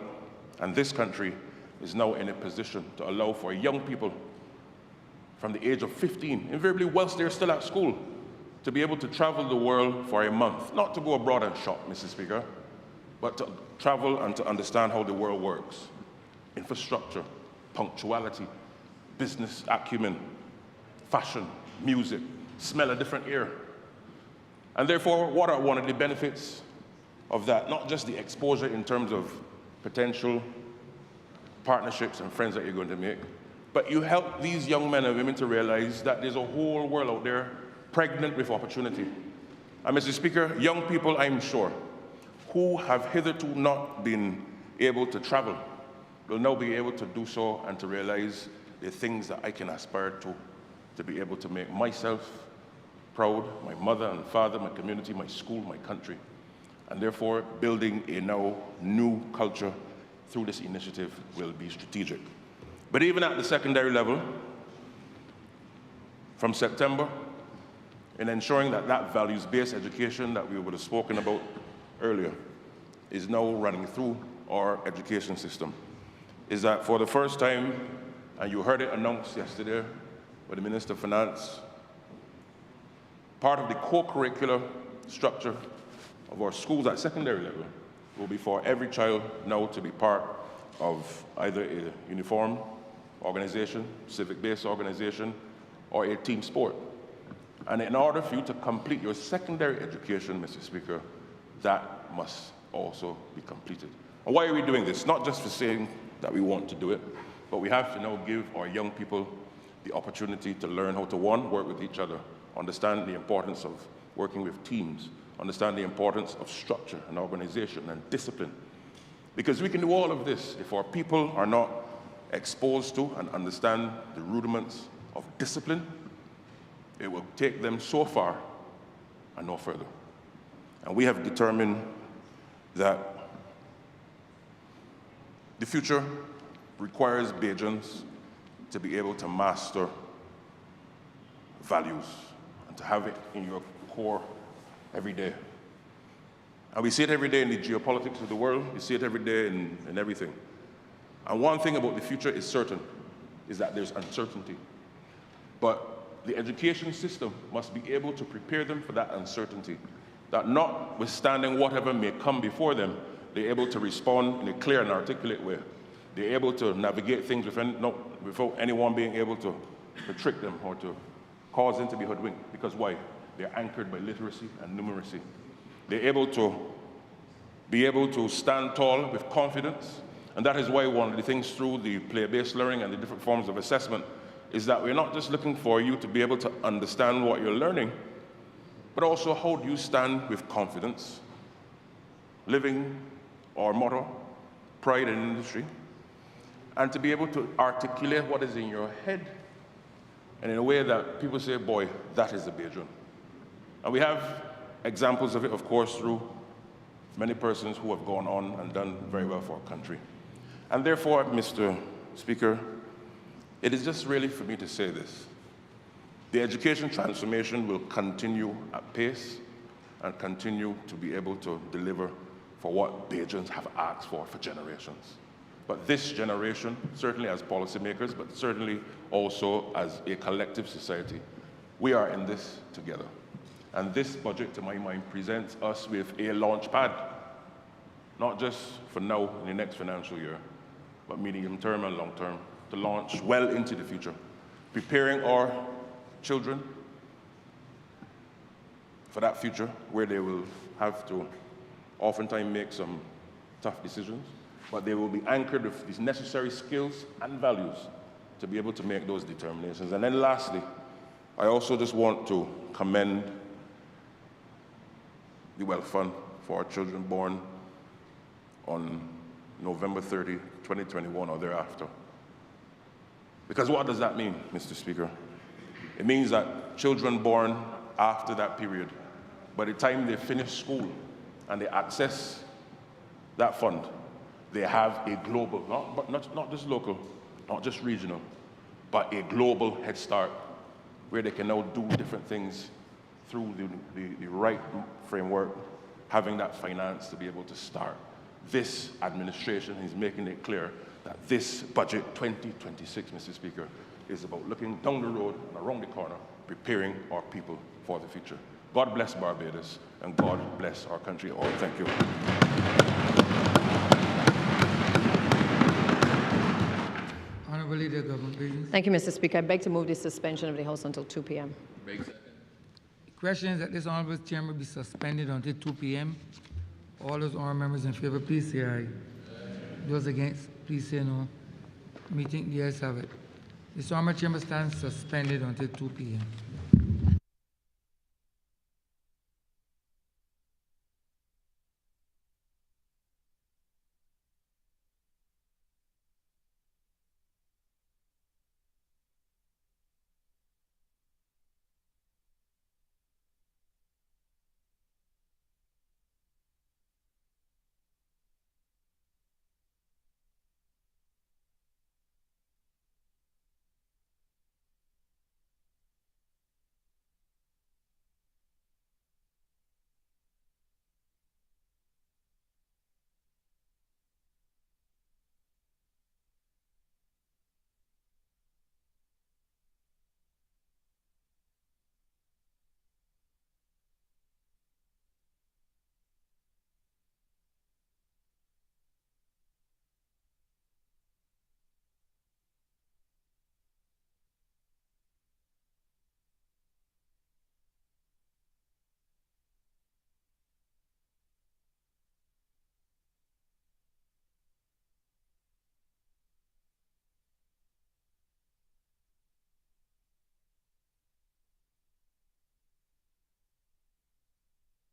and this country is now in a position to allow for young people from the age of 15, invariably whilst they're still at school, to be able to travel the world for a month. Not to go abroad and shop, Mr. Speaker, but to travel and to understand how the world works. Infrastructure, punctuality, business acumen, fashion, music, smell a different air. And therefore, what are one of the benefits of that? Not just the exposure in terms of potential partnerships and friends that you're going to make, but you help these young men and women to realize that there's a whole world out there pregnant with opportunity. And Mr. Speaker, young people, I'm sure, who have hitherto not been able to travel, will now be able to do so and to realize the things that I can aspire to be able to make myself proud, my mother and father, my community, my school, my country. And therefore, building a now new culture through this initiative will be strategic. But even at the secondary level, from September, in ensuring that that values-based education that we would have spoken about earlier is now running through our education system, is that for the first time, and you heard it announced yesterday by the Minister of Finance, part of the co-curricular structure of our schools at secondary level will be for every child now to be part of either a uniform organization, civic-based organization, or a team sport. And in order for you to complete your secondary education, Mr. Speaker, that must also be completed. And why are we doing this? Not just for saying that we want to do it, but we have to now give our young people the opportunity to learn how to, one, work with each other, understand the importance of working with teams, understand the importance of structure and organization and discipline. Because we can do all of this if our people are not exposed to and understand the rudiments of discipline. It will take them so far and no further. And we have determined that the future requires Bajans to be able to master values and to have it in your core every day. And we see it every day in the geopolitics of the world. We see it every day in everything. And one thing about the future is certain, is that there's uncertainty. But the education system must be able to prepare them for that uncertainty, that notwithstanding whatever may come before them, they're able to respond in a clear and articulate way. They're able to navigate things without anyone being able to trick them or to cause them to be hoodwinked. Because why? They're anchored by literacy and numeracy. They're able to stand tall with confidence. And that is why one of the things through the player-based learning and the different forms of assessment is that we're not just looking for you to be able to understand what you're learning, but also how do you stand with confidence, living our motto, pride in industry, and to be able to articulate what is in your head and in a way that people say, boy, that is a Bajan. And we have examples of it, of course, through many persons who have gone on and done very well for our country. And therefore, Mr. Speaker, it is just really for me to say this. The education transformation will continue at pace and continue to be able to deliver for what Bajans have asked for generations. But this generation, certainly as policymakers, but certainly also as a collective society, we are in this together. And this budget, to my mind, presents us with a launch pad, not just for now in the next financial year, but medium term and long term, to launch well into the future, preparing our children for that future where they will have to oftentimes make some tough decisions, but they will be anchored with these necessary skills and values to be able to make those determinations. And then lastly, I also just want to commend the Wealth Fund for our children born on November 30, 2021 or thereafter. Because what does that mean, Mr. Speaker? It means that children born after that period, by the time they finish school and they access that fund, they have a global, not just local, not just regional, but a global head start where they can now do different things through the right framework, having that finance to be able to start. This administration is making it clear that this budget 2026, Mr. Speaker, is about looking down the road and around the corner, preparing our people for the future. God bless Barbados, and God bless our country all. Thank you. Honourable Leader, Government Business. Thank you, Mr. Speaker. I beg to move the suspension of the House until 2 p.m. The question is that this Honourable Chairman be suspended until 2 p.m. All those honourable members in favour, please say aye. Those against, please say no. Meeting, the ayes have it. This honourable Chamber stands suspended until 2 p.m.